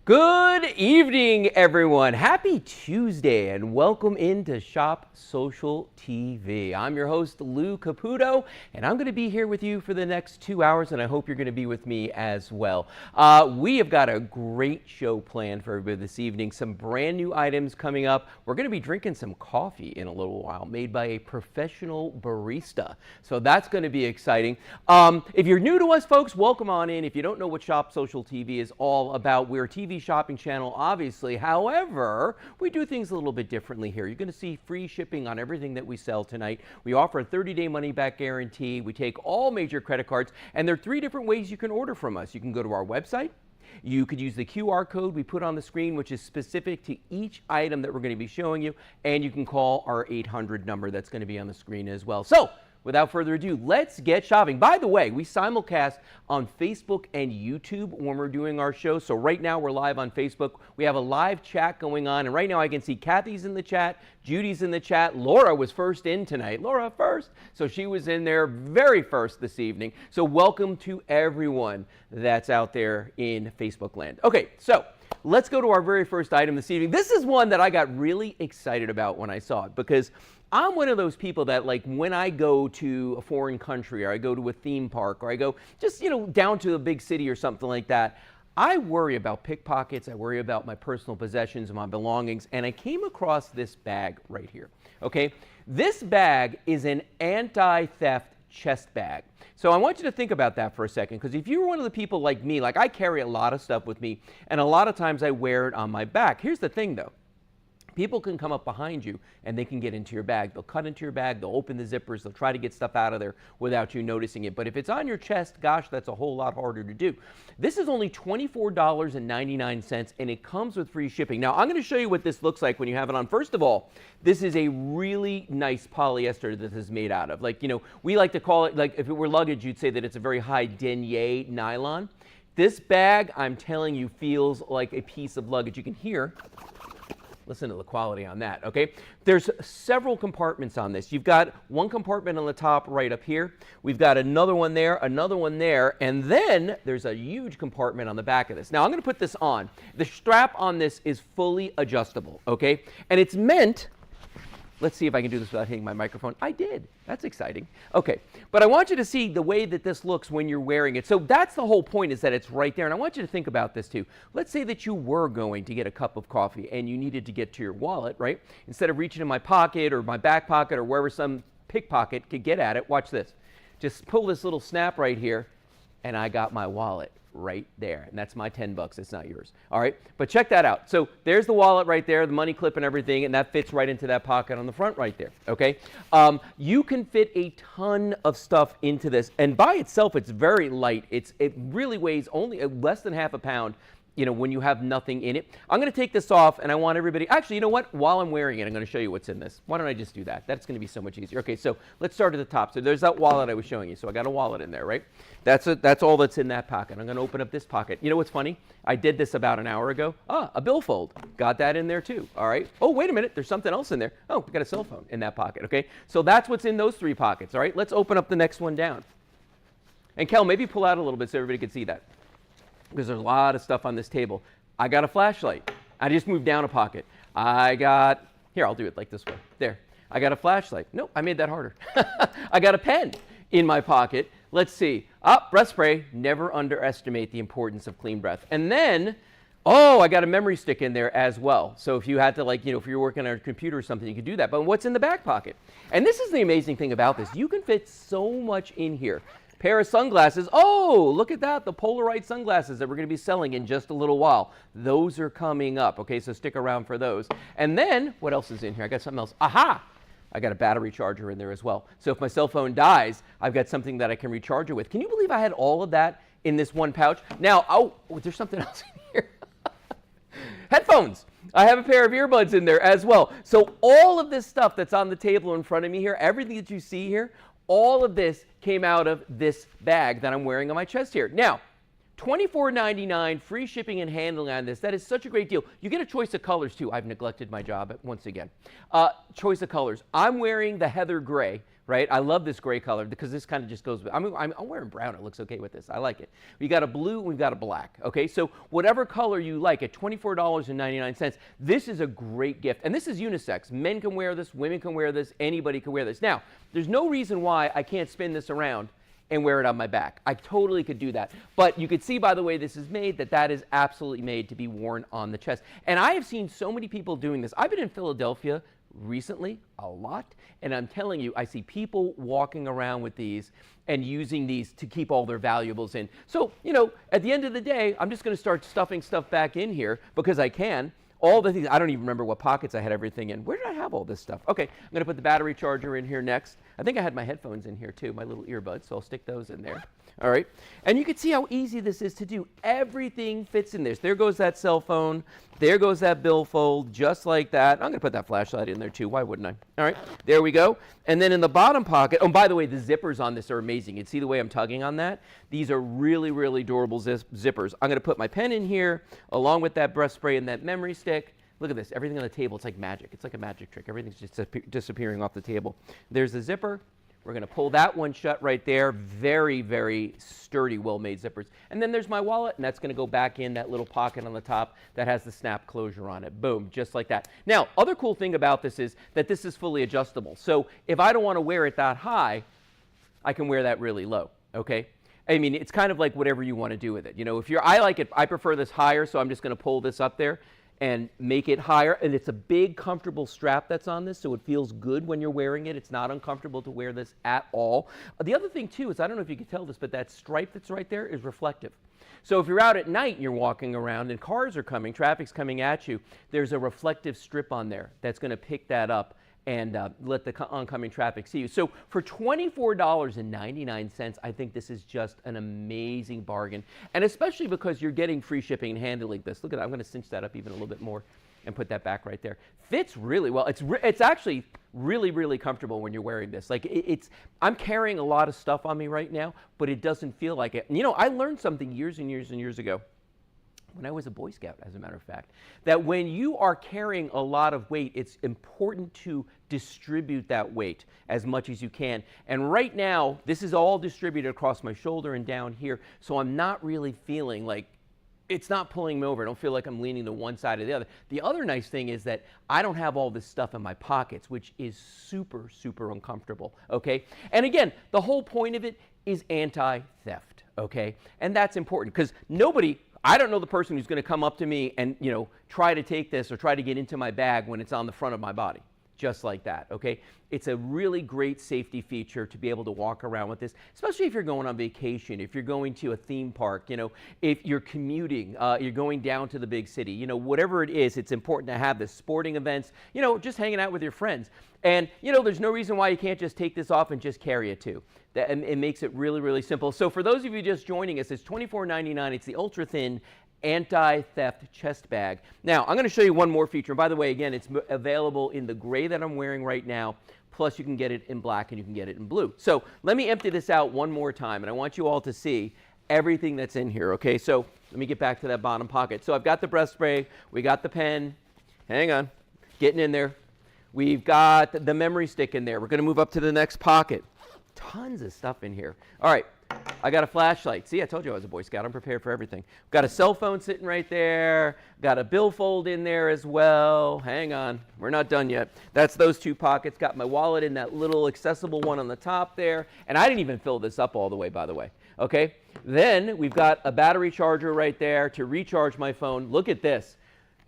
Good evening, everyone. Happy Tuesday and welcome into Shop Social TV. I'm your host, Lou Caputo, and I'm going to be here with you for the next 2 hours, and I hope you're going to be with me as well. We have got a great show planned for everybody this evening. Some brand new items coming up. We're going to be drinking some coffee in a little while, made by a professional barista. So that's going to be exciting. If you're new to us, folks, welcome on in. If you don't know what Shop Social TV is all about, we're a TV shopping channel, obviously. However, we do things a little bit differently here. You're going to see free shipping on everything that we sell tonight. We offer a 30-day money-back guarantee. We take all major credit cards, and there are 3 different ways you can order from us. You can go to our website. You could use the QR code we put on the screen, which is specific to each item that we're going to be showing you, and you can call our 800 number that's going to be on the screen as well. So, without further ado, let's get shopping. By the way, we simulcast on Facebook and YouTube when we're doing our show. So right now we're live on Facebook. We have a live chat going on. And right now I can see Kathy's in the chat, Judy's in the chat. Laura was first in tonight. Laura first. So she was in there very first this evening. So welcome to everyone that's out there in Facebook land. Okay, so let's go to our very first item this evening. This is one that I got really excited about when I saw it because I'm one of those people that, like, when I go to a foreign country or I go to a theme park or I go just, down to a big city or something like that, I worry about pickpockets. I worry about my personal possessions and my belongings. And I came across this bag right here. Okay. This bag is an anti-theft chest bag. So I want you to think about that for a second, because if you're one of the people like me, like I carry a lot of stuff with me and a lot of times I wear it on my back. Here's the thing though. People can come up behind you and they can get into your bag. They'll cut into your bag, they'll open the zippers, they'll try to get stuff out of there without you noticing it. But if it's on your chest, gosh, that's a whole lot harder to do. This is only $24.99 and it comes with free shipping. Now, I'm going to show you what this looks like when you have it on. First of all, this is a really nice polyester that this is made out of. Like, we like to call it, like if it were luggage, you'd say that it's a very high denier nylon. This bag, I'm telling you, feels like a piece of luggage. You can hear. Listen to the quality on that, okay? There's several compartments on this. You've got one compartment on the top right up here. We've got another one there, and then there's a huge compartment on the back of this. Now, I'm going to put this on. The strap on this is fully adjustable, okay? And it's meant, let's see if I can do this without hitting my microphone. I did. That's exciting. Okay, but I want you to see the way that this looks when you're wearing it. So that's the whole point, is that it's right there. And I want you to think about this too. Let's say that you were going to get a cup of coffee and you needed to get to your wallet, right? Instead of reaching in my pocket or my back pocket or wherever some pickpocket could get at it, watch this. Just pull this little snap right here and I got my wallet right there. And that's my 10 bucks. It's not yours. All right. But check that out. So there's the wallet right there, the money clip and everything, and that fits right into that pocket on the front right there. Okay. You can fit a ton of stuff into this, and by itself, it's very light. It really weighs only less than half a pound. When you have nothing in it. I'm going to take this off, and I want everybody, actually, you know what? While I'm wearing it, I'm going to show you what's in this. Why don't I just do that? That's going to be so much easier. Okay, so let's start at the top. So there's that wallet I was showing you. So I got a wallet in there, right? That's all that's in that pocket. I'm going to open up this pocket. You know what's funny? I did this about an hour ago. A billfold. Got that in there too. All right. Oh, wait a minute. There's something else in there. Oh, we got a cell phone in that pocket. Okay. So that's what's in those 3 pockets. All right. Let's open up the next one down. And Kel, maybe pull out a little bit so everybody can see that, because there's a lot of stuff on this table. I got a flashlight. I just moved down a pocket. Here, I'll do it like this way. There. I got a flashlight. Nope, I made that harder. I got a pen in my pocket. Let's see. Breath spray. Never underestimate the importance of clean breath. And then, I got a memory stick in there as well. So if you had to, if you're working on a computer or something, you could do that. But what's in the back pocket? And this is the amazing thing about this. You can fit so much in here. Pair of sunglasses. Oh, look at that. The Polaroid sunglasses that we're going to be selling in just a little while. Those are coming up. Okay, so stick around for those. And then, what else is in here? I got something else. Aha! I got a battery charger in there as well. So if my cell phone dies, I've got something that I can recharge it with. Can you believe I had all of that in this one pouch? Now, there's something else in here. Headphones. I have a pair of earbuds in there as well. So all of this stuff that's on the table in front of me here, everything that you see here, all of this came out of this bag that I'm wearing on my chest here. Now, $24.99, free shipping and handling on this. That is such a great deal. You get a choice of colors too. I've neglected my job once again. Choice of colors. I'm wearing the heather gray, right? I love this gray color because this kind of just goes, I'm wearing brown. It looks okay with this. I like it. We got a blue, we've got a black, okay? So whatever color you like at $24.99, this is a great gift. And this is unisex. Men can wear this, women can wear this, anybody can wear this. Now, there's no reason why I can't spin this around and wear it on my back. I totally could do that. But you could see by the way this is made that is absolutely made to be worn on the chest. And I have seen so many people doing this. I've been in Philadelphia recently a lot, and I'm telling you, I see people walking around with these and using these to keep all their valuables in. So, you know, at the end of the day, I'm just going to start stuffing stuff back in here because I can. All the things, I don't even remember what pockets I had everything in. Where did I have all this stuff? Okay, I'm going to put the battery charger in here next. I think I had my headphones in here too, my little earbuds, so I'll stick those in there. All right, and you can see how easy this is to do. Everything fits in this. There goes that cell phone. There goes that billfold, just like that. I'm going to put that flashlight in there too. Why wouldn't I? All right, there we go. And then in the bottom pocket, oh, by the way, the zippers on this are amazing. You can see the way I'm tugging on that? These are really, really durable zippers. I'm going to put my pen in here, along with that breath spray and that memory stick. Look at this. Everything on the table, it's like magic. It's like a magic trick. Everything's just disappearing off the table. There's the zipper. We're going to pull that one shut right there. Very, very sturdy, well-made zippers. And then there's my wallet, and that's going to go back in that little pocket on the top that has the snap closure on it. Boom, just like that. Now, other cool thing about this is that this is fully adjustable. So if I don't want to wear it that high, I can wear that really low, okay? I mean, it's kind of like whatever you want to do with it. You know, I like it, I prefer this higher, so I'm just going to pull this up there and make it higher. And it's a big, comfortable strap that's on this, so it feels good when you're wearing it. It's not uncomfortable to wear this at all. The other thing, too, is I don't know if you can tell this, but that stripe that's right there is reflective. So if you're out at night and you're walking around and cars are coming, traffic's coming at you, there's a reflective strip on there that's going to pick that up and let the oncoming traffic see you. So for $24.99, I think this is just an amazing bargain. And especially because you're getting free shipping and handling this. Look at that. I'm going to cinch that up even a little bit more and put that back right there. Fits really well. It's actually really, really comfortable when you're wearing this. Like I'm carrying a lot of stuff on me right now, but it doesn't feel like it. And, you know, I learned something years and years and years ago, when I was a Boy Scout, as a matter of fact, that when you are carrying a lot of weight, it's important to distribute that weight as much as you can. And right now, this is all distributed across my shoulder and down here, so I'm not really feeling like it's not pulling me over. I don't feel like I'm leaning to one side or the other. The other nice thing is that I don't have all this stuff in my pockets, which is super, super uncomfortable, okay? And again, the whole point of it is anti-theft, okay? And that's important because I don't know the person who's going to come up to me and, you know, try to take this or try to get into my bag when it's on the front of my body, just like that, okay? It's a really great safety feature to be able to walk around with this, especially if you're going on vacation, if you're going to a theme park, you know, if you're commuting, you're going down to the big city, you know, whatever it is, it's important to have this. Sporting events, you know, just hanging out with your friends. And, you know, there's no reason why you can't just take this off and just carry it too. It makes it really, really simple. So for those of you just joining us, it's $24.99. It's the ultra-thin anti-theft chest bag. Now, I'm going to show you one more feature. And by the way, again, it's available in the gray that I'm wearing right now. Plus, you can get it in black and you can get it in blue. So let me empty this out one more time, and I want you all to see everything that's in here, okay? So let me get back to that bottom pocket. So I've got the breath spray. We got the pen. Hang on. Getting in there. We've got the memory stick in there. We're going to move up to the next pocket. Tons of stuff in here. All right. I got a flashlight. See, I told you I was a Boy Scout. I'm prepared for everything. Got a cell phone sitting right there. Got a billfold in there as well. Hang on. We're not done yet. That's those two pockets. Got my wallet in that little accessible one on the top there. And I didn't even fill this up all the way, by the way. Okay? Then we've got a battery charger right there to recharge my phone. Look at this.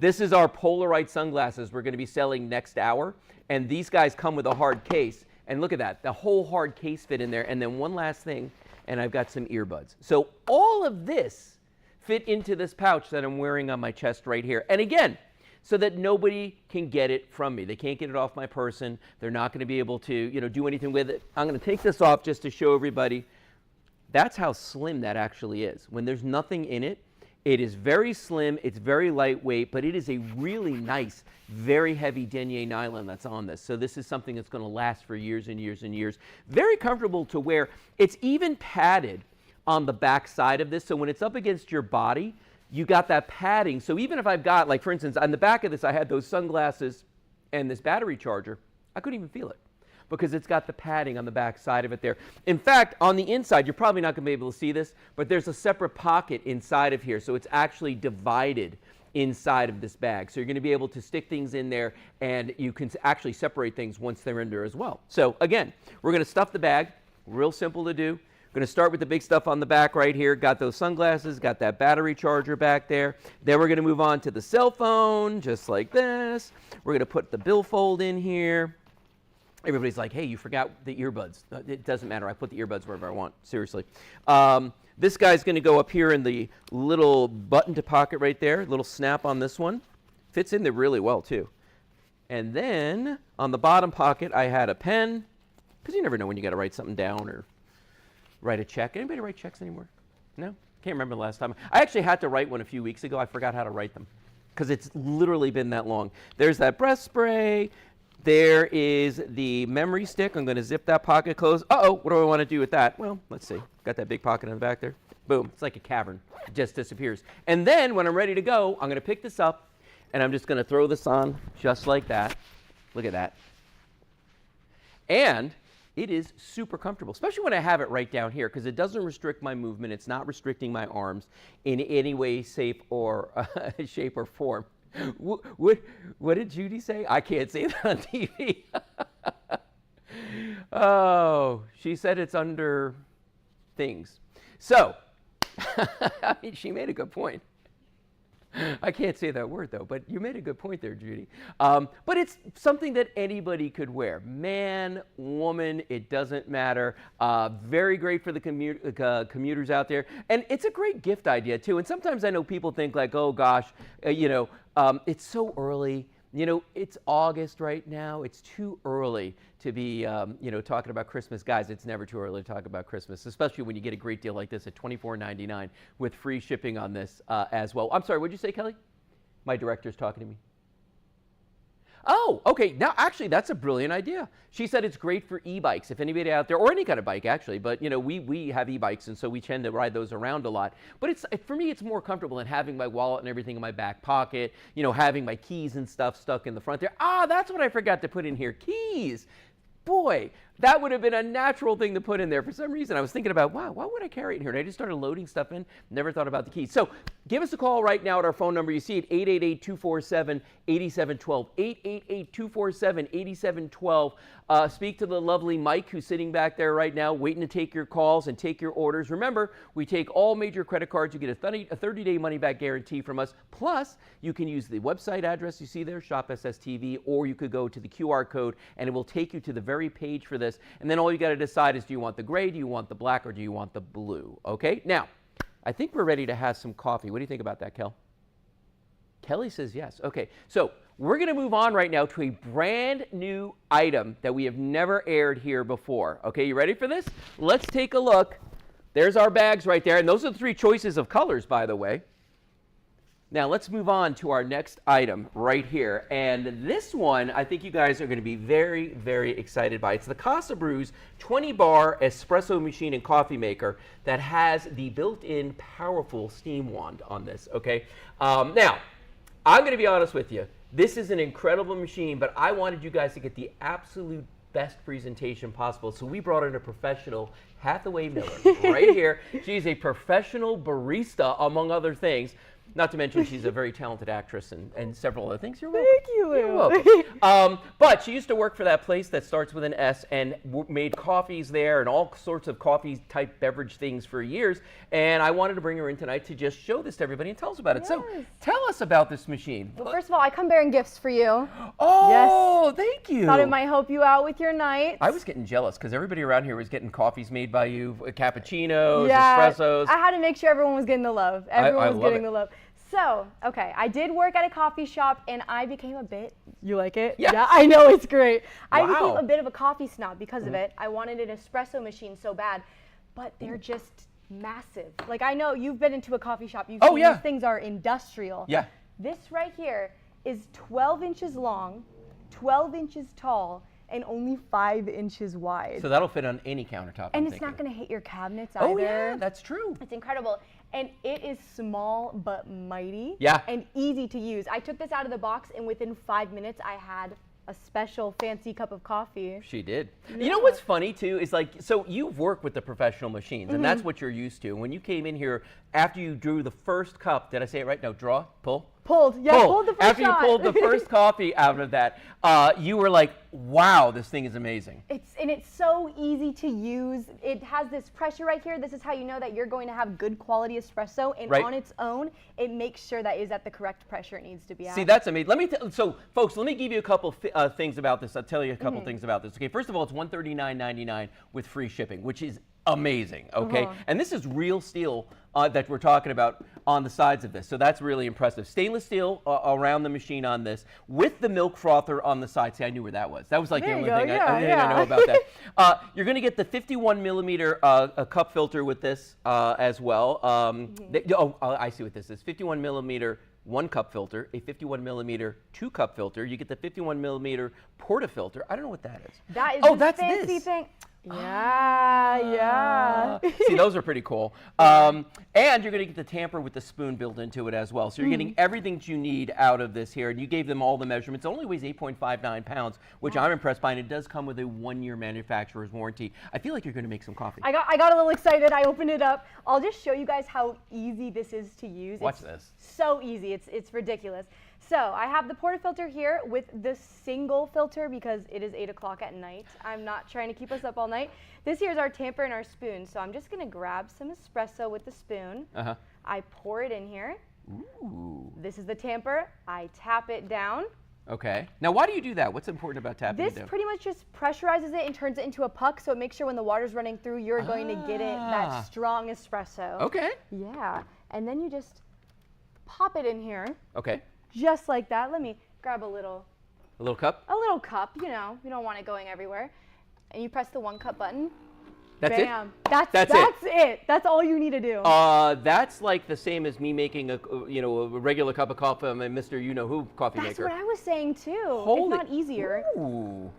This is our Polaroid sunglasses we're going to be selling next hour. And these guys come with a hard case. And look at that. The whole hard case fit in there. And then one last thing. And I've got some earbuds. So all of this fit into this pouch that I'm wearing on my chest right here. And again, so that nobody can get it from me. They can't get it off my person. They're not going to be able to, you know, do anything with it. I'm going to take this off just to show everybody. That's how slim that actually is. When there's nothing in it, it is very slim, it's very lightweight, but it is a really nice, very heavy denier nylon that's on this. So this is something that's going to last for years and years and years. Very comfortable to wear. It's even padded on the back side of this, so when it's up against your body, you got that padding. So even if I've got, like for instance, on the back of this, I had those sunglasses and this battery charger, I couldn't even feel it. because it's got the padding on the back side of it there. In fact, on the inside, you're probably not going to be able to see this, but there's a separate pocket inside of here, so it's actually divided inside of this bag. So you're going to be able to stick things in there, and you can actually separate things once they're in there as well. So again, we're going to stuff the bag. Real simple to do. We're going to start with the big stuff on the back right here. Got those sunglasses, got that battery charger back there. Then we're going to move on to the cell phone, just like this. We're going to put the billfold in here. Everybody's like, hey, you forgot the earbuds. It doesn't matter. I put the earbuds wherever I want, seriously. This guy's going to go up here in the little button to pocket right there. Little snap on this one. Fits in there really well, too. And then on the bottom pocket, I had a pen, because you never know when you got to write something down or write a check. Anybody write checks anymore? No? Can't remember the last time. I actually had to write one a few weeks ago. I forgot how to write them because it's literally been that long. There's that breath spray. There is the memory stick. I'm going to zip that pocket closed. Uh-oh, what do I want to do with that? Well, let's see. Got that big pocket in the back there. Boom. It's like a cavern. It just disappears. And then when I'm ready to go, I'm going to pick this up, and I'm just going to throw this on just like that. Look at that. And it is super comfortable, especially when I have it right down here, because it doesn't restrict my movement. It's not restricting my arms in any way, shape, or form. What did Judy say? I can't say that on TV. Oh, she said it's under things. So, I mean, she made a good point. I can't say that word, though, but you made a good point there, Judy. But it's something that anybody could wear. Man, woman, it doesn't matter. Very great for the commuters out there. And it's a great gift idea, too. And sometimes I know people think like, oh, gosh, it's so early. You know, it's August right now. It's too early to be, talking about Christmas. Guys, it's never too early to talk about Christmas, especially when you get a great deal like this at $24.99 with free shipping on this as well. I'm sorry, what'd you say, Kelly? My director's talking to me. Oh, okay. Now, actually, that's a brilliant idea. She said it's great for e-bikes, if anybody out there, or any kind of bike, actually. But, we have e-bikes, and so we tend to ride those around a lot. But for me, it's more comfortable than having my wallet and everything in my back pocket, having my keys and stuff stuck in the front there. Ah, that's what I forgot to put in here, keys. Boy, that would have been a natural thing to put in there. For some reason, I was thinking about, wow, why would I carry it in here? And I just started loading stuff in. Never thought about the keys. So give us a call right now at our phone number. You see it, 888-247-8712. 888-247-8712. Speak to the lovely Mike, who's sitting back there right now, waiting to take your calls and take your orders. Remember, we take all major credit cards. You get a 30-day money-back guarantee from us. Plus, you can use the website address you see there, Shop SSTV, or you could go to the QR code, and it will take you to the very page for this. And then all you got to decide is, do you want the gray, do you want the black, or do you want the blue? Okay? Now, I think we're ready to have some coffee. What do you think about that, Kel? Kelly says yes. Okay, so we're going to move on right now to a brand new item that we have never aired here before. Okay, you ready for this? Let's take a look. There's our bags right there, and those are the three choices of colors, by the way. Now, let's move on to our next item right here. And this one, I think you guys are going to be very, very excited by. It's the Casa Brews 20-bar espresso machine and coffee maker that has the built-in powerful steam wand on this, okay? Now, I'm going to be honest with you. This is an incredible machine, but I wanted you guys to get the absolute best presentation possible. So we brought in a professional, Hathaway Miller, right here. She's a professional barista, among other things. Not to mention she's a very talented actress and several other things. You're welcome. Thank you, Lou. You're welcome. But she used to work for that place that starts with an S and made coffees there and all sorts of coffee-type beverage things for years. And I wanted to bring her in tonight to just show this to everybody and tell us about it. Yes. So tell us about this machine. Well, first of all, I come bearing gifts for you. Oh, yes. Thank you. Thought it might help you out with your night. I was getting jealous because everybody around here was getting coffees made by you, cappuccinos, espressos. I had to make sure everyone was getting the love. Everyone was getting the love. So, okay, I did work at a coffee shop, and I became a bit, you like it? Yes. Yeah, I know, it's great. Wow. I became a bit of a coffee snob because of it. I wanted an espresso machine so bad, but they're just massive. Like, I know you've been into a coffee shop. You've seen these things are industrial. Yeah. This right here is 12 inches long, 12 inches tall, and only 5 inches wide. So that'll fit on any countertop. And it's not going to hit your cabinets either. Oh, yeah, that's true. It's incredible. And it is small but mighty. Yeah. And easy to use. I took this out of the box, and within 5 minutes, I had a special fancy cup of coffee. She did. Yeah. You know what's funny too is like, so you've worked with the professional machines, and that's what you're used to. When you came in here, after you drew the first cup, did I say it right? No, draw, pull. Pulled, yeah, pulled the first After shot. you pulled the first coffee out of that, you were like, wow, this thing is amazing. It's so easy to use. It has this pressure right here. This is how you know that you're going to have good quality espresso, and on its own, it makes sure that is at the correct pressure it needs to be at. See, that's amazing. So, folks, let me give you a couple things about this. I'll tell you a couple things about this. Okay, first of all, it's $139.99 with free shipping, which is amazing, okay? And this is real steel that we're talking about on the sides of this, so that's really impressive. Stainless steel around the machine on this, with the milk frother on the side. See, I knew where that was. That was like the only thing I didn't know about that. You're gonna get the 51 millimeter cup filter with this as well. I see what this is, 51 millimeter 1-cup filter, a 51 millimeter 2-cup filter. You get the 51 millimeter portafilter. I don't know what that is. That is that's fancy this thing. Yeah. See, those are pretty cool. And you're going to get the tamper with the spoon built into it as well. So you're getting everything that you need out of this here. And you gave them all the measurements. It only weighs 8.59 pounds, which I'm impressed by. And it does come with a 1-year manufacturer's warranty. I feel like you're going to make some coffee. I got a little excited. I opened it up. I'll just show you guys how easy this is to use. Watch this. So easy. It's ridiculous. So I have the portafilter here with the single filter because it is 8 o'clock at night. I'm not trying to keep us up all night. This here is our tamper and our spoon. So I'm just going to grab some espresso with the spoon. I pour it in here. Ooh. This is the tamper. I tap it down. Okay. Now, why do you do that? What's important about tapping it down? This pretty much just pressurizes it and turns it into a puck, so it makes sure when the water's running through, you're going to get it that strong espresso. Okay. Yeah. And then you just pop it in here. Okay. Just like that. Let me grab a little cup? A little cup, you know. You don't want it going everywhere. And you press the 1-cup button. That's Bam. it? That's it. That's all you need to do. That's like the same as me making a regular cup of coffee. I'm a Mr. You-know-who coffee maker. That's what I was saying too. Holy, if not easier. Ooh.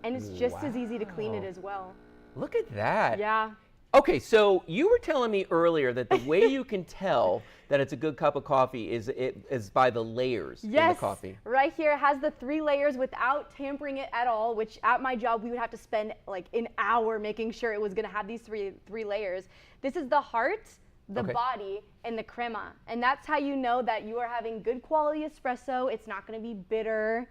And it's just as easy to clean it as well. Look at that. Yeah. Okay, so you were telling me earlier that the way you can tell that it's a good cup of coffee is by the layers in the coffee. Right here it has the 3 layers without tampering it at all, which at my job we would have to spend like an hour making sure it was going to have these three layers. This is the heart, the body, and the crema. And that's how you know that you are having good quality espresso. It's not going to be bitter.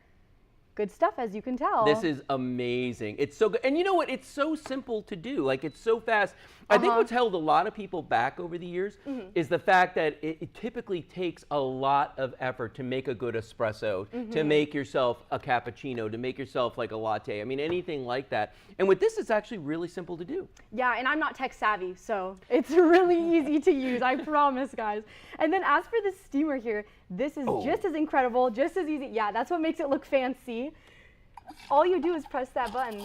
Good stuff, as you can tell. This is amazing. It's so good. And you know what? It's so simple to do. Like, it's so fast. I think what's held a lot of people back over the years is the fact that it typically takes a lot of effort to make a good espresso, to make yourself a cappuccino, to make yourself like a latte. I mean, anything like that. And with this, it's actually really simple to do. Yeah, and I'm not tech savvy, so it's really easy to use. I promise, guys. And then as for the steamer here, this is just as incredible, just as easy. Yeah, that's what makes it look fancy. All you do is press that button,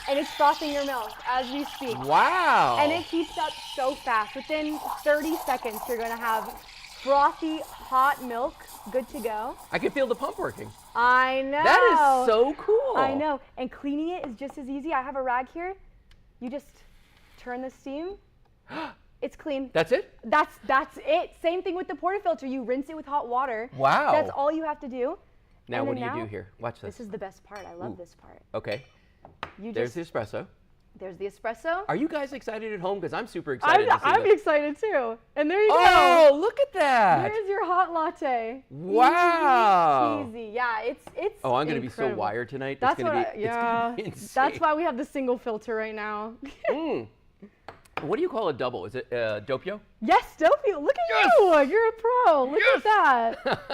and it's frothing your milk as we speak. Wow. And it heats up so fast. Within 30 seconds, you're going to have frothy, hot milk, good to go. I can feel the pump working. I know. That is so cool. I know. And cleaning it is just as easy. I have a rag here. You just turn the steam. It's clean. That's it? That's it. Same thing with the portafilter. You rinse it with hot water. Wow. That's all you have to do. Now what do you do here? Watch this. This is the best part. I love this part. Okay. There's the espresso. There's the espresso. Are you guys excited at home? Because I'm super excited to see I'm this. excited too. And there you go. Oh, look at that. There's your hot latte. Wow. Easy. Yeah, it's Oh, I'm going to be so incredible. wired tonight. That's it's gonna what be, yeah. It's gonna be insane. That's why we have the single filter right now. What do you call a double? Is it doppio? Yes, Doppio. Look at you. You're a pro. Look at that.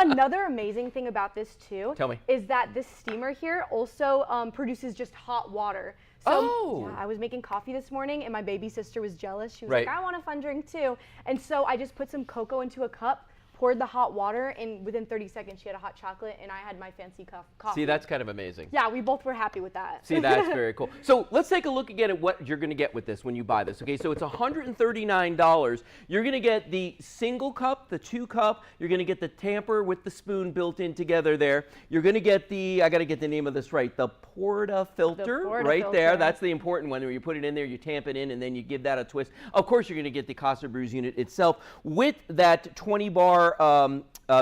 Another amazing thing about this too is that this steamer here also produces just hot water. So yeah, I was making coffee this morning and my baby sister was jealous. She was like, I want a fun drink too. And so I just put some cocoa into a cup, poured the hot water, and within 30 seconds she had a hot chocolate and I had my fancy coffee. See, that's kind of amazing. Yeah, we both were happy with that. See, that's very cool. So let's take a look again at what you're going to get with this when you buy this. Okay, so it's $139. You're going to get the single cup, the 2-cup. You're going to get the tamper with the spoon built in together there. You're going to get the, I got to get the name of this right, the portafilter right there. That's the important one where you put it in there, you tamp it in, and then you give that a twist. Of course, you're going to get the Costa Brews unit itself with that 20-bar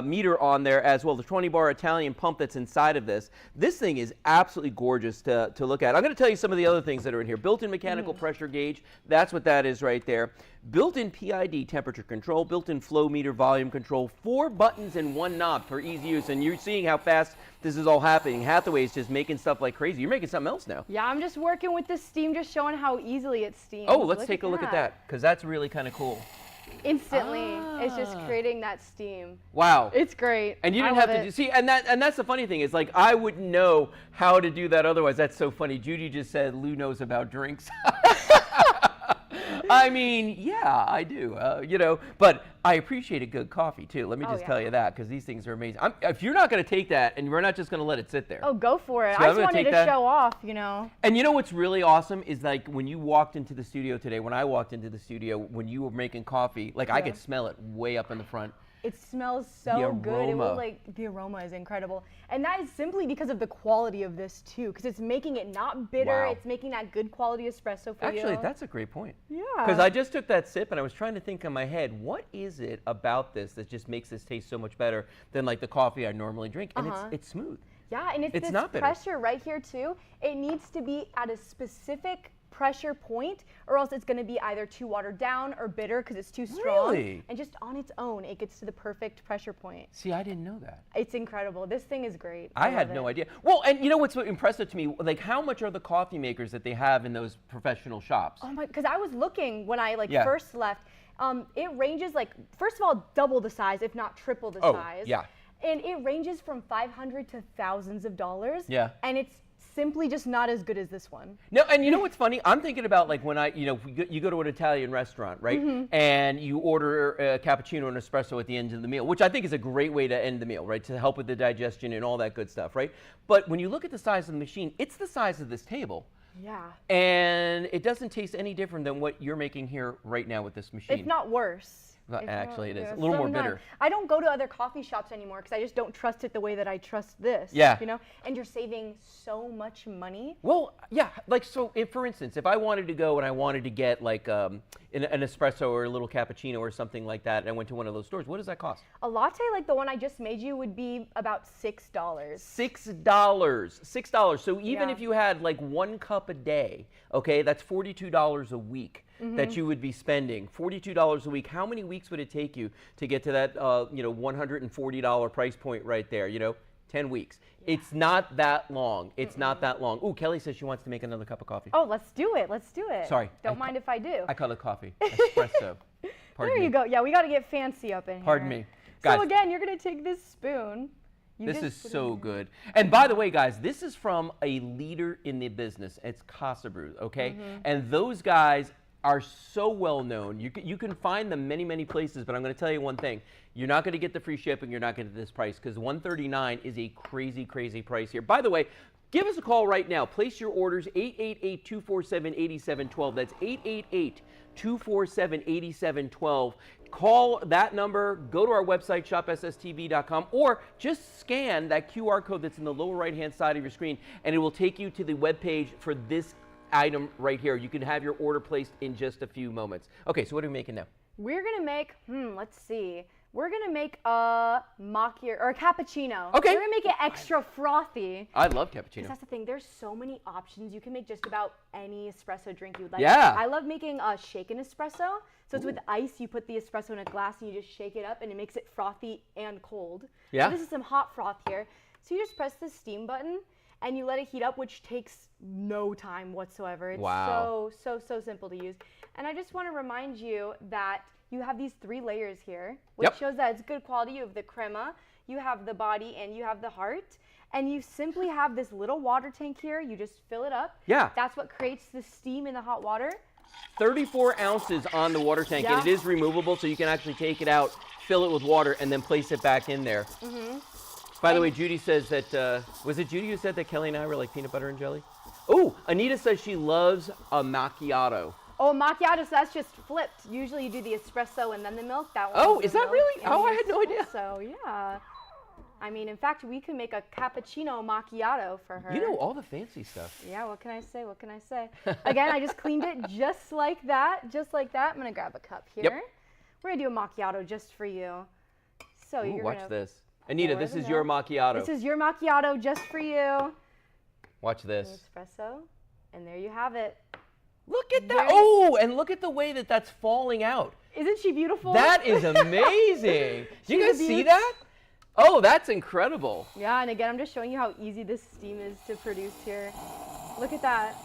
meter on there as well, the 20-bar Italian pump that's inside of this. This thing is absolutely gorgeous to look at. I'm going to tell you some of the other things that are in here. Built-in mechanical pressure gauge, that's what that is right there. Built-in PID temperature control, built-in flow meter volume control, 4 buttons and 1 knob for easy use. And you're seeing how fast this is all happening. Hathaway is just making stuff like crazy. You're making something else now. Yeah, I'm just working with the steam, just showing how easily it steams. Oh, let's take a look at that, because that's really kind of cool. Instantly, it's just creating that steam. Wow, it's great. And you didn't have to see, and that's the funny thing is, like, I wouldn't know how to do that otherwise. That's so funny. Judy just said Lou knows about drinks. I mean, yeah, I do, you know, but I appreciate a good coffee too. Let me just tell you that, because these things are amazing. If you're not going to take that, and we're not just going to let it sit there. Oh, go for it. So I just wanted to show off, you know. And you know what's really awesome is, like, when you walked into the studio today, when I walked into the studio, when you were making coffee, like, I could smell it way up in the front. It smells so good. It will, like, the aroma is incredible. And that is simply because of the quality of this too, because it's making it not bitter. It's making that good quality espresso for you. Actually, that's a great point. Yeah. Because I just took that sip and I was trying to think in my head, what is it about this that just makes this taste so much better than, like, the coffee I normally drink? And it's smooth. Yeah, and it's this not bitter. Pressure right here too. It needs to be at a specific pressure point, or else it's going to be either too watered down or bitter because it's too strong. Really? And just on its own, it gets to the perfect pressure point. See, I didn't know that. It's incredible. This thing is great. I had no idea. Well, and you know what's so impressive to me? Like, how much are the coffee makers that they have in those professional shops? Oh my, because I was looking when I first left. It ranges, like, first of all, double the size, if not triple the size. Yeah. And it ranges from $500 to thousands of dollars. Yeah. And it's simply just not as good as this one. No, and you know what's funny? I'm thinking about, like, when you go to an Italian restaurant, right? And you order a cappuccino and espresso at the end of the meal, which I think is a great way to end the meal, right? To help with the digestion and all that good stuff, right? But when you look at the size of the machine, it's the size of this table. Yeah. And it doesn't taste any different than what you're making here right now with this machine. If not worse. Actually, it is. A little more bitter. I don't go to other coffee shops anymore because I just don't trust it the way that I trust this. Yeah. You know? And you're saving so much money. Well, yeah. Like, so, for instance, if I wanted to go and I wanted to get, like, an espresso or a little cappuccino or something like that, and I went to one of those stores, what does that cost? A latte like the one I just made you would be about $6. $6. $6. So even if you had, like, 1 cup a day, okay, that's $42 a week. That you would be spending. $42 a week. How many weeks would it take you to get to that $140 price point right there? 10 weeks. Yeah. It's not that long. It's not that long. Ooh, Kelly says she wants to make another cup of coffee. Oh, let's do it. Let's do it. Sorry. Don't mind if I do. I call it coffee. Espresso. Pardon there you me. go. Yeah, we got to get fancy up in here. Pardon me. Guys, so again, you're going to take this spoon. This is so good. And by the way, guys, this is from a leader in the business. It's Casa Brew, okay? And those guys are so well known. You can find them many places, but I'm going to tell you one thing. You're not going to get the free shipping. You're not going to get this price, because $139 is a crazy price here. By the way, give us a call right now. Place your orders, 888-247-8712. That's 888-247-8712. Call that number, go to our website, shopsstv.com, or just scan that QR code that's in the lower right-hand side of your screen, and it will take you to the webpage for this item right here. You can have your order placed in just a few moments. Okay, so what are we making now? We're gonna make, let's see. We're gonna make a macchiato or a cappuccino. Okay. We're gonna make it extra frothy. I love cappuccino. That's the thing. There's so many options. You can make just about any espresso drink you would like. Yeah. I love making a shaken espresso. So it's with ice. You put the espresso in a glass and you just shake it up, and it makes it frothy and cold. Yeah. So this is some hot froth here. So you just press the steam button and you let it heat up, which takes no time whatsoever. It's so simple to use. And I just want to remind you that you have these 3 layers here, which shows that it's good quality. You have the crema, you have the body, and you have the heart. And you simply have this little water tank here. You just fill it up. Yeah. That's what creates the steam in the hot water. 34 ounces on the water tank, and it is removable, so you can actually take it out, fill it with water, and then place it back in there. By the way, Judy says that, was it Judy who said that Kelly and I were like peanut butter and jelly? Oh, Anita says she loves a macchiato. Oh, macchiato, so that's just flipped. Usually you do the espresso and then the milk. That one. Oh, is that really? Oh, I had no idea. So, yeah. I mean, in fact, we could make a cappuccino macchiato for her. You know all the fancy stuff. Yeah, what can I say? What can I say? Again, I just cleaned it just like that. Just like that. I'm going to grab a cup here. Yep. We're going to do a macchiato just for you. So Ooh, you're watch this. Anita, this is your macchiato. This is your macchiato just for you. Watch this. Espresso, and there you have it. Look at that. Oh, and look at the way that that's falling out. Isn't she beautiful? That is amazing. Do you guys see that? Oh, that's incredible. Yeah, and again, I'm just showing you how easy this steam is to produce here. Look at that.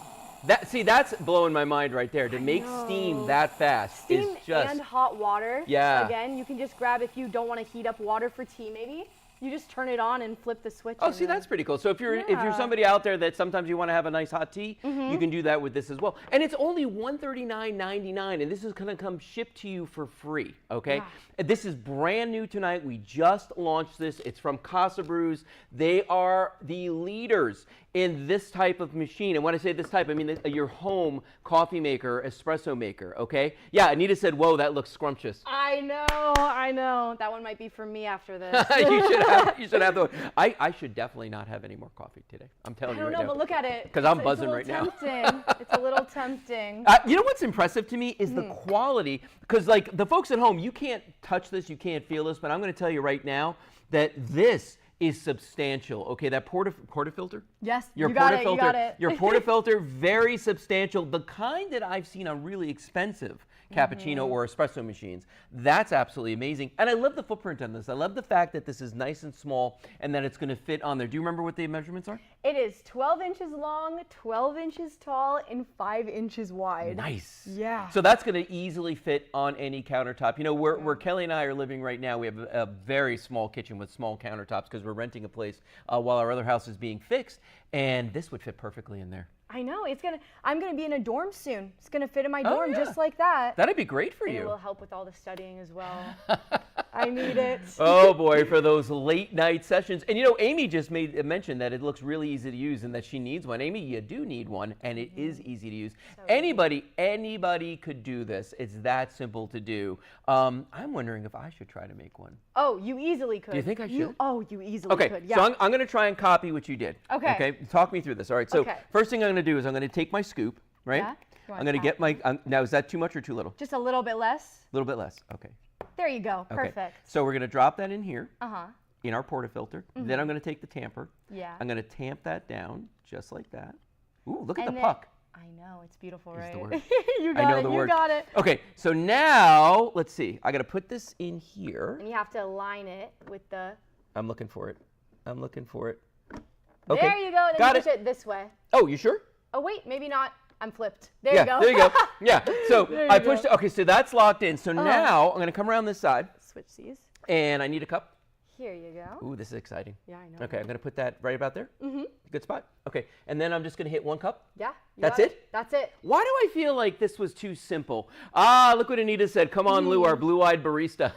See, that's blowing my mind right there. To make steam that fast is just... and hot water. Yeah. Again, you can just grab, if you don't want to heat up water for tea maybe, you just turn it on and flip the switch. Oh, see, that's pretty cool. So if you're somebody out there that sometimes you want to have a nice hot tea, you can do that with this as well. And it's only $139.99, and this is going to come shipped to you for free, okay? Yeah. This is brand new tonight. We just launched this. It's from Casa Brews. They are the leaders in this type of machine. And when I say this type, I mean your home coffee maker, espresso maker, okay? Yeah, Anita said, whoa, that looks scrumptious. I know. That one might be for me after this. You should have the one. I should definitely not have any more coffee today. I'm telling you right now. I don't know, but look at it. Because I'm buzzing right now. It's a little tempting. You know what's impressive to me is the quality. Because like the folks at home, you can't touch this, you can't feel this, but I'm going to tell you right now that this is substantial. Okay, that portafilter? Yes, you got it. Your portafilter, very substantial. The kind that I've seen on really expensive cappuccino or espresso machines. That's absolutely amazing. And I love the footprint on this. I love the fact that this is nice and small and that it's going to fit on there. Do you remember what the measurements are? It is 12 inches long, 12 inches tall, and 5 inches wide. Nice. Yeah. So that's going to easily fit on any countertop. You know, where Kelly and I are living right now, we have a very small kitchen with small countertops because we're renting a place while our other house is being fixed. And this would fit perfectly in there. I know. I'm gonna be in a dorm soon. It's gonna fit in my dorm just like that. That'd be great for and you. It will help with all the studying as well. I need it. Oh boy, for those late night sessions. And you know, Amy just mentioned that it looks really easy to use and that she needs one. Amy, you do need one, and it is easy to use. So anybody could do this. It's that simple to do. I'm wondering if I should try to make one. Oh, you easily could. Do you think I should? You easily could. Yeah. So I'm going to try and copy what you did. Okay. Talk me through this. All right. So first thing I'm going to do is I'm going to take my scoop, right? Yeah. I'm going to get my. Now, is that too much or too little? Just a little bit less. A little bit less. Okay. There you go. Okay. Perfect. So we're going to drop that in here. Uh-huh. In our portafilter. Then I'm going to take the tamper. Yeah. I'm going to tamp that down just like that. Ooh, look at the puck. I know, it's beautiful, right? The word. You got it. Okay, so now, let's see. I got to put this in here. And you have to align it with the... I'm looking for it. Okay. There you go. Then you push it this way. Oh, you sure? Oh, wait, maybe not. I'm flipped. There you go. There you go. Yeah, so I pushed it. Okay, so that's locked in. So now I'm going to come around this side. Switch these. And I need a cup. Here you go. Ooh, this is exciting. Yeah, I know. Okay, I'm going to put that right about there. Mm-hmm. Good spot. Okay, and then I'm just going to hit one cup. Yeah. That's it? That's it. Why do I feel like this was too simple? Ah, look what Anita said. Come on, Lou, our blue-eyed barista.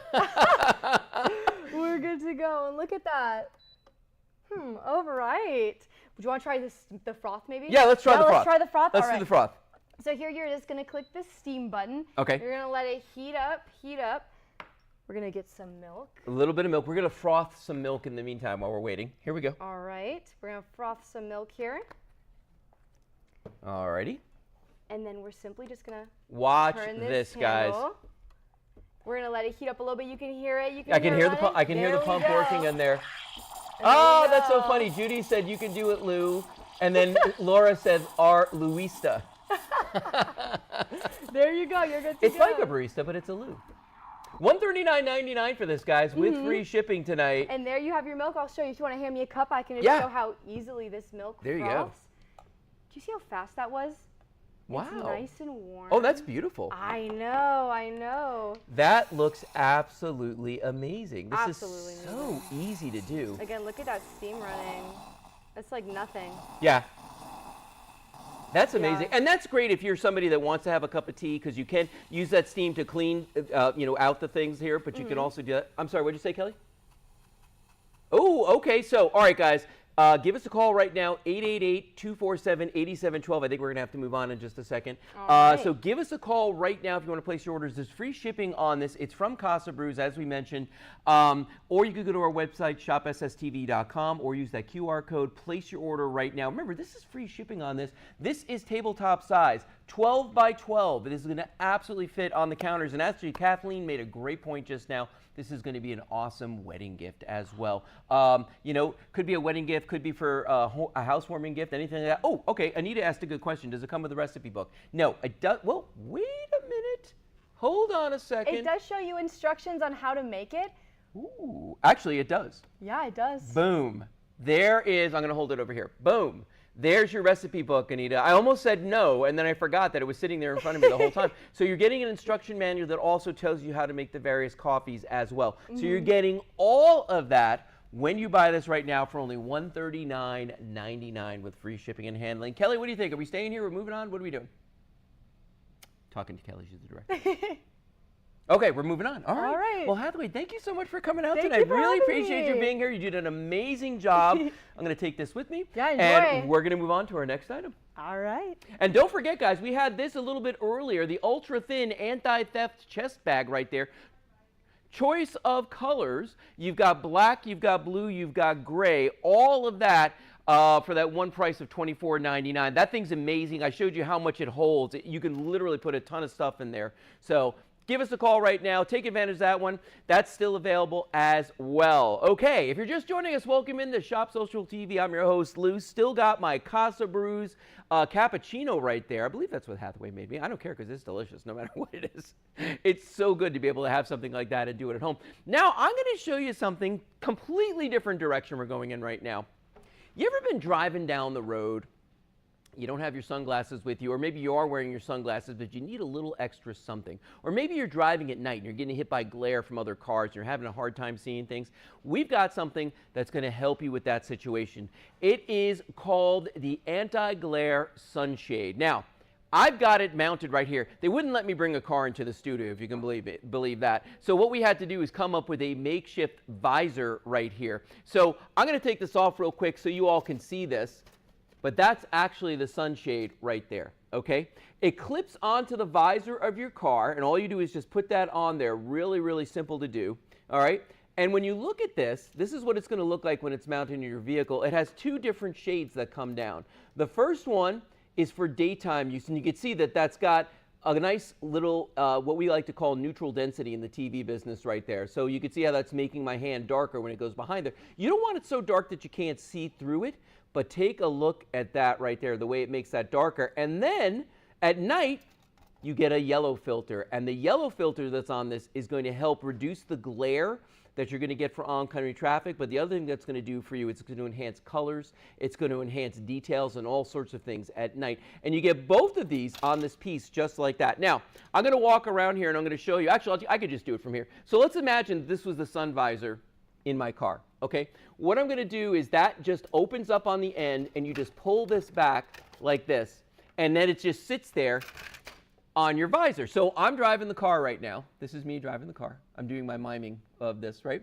We're good to go. And look at that. All right. Would you want to try the froth maybe? Yeah, let's try the froth. Let's try the froth. Let's do the froth. So here you're just going to click the steam button. Okay. You're going to let it heat up. We're going to get some milk. A little bit of milk. We're going to froth some milk in the meantime while we're waiting. Here we go. All right. We're going to froth some milk here. All righty. And then we're simply just going to watch turn this, handle. guys. We're going to let it heat up a little bit. You can hear it. I can hear the pump. I can hear the pump working in there. Oh, that's so funny. Judy said you can do it, Lou. And then Laura said, our Luista. There you go. You're good to go. It's like a barista, but it's a Lou. $139.99 for this, guys, with free shipping tonight. And there you have your milk. I'll show you. If you want to hand me a cup, I can just show how easily this milk there you froths. go. Do you see how fast that was? Wow. It's nice and warm. Oh, that's beautiful. I know. That looks absolutely amazing. This Absolutely is so easy to do. Again, look at that steam running. That's like nothing. Yeah. That's amazing. And that's great if you're somebody that wants to have a cup of tea, because you can use that steam to clean out the things here, but you can also do that. I'm sorry, what did you say, Kelly? Oh, okay. So, all right, guys. Give us a call right now, 888-247-8712. I think we're going to have to move on in just a second. Right. So give us a call right now if you want to place your orders. There's free shipping on this. It's from Casa Brews, as we mentioned. Or you could go to our website, shopsstv.com, or use that QR code. Place your order right now. Remember, this is free shipping on this. This is tabletop size. 12 by 12. It is going to absolutely fit on the counters. And actually, Kathleen made a great point just now. This is going to be an awesome wedding gift as well. You know, could be a wedding gift, could be for a housewarming gift, anything like that. Oh, okay. Anita asked a good question. Does it come with a recipe book? No, it does. Well, wait a minute. Hold on a second. It does show you instructions on how to make it. Ooh, actually, it does. Yeah, it does. Boom. There is, I'm going to hold it over here. Boom. There's your recipe book, Anita. I almost said no, and then I forgot that it was sitting there in front of me the whole time. So you're getting an instruction manual that also tells you how to make the various coffees as well. So you're getting all of that when you buy this right now for only $139.99 with free shipping and handling. Kelly, what do you think? Are we staying here? We're moving on? What are we doing? Talking to Kelly, she's the director. Okay, we're moving on. All right. Well, Hathaway, thank you so much for coming out tonight. Really appreciate you being here. You did an amazing job. I'm going to take this with me. Yeah, enjoy. And we're going to move on to our next item. All right. And don't forget, guys, we had this a little bit earlier, the ultra-thin anti-theft chest bag right there. Choice of colors. You've got black, you've got blue, you've got gray. All of that for that one price of $24.99. That thing's amazing. I showed you how much it holds. You can literally put a ton of stuff in there. So give us a call right now. Take advantage of that one. That's still available as well. Okay, if you're just joining us, welcome into Shop Social TV. I'm your host, Lou. Still got my Casa Brews cappuccino right there. I believe that's what Hathaway made me. I don't care because it's delicious no matter what it is. It's so good to be able to have something like that and do it at home. Now, I'm going to show you something completely different direction we're going in right now. You ever been driving down the road? You don't have your sunglasses with you, or maybe you are wearing your sunglasses, but you need a little extra something. Or maybe you're driving at night and you're getting hit by glare from other cars and you're having a hard time seeing things. We've got something that's going to help you with that situation. It is called the Anti-Glare Sunshade. Now, I've got it mounted right here. They wouldn't let me bring a car into the studio, if you can believe that. So what we had to do is come up with a makeshift visor right here. So I'm going to take this off real quick so you all can see this. But that's actually the sunshade right there, okay? It clips onto the visor of your car, and all you do is just put that on there. Really, really simple to do, all right? And when you look at this, this is what it's going to look like when it's mounted in your vehicle. It has two different shades that come down. The first one is for daytime use, and you can see that that's got a nice little, what we like to call neutral density in the TV business right there. So you can see how that's making my hand darker when it goes behind there. You don't want it so dark that you can't see through it, but take a look at that right there, the way it makes that darker. And then at night, you get a yellow filter. And the yellow filter that's on this is going to help reduce the glare that you're going to get for oncoming traffic. But the other thing that's going to do for you, it's going to enhance colors, it's going to enhance details and all sorts of things at night. And you get both of these on this piece just like that. Now, I'm going to walk around here and I'm going to show you. Actually, I could just do it from here. So let's imagine this was the sun visor in my car, okay? What I'm going to do is that just opens up on the end and you just pull this back like this, and then it just sits there on your visor. So I'm driving the car right now. This is me driving the car. I'm doing my miming of this, right?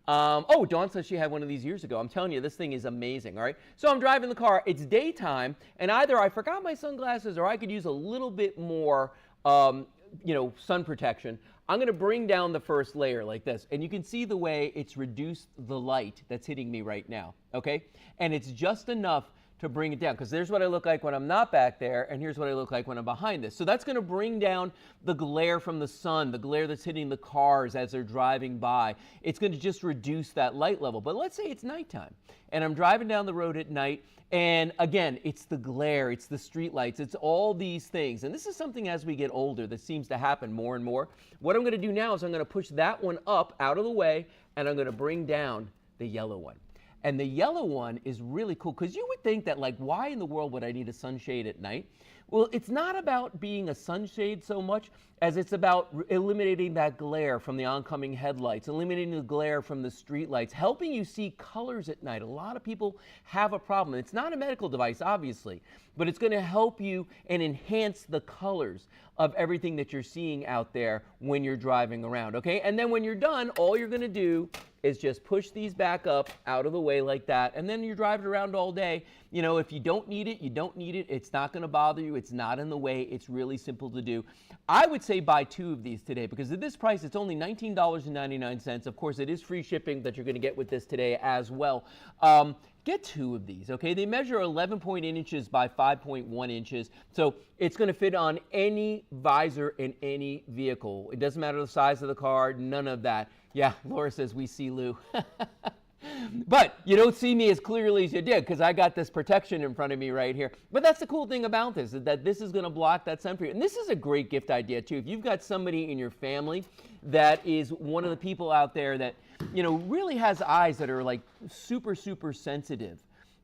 Oh, Dawn says she had one of these years ago. I'm telling you, this thing is amazing, all right? So I'm driving the car. It's daytime, and either I forgot my sunglasses or I could use a little bit more sun protection. I'm going to bring down the first layer like this, and you can see the way it's reduced the light that's hitting me right now, okay? And it's just enough to bring it down, because there's what I look like when I'm not back there, and here's what I look like when I'm behind this. So that's going to bring down the glare from the sun, the glare that's hitting the cars as they're driving by. It's going to just reduce that light level. But let's say it's nighttime, and I'm driving down the road at night, and again, it's the glare, it's the street lights, it's all these things. And this is something as we get older that seems to happen more and more. What I'm going to do now is I'm going to push that one up out of the way, and I'm going to bring down the yellow one. And the yellow one is really cool, because you would think that, like, why in the world would I need a sunshade at night? Well, it's not about being a sunshade so much as it's about eliminating that glare from the oncoming headlights, eliminating the glare from the street lights, helping you see colors at night. A lot of people have a problem. It's not a medical device, obviously, but it's going to help you and enhance the colors of everything that you're seeing out there when you're driving around, okay? And then when you're done, all you're going to do is just push these back up out of the way like that, and then you're driving around all day. You know, if you don't need it, you don't need it. It's not going to bother you. It's not in the way. It's really simple to do. I would say buy 2 of these today, because at this price, it's only $19.99. Of course, it is free shipping that you're going to get with this today as well. Get 2 of these, okay? They measure 11.8 inches by 5.1 inches, so it's going to fit on any visor in any vehicle. It doesn't matter the size of the car, none of that. Yeah, Laura says we see Lou. But you don't see me as clearly as you did, because I got this protection in front of me right here. But that's the cool thing about this, is that this is going to block that sun for you. And this is a great gift idea too. If you've got somebody in your family that is one of the people out there that, you know, really has eyes that are like super, super sensitive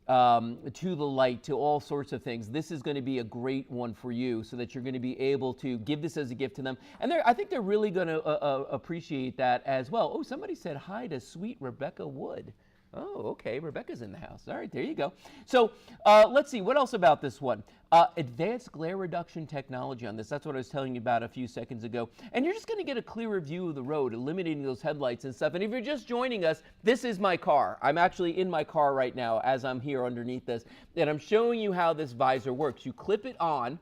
to the light, to all sorts of things, this is going to be a great one for you, so that you're going to be able to give this as a gift to them. And I think they're really going to appreciate that as well. Oh, somebody said hi to sweet Rebecca Wood. Oh, okay, Rebecca's in the house. All right, there you go. So let's see, what else about this one? Advanced glare reduction technology on this. That's what I was telling you about a few seconds ago. And you're just going to get a clearer view of the road, eliminating those headlights and stuff. And if you're just joining us, this is my car. I'm actually in my car right now as I'm here underneath this. And I'm showing you how this visor works. You clip it on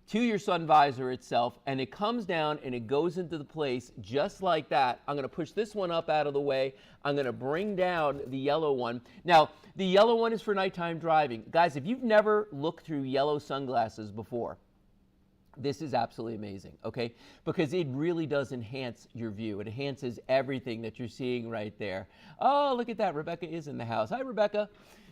to your sun visor itself, and it comes down and it goes into the place just like that. I'm going to push this one up out of the way. I'm going to bring down the yellow one. Now, the yellow one is for nighttime driving. Guys, if you've never looked through yellow sunglasses before, this is absolutely amazing, okay? Because it really does enhance your view. It enhances everything that you're seeing right there. Oh, look at that. Rebecca is in the house. Hi, Rebecca.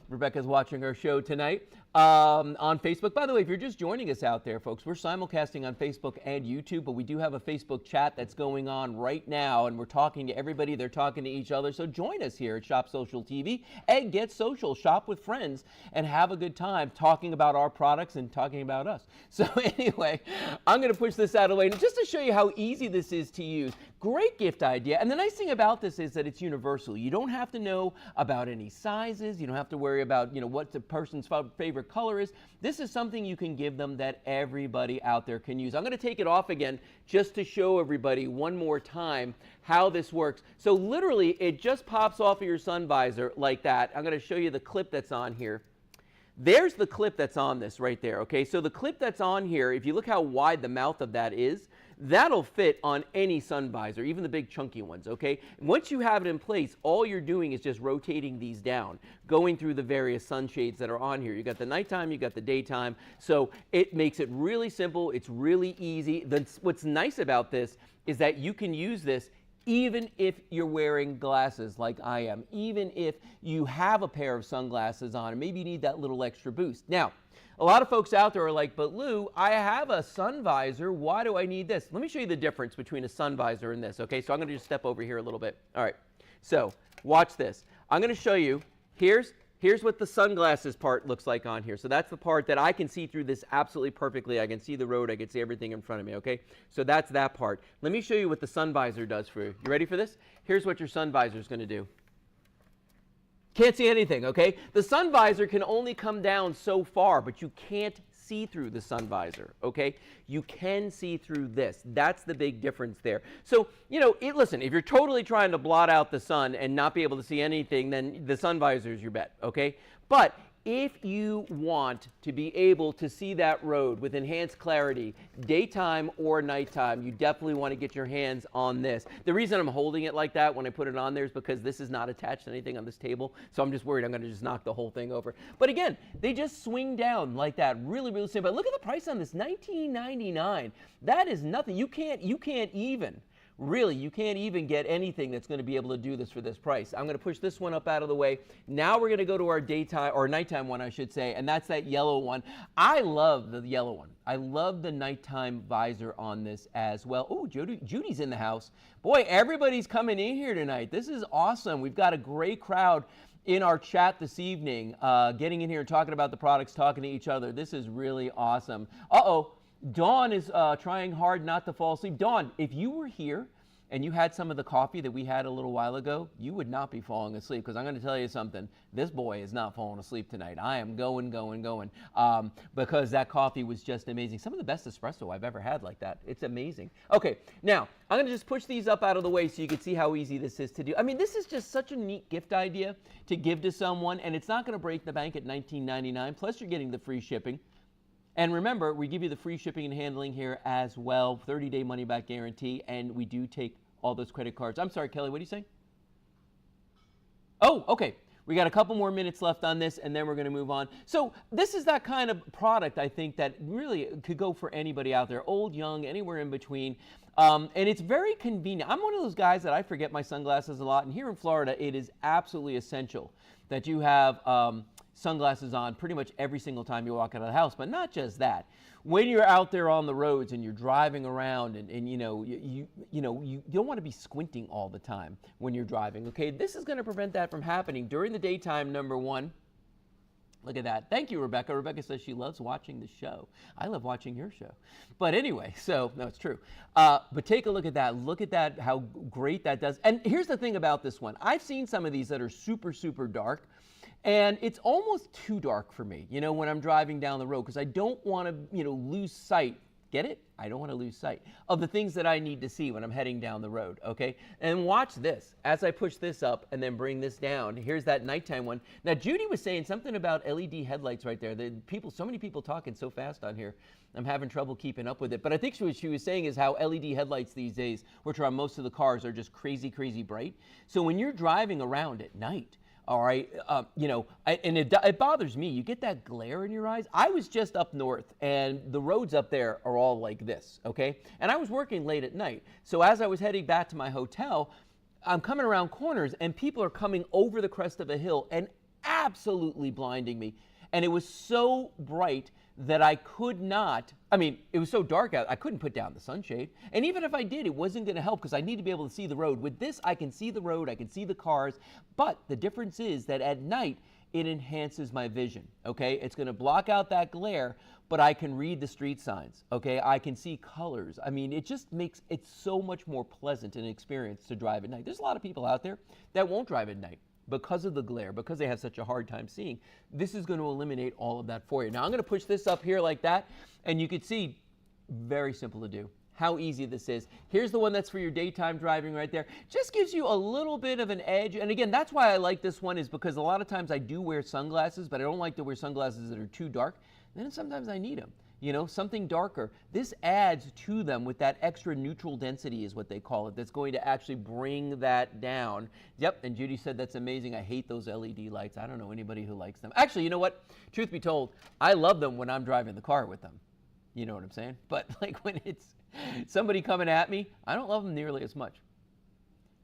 Rebecca's watching our show tonight on Facebook. By the way, if you're just joining us out there, folks, we're simulcasting on Facebook and YouTube, but we do have a Facebook chat that's going on right now, and we're talking to everybody. They're talking to each other. So join us here at Shop Social TV and get social. Shop with friends and have a good time talking about our products and talking about us. So anyway, I'm going to push this out of the way just to show you how easy this is to use. Great gift idea. And the nice thing about this is that it's universal. You don't have to know about any sizes. You don't have to worry about, you know, what the person's favorite color is. This is something you can give them that everybody out there can use. I'm going to take it off again just to show everybody one more time how this works. So literally, it just pops off of your sun visor like that. I'm going to show you the clip that's on here. There's the clip that's on this right there, okay? So the clip that's on here, if you look how wide the mouth of that is, that'll fit on any sun visor, even the big chunky ones, okay? Once you have it in place, all you're doing is just rotating these down, going through the various sunshades that are on here. You got the nighttime, you got the daytime, so it makes it really simple. It's really easy. What's nice about this is that you can use this even if you're wearing glasses like I am, even if you have a pair of sunglasses on and maybe you need that little extra boost. Now, a lot of folks out there are like, but Lou, I have a sun visor. Why do I need this? Let me show you the difference between a sun visor and this, okay? So I'm going to just step over here a little bit. All right, so watch this. I'm going to show you, here's what the sunglasses part looks like on here. So that's the part that I can see through this absolutely perfectly. I can see the road. I can see everything in front of me, okay? So that's that part. Let me show you what the sun visor does for you. You ready for this? Here's what your sun visor is going to do. Can't see anything, okay? The sun visor can only come down so far, but you can't see through the sun visor, okay? You can see through this. That's the big difference there. So, you know, listen, if you're totally trying to blot out the sun and not be able to see anything, then the sun visor is your bet, okay? But if you want to be able to see that road with enhanced clarity, daytime or nighttime, you definitely want to get your hands on this. The reason I'm holding it like that when I put it on there is because this is not attached to anything on this table, so I'm just worried I'm going to just knock the whole thing over. But again, they just swing down like that. Really, really simple. Look at the price on this, $19.99. That is nothing. You can't even. Really, you can't even get anything that's going to be able to do this for this price. I'm going to push this one up out of the way. Now we're going to go to our daytime, or nighttime one, I should say, and that's that yellow one. I love the yellow one. I love the nighttime visor on this as well. Oh, Judy's in the house. Boy, everybody's coming in here tonight. This is awesome. We've got a great crowd in our chat this evening, getting in here and talking about the products, talking to each other. This is really awesome. Uh-oh. Dawn is trying hard not to fall asleep. Dawn, if you were here and you had some of the coffee that we had a little while ago, you would not be falling asleep, because I'm going to tell you something. This boy is not falling asleep tonight. I am going, because that coffee was just amazing. Some of the best espresso I've ever had like that. It's amazing. Okay, now I'm going to just push these up out of the way so you can see how easy this is to do. I mean, this is just such a neat gift idea to give to someone, and it's not going to break the bank at $19.99. Plus, you're getting the free shipping. And remember, we give you the free shipping and handling here as well, 30-day money-back guarantee, and we do take all those credit cards. I'm sorry, Kelly, what are you saying? Oh, okay. We got a couple more minutes left on this, and then we're going to move on. So this is that kind of product, I think, that really could go for anybody out there, old, young, anywhere in between. And it's very convenient. I'm one of those guys that I forget my sunglasses a lot, and here in Florida, it is absolutely essential that you have sunglasses on pretty much every single time you walk out of the house. But not just that. When you're out there on the roads and you're driving around and you don't want to be squinting all the time when you're driving, okay? This is going to prevent that from happening during the daytime, number one. Look at that. Thank you, Rebecca. Rebecca says she loves watching the show. I love watching your show. But anyway, so, no, it's true. But take a look at that. Look at that, how great that does. And here's the thing about this one. I've seen some of these that are super, super dark. And it's almost too dark for me, when I'm driving down the road, because I don't want to, lose sight. Get it? I don't want to lose sight of the things that I need to see when I'm heading down the road, okay? And watch this. As I push this up and then bring this down, here's that nighttime one. Now, Judy was saying something about LED headlights right there. So many people talking so fast on here. I'm having trouble keeping up with it. But I think what she was saying is how LED headlights these days, which are on most of the cars, are just crazy, crazy bright. So when you're driving around at night, all right, and it bothers me. You get that glare in your eyes. I was just up north, and the roads up there are all like this, okay? And I was working late at night. So as I was heading back to my hotel, I'm coming around corners, and people are coming over the crest of a hill and absolutely blinding me. And it was so bright that I could not, it was so dark out, I couldn't put down the sunshade. And even if I did, it wasn't going to help because I need to be able to see the road. With this, I can see the road, I can see the cars, but the difference is that at night, it enhances my vision, okay? It's going to block out that glare, but I can read the street signs, okay? I can see colors. It just makes it so much more pleasant an experience to drive at night. There's a lot of people out there that won't drive at night because of the glare, because they have such a hard time seeing. This is going to eliminate all of that for you. Now, I'm going to push this up here like that, and you can see, very simple to do. How easy this is. Here's the one that's for your daytime driving right there. Just gives you a little bit of an edge. And again, that's why I like this one, is because a lot of times I do wear sunglasses, but I don't like to wear sunglasses that are too dark. Then sometimes I need them. Something darker. This adds to them with that extra neutral density is what they call it. That's going to actually bring that down. Yep, and Judy said that's amazing. I hate those LED lights. I don't know anybody who likes them. Actually, you know what? Truth be told, I love them when I'm driving the car with them. You know what I'm saying? But like when it's somebody coming at me, I don't love them nearly as much.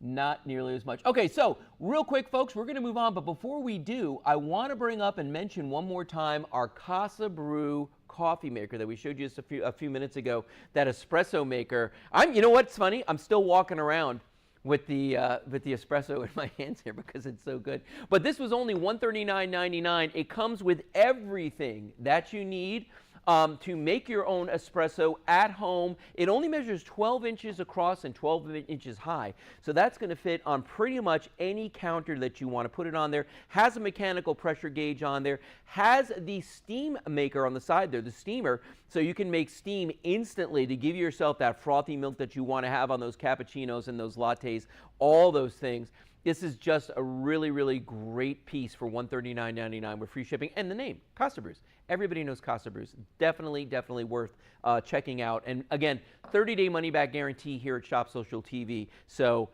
Not nearly as much. Okay, so real quick, folks, we're going to move on. But before we do, I want to bring up and mention one more time our Casa Brew coffee maker that we showed you just a few minutes ago, that espresso maker. You know what's funny? I'm still walking around with the espresso in my hands here because it's so good. But this was only $139.99. It comes with everything that you need to make your own espresso at home. It only measures 12 inches across and 12 inches high. So that's going to fit on pretty much any counter that you want to put it on there. Has a mechanical pressure gauge on there. Has the steam maker on the side there, the steamer, so you can make steam instantly to give yourself that frothy milk that you want to have on those cappuccinos and those lattes, all those things. This is just a really, really great piece for $139.99 with free shipping. And the name, Casa Brews. Everybody knows Casa Brews. Definitely, definitely worth checking out. And again, 30-day money-back guarantee here at Shop Social TV. So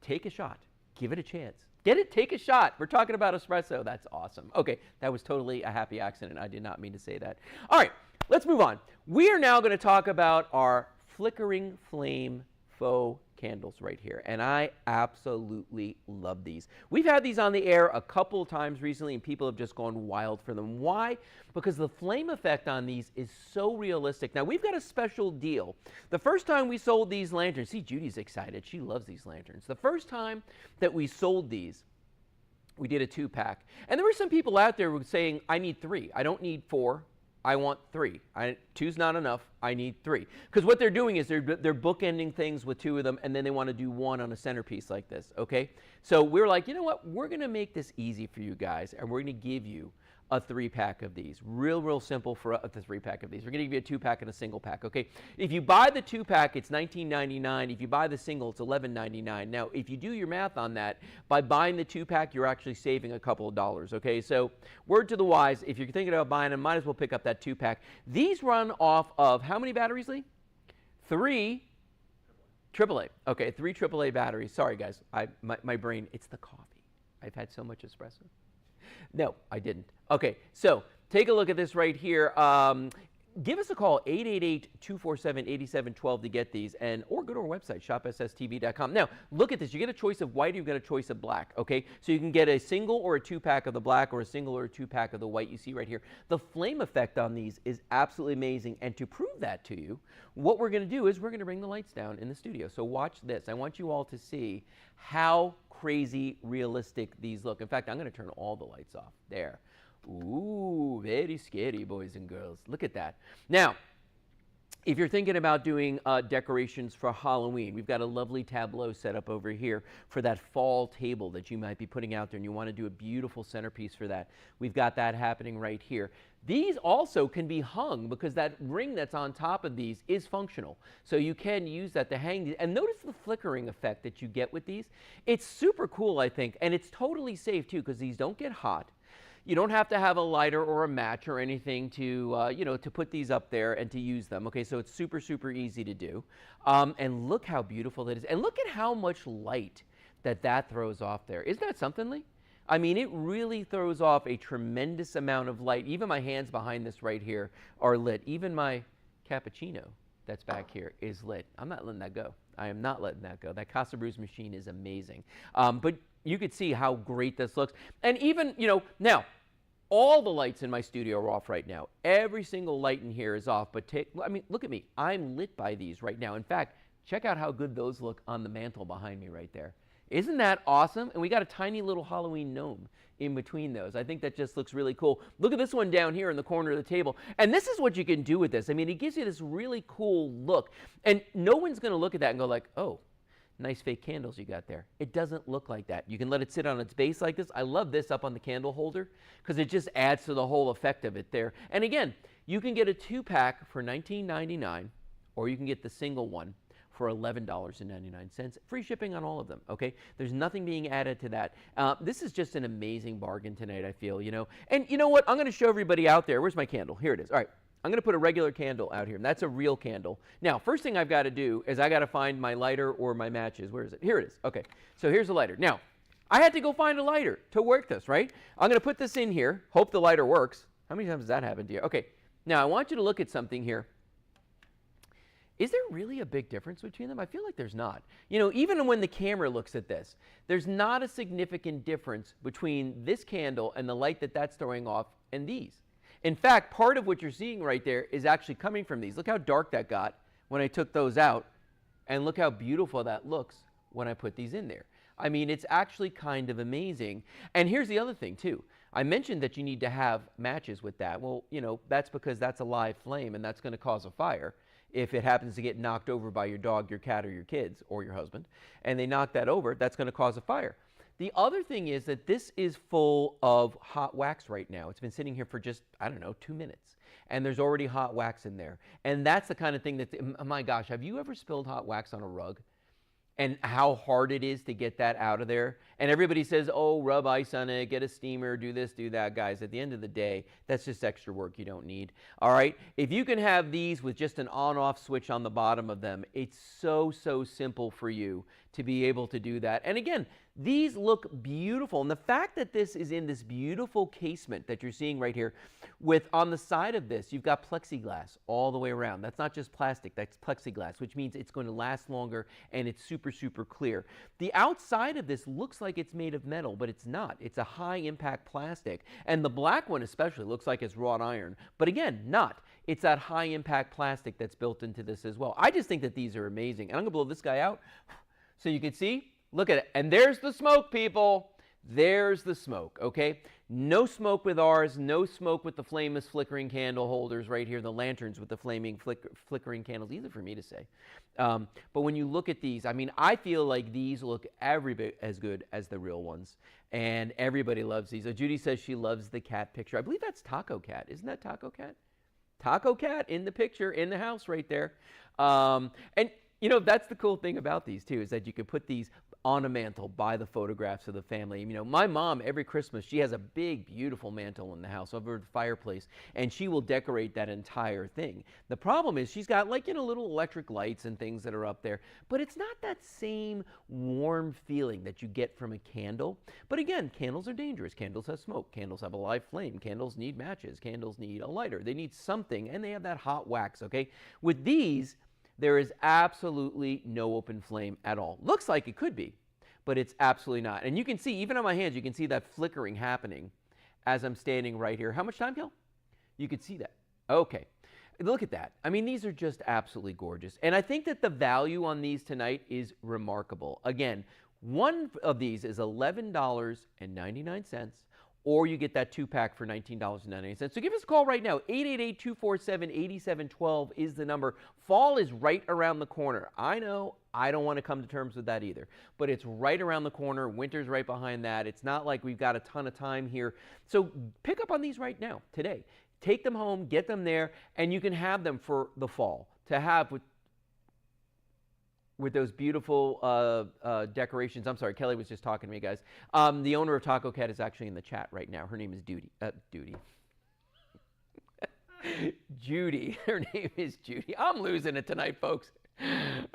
take a shot. Give it a chance. Get it? Take a shot. We're talking about espresso. That's awesome. Okay, that was totally a happy accident. I did not mean to say that. All right, let's move on. We are now going to talk about our flickering flame faux candles right here, and I absolutely love these. We've had these on the air a couple of times recently, and people have just gone wild for them. Why? Because the flame effect on these is so realistic. Now, we've got a special deal. The first time we sold these lanterns, see, Judy's excited. She loves these lanterns. The first time that we sold these, we did a 2-pack, and there were some people out there who were saying, I need 3. I don't need 4. I want 3. 2's not enough. I need 3. Because what they're doing is they're bookending things with 2 of them, and then they want to do 1 on a centerpiece like this, okay? So we're like, you know what? We're going to make this easy for you guys, and we're going to give you a 3-pack of these. Real simple for the 3-pack of these. We're going to give you a 2-pack and a single pack, okay? If you buy the 2-pack, it's $19.99. If you buy the single, it's $11.99. Now, if you do your math on that, by buying the 2-pack, you're actually saving a couple of dollars, okay? So, word to the wise, if you're thinking about buying them, might as well pick up that 2-pack. These run off of how many batteries, Lee? 3 AAA. Okay, 3 AAA batteries. Sorry, guys. My brain, it's the coffee. I've had so much espresso. No, I didn't. Okay, so take a look at this right here. Give us a call, 888-247-8712 to get these, or go to our website, shopsstv.com. Now, look at this. You get a choice of white, or you've got a choice of black, okay? So you can get a single or a 2-pack of the black, or a single or a 2-pack of the white you see right here. The flame effect on these is absolutely amazing, and to prove that to you, what we're going to do is we're going to bring the lights down in the studio. So watch this. I want you all to see how crazy realistic these look. In fact, I'm going to turn all the lights off. There. Ooh, very scary, boys and girls. Look at that. Now, if you're thinking about doing decorations for Halloween, we've got a lovely tableau set up over here for that fall table that you might be putting out there, and you want to do a beautiful centerpiece for that. We've got that happening right here. These also can be hung because that ring that's on top of these is functional. So you can use that to hang these. And notice the flickering effect that you get with these. It's super cool, I think, and it's totally safe too because these don't get hot. You don't have to have a lighter or a match or anything to, to put these up there and to use them. Okay, so it's super easy to do. And look how beautiful that is. And look at how much light that throws off there. Isn't that something, Lee? I mean, it really throws off a tremendous amount of light. Even my hands behind this right here are lit. Even my cappuccino that's back here is lit. I'm not letting that go. I am not letting that go. That Casa Brews machine is amazing. But you could see how great this looks. And even, now, all the lights in my studio are off right now. Every single light in here is off. But look at me. I'm lit by these right now. In fact, check out how good those look on the mantle behind me right there. Isn't that awesome? And we got a tiny little Halloween gnome in between those. I think that just looks really cool. Look at this one down here in the corner of the table. And this is what you can do with this. I mean, it gives you this really cool look. And no one's going to look at that and go like, oh, nice fake candles you got there. It doesn't look like that. You can let it sit on its base like this. I love this up on the candle holder because it just adds to the whole effect of it there. And again, you can get a 2-pack for $19.99, or you can get the single one for $11.99. Free shipping on all of them, okay? There's nothing being added to that. This is just an amazing bargain tonight, I feel, And you know what? I'm going to show everybody out there. Where's my candle? Here it is. All right. I'm going to put a regular candle out here. That's a real candle. Now, first thing I've got to do is I got to find my lighter or my matches. Where is it? Here it is. Okay. So here's the lighter. Now, I had to go find a lighter to work this, right? I'm going to put this in here. Hope the lighter works. How many times has that happened to you? Okay. Now, I want you to look at something here. Is there really a big difference between them? I feel like there's not. Even when the camera looks at this, there's not a significant difference between this candle and the light that's throwing off and these. In fact, part of what you're seeing right there is actually coming from these. Look how dark that got when I took those out, and look how beautiful that looks when I put these in there. I mean, it's actually kind of amazing. And here's the other thing, too. I mentioned that you need to have matches with that. Well, that's because that's a live flame, and that's going to cause a fire. If it happens to get knocked over by your dog, your cat, or your kids, or your husband, and they knock that over, that's going to cause a fire. The other thing is that this is full of hot wax right now. It's been sitting here for just, 2 minutes. And there's already hot wax in there. And that's the kind of thing that, oh my gosh, have you ever spilled hot wax on a rug? And how hard it is to get that out of there? And everybody says, oh, rub ice on it, get a steamer, do this, do that. Guys, at the end of the day, that's just extra work you don't need. All right? If you can have these with just an on-off switch on the bottom of them, it's so simple for you to be able to do that. And again, these look beautiful. And the fact that this is in this beautiful casement that you're seeing right here, with on the side of this, you've got plexiglass all the way around. That's not just plastic, that's plexiglass, which means it's going to last longer and it's super clear. The outside of this looks like it's made of metal, but it's not. It's a high impact plastic. And the black one especially looks like it's wrought iron. But again, not. It's that high impact plastic that's built into this as well. I just think that these are amazing. And I'm going to blow this guy out so you can see. Look at it. And there's the smoke, people. There's the smoke, okay? No smoke with ours, no smoke with the flameless flickering candle holders right here, the lanterns with the flaming flickering candles, easy for me to say. But when you look at these, I mean, I feel like these look every bit as good as the real ones, and everybody loves these. So Judy says she loves the cat picture. I believe that's Taco Cat. Isn't that Taco Cat? Taco Cat in the picture, in the house right there. And you know, that's the cool thing about these too, is that you can put these on a mantle by the photographs of the family. You know, my mom, every Christmas, she has a big, beautiful mantle in the house over the fireplace, and she will decorate that entire thing. The problem is she's got, like, you know, little electric lights and things that are up there, but it's not that same warm feeling that you get from a candle. But again, candles are dangerous. Candles have smoke. Candles have a live flame. Candles need matches. Candles need a lighter. They need something, and they have that hot wax, okay? With these, there is absolutely no open flame at all. Looks like it could be, but it's absolutely not. And you can see, even on my hands, you can see that flickering happening as I'm standing right here. How much time, Kel? You can see that. Okay. Look at that. I mean, these are just absolutely gorgeous. And I think that the value on these tonight is remarkable. Again, one of these is $11.99. Or you get that 2-pack for $19.98. So give us a call right now. 888-247-8712 is the number. Fall is right around the corner. I know I don't want to come to terms with that either, but it's right around the corner. Winter's right behind that. It's not like we've got a ton of time here. So pick up on these right now, today. Take them home, get them there, and you can have them for the fall to have with those beautiful decorations. I'm sorry, Kelly was just talking to me, guys. The owner of Taco Cat is actually in the chat right now. Her name is Judy. Her name is Judy. I'm losing it tonight, folks.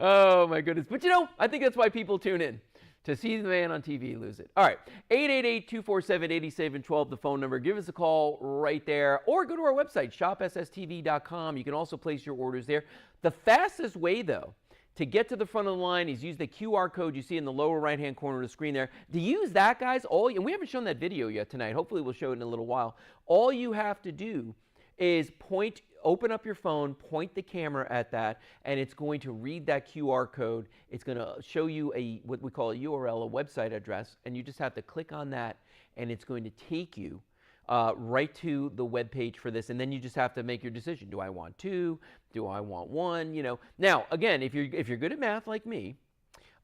Oh, my goodness. But you know, I think that's why people tune in, to see the man on TV lose it. All right, 888-247-8712, the phone number. Give us a call right there, or go to our website, shopsstv.com. You can also place your orders there. The fastest way, though, to get to the front of the line is use the QR code you see in the lower right-hand corner of the screen there. To use that, guys, and we haven't shown that video yet tonight. Hopefully we'll show it in a little while. All you have to do is open up your phone, point the camera at that, and it's going to read that QR code. It's going to show you what we call a URL, a website address, and you just have to click on that, and it's going to take you right to the web page for this, and then you just have to make your decision. Do I want 2? Do I want 1? You know. Now, again, if you're good at math like me,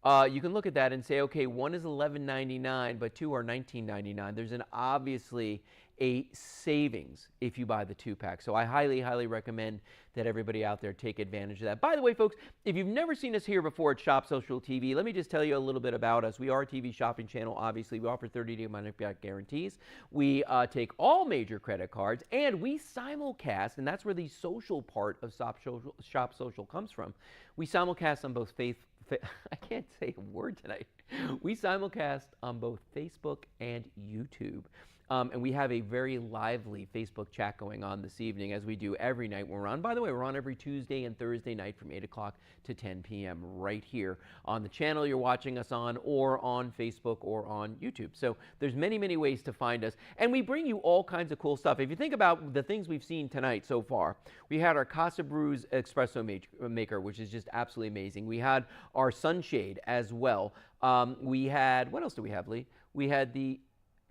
you can look at that and say, okay, 1 is $11.99, but 2 are $19.99. There's obviously a savings if you buy the 2-pack. So I highly, highly recommend that everybody out there take advantage of that. By the way, folks, if you've never seen us here before at Shop Social TV, let me just tell you a little bit about us. We are a TV shopping channel, obviously. We offer 30-day money-back guarantees. We take all major credit cards, and we simulcast, and that's where the social part of Shop Social comes from. We simulcast on both I can't say a word tonight. We simulcast on both Facebook and YouTube. And we have a very lively Facebook chat going on this evening, as we do every night we're on. By the way, we're on every Tuesday and Thursday night from 8 o'clock to 10 p.m. right here on the channel you're watching us on, or on Facebook or on YouTube. So there's many, many ways to find us. And we bring you all kinds of cool stuff. If you think about the things we've seen tonight so far, we had our Casa Brews Espresso Maker, which is just absolutely amazing. We had our sunshade as well. We had, what else do we have, Lee? We had the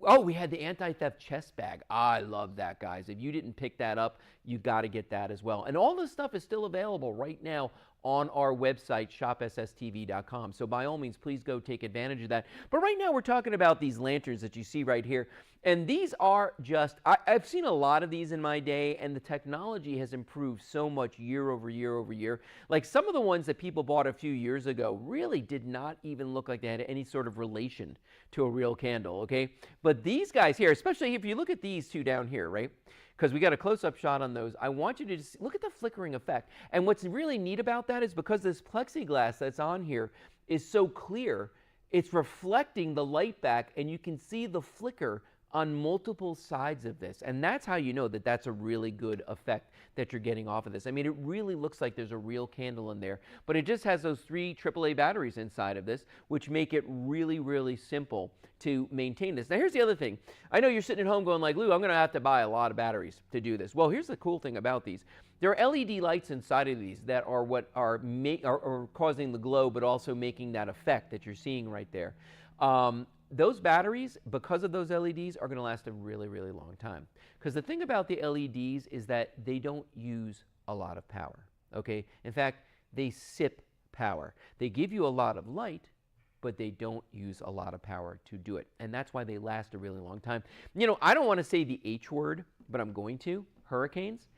anti-theft chest bag. I love that, guys. If you didn't pick that up, you got to get that as well. And all this stuff is still available right now on our website, shopsstv.com. So by all means, please go take advantage of that. But right now we're talking about these lanterns that you see right here. And these are just, I've seen a lot of these in my day, and the technology has improved so much year over year over year. Like some of the ones that people bought a few years ago really did not even look like they had any sort of relation to a real candle, okay? But these guys here, especially if you look at these two down here, right? Because we got a close-up shot on those. I want you to just look at the flickering effect. And what's really neat about that is because this plexiglass that's on here is so clear, it's reflecting the light back, and you can see the flicker on multiple sides of this. And that's how you know that that's a really good effect that you're getting off of this. I mean, it really looks like there's a real candle in there, but it just has those 3 AAA batteries inside of this, which make it really, really simple to maintain this. Now, here's the other thing. I know you're sitting at home going like, Lou, I'm going to have to buy a lot of batteries to do this. Well, here's the cool thing about these. There are LED lights inside of these that are what are causing the glow, but also making that effect that you're seeing right there. those batteries, because of those LEDs, are going to last a really, really long time. Because the thing about the LEDs is that they don't use a lot of power, okay? In fact, they sip power. They give you a lot of light, but they don't use a lot of power to do it. And that's why they last a really long time. You know, I don't want to say the H word, but I'm going to. Hurricanes.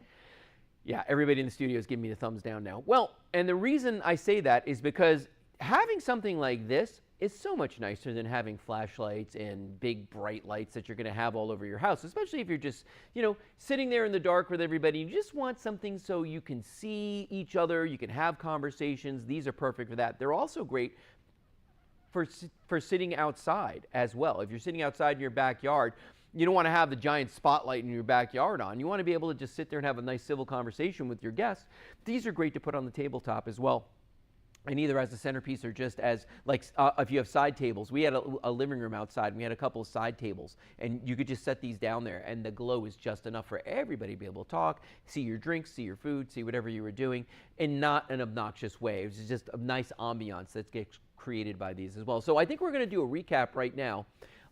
Yeah, everybody in the studio is giving me the thumbs down now. Well, and the reason I say that is because having something like this is so much nicer than having flashlights and big bright lights that you're going to have all over your house, especially if you're just, you know, sitting there in the dark with everybody. You just want something so you can see each other, you can have conversations. These are perfect for that. They're also great for sitting outside as well. If you're sitting outside in your backyard, you don't want to have the giant spotlight in your backyard on. You want to be able to just sit there and have a nice civil conversation with your guests. These are great to put on the tabletop as well. And either as a centerpiece or just as, like, if you have side tables. We had a living room outside, and we had a couple of side tables, and you could just set these down there, and the glow is just enough for everybody to be able to talk, see your drinks, see your food, see whatever you were doing, in not an obnoxious way. It's just a nice ambiance that gets created by these as well. So I think we're going to do a recap right now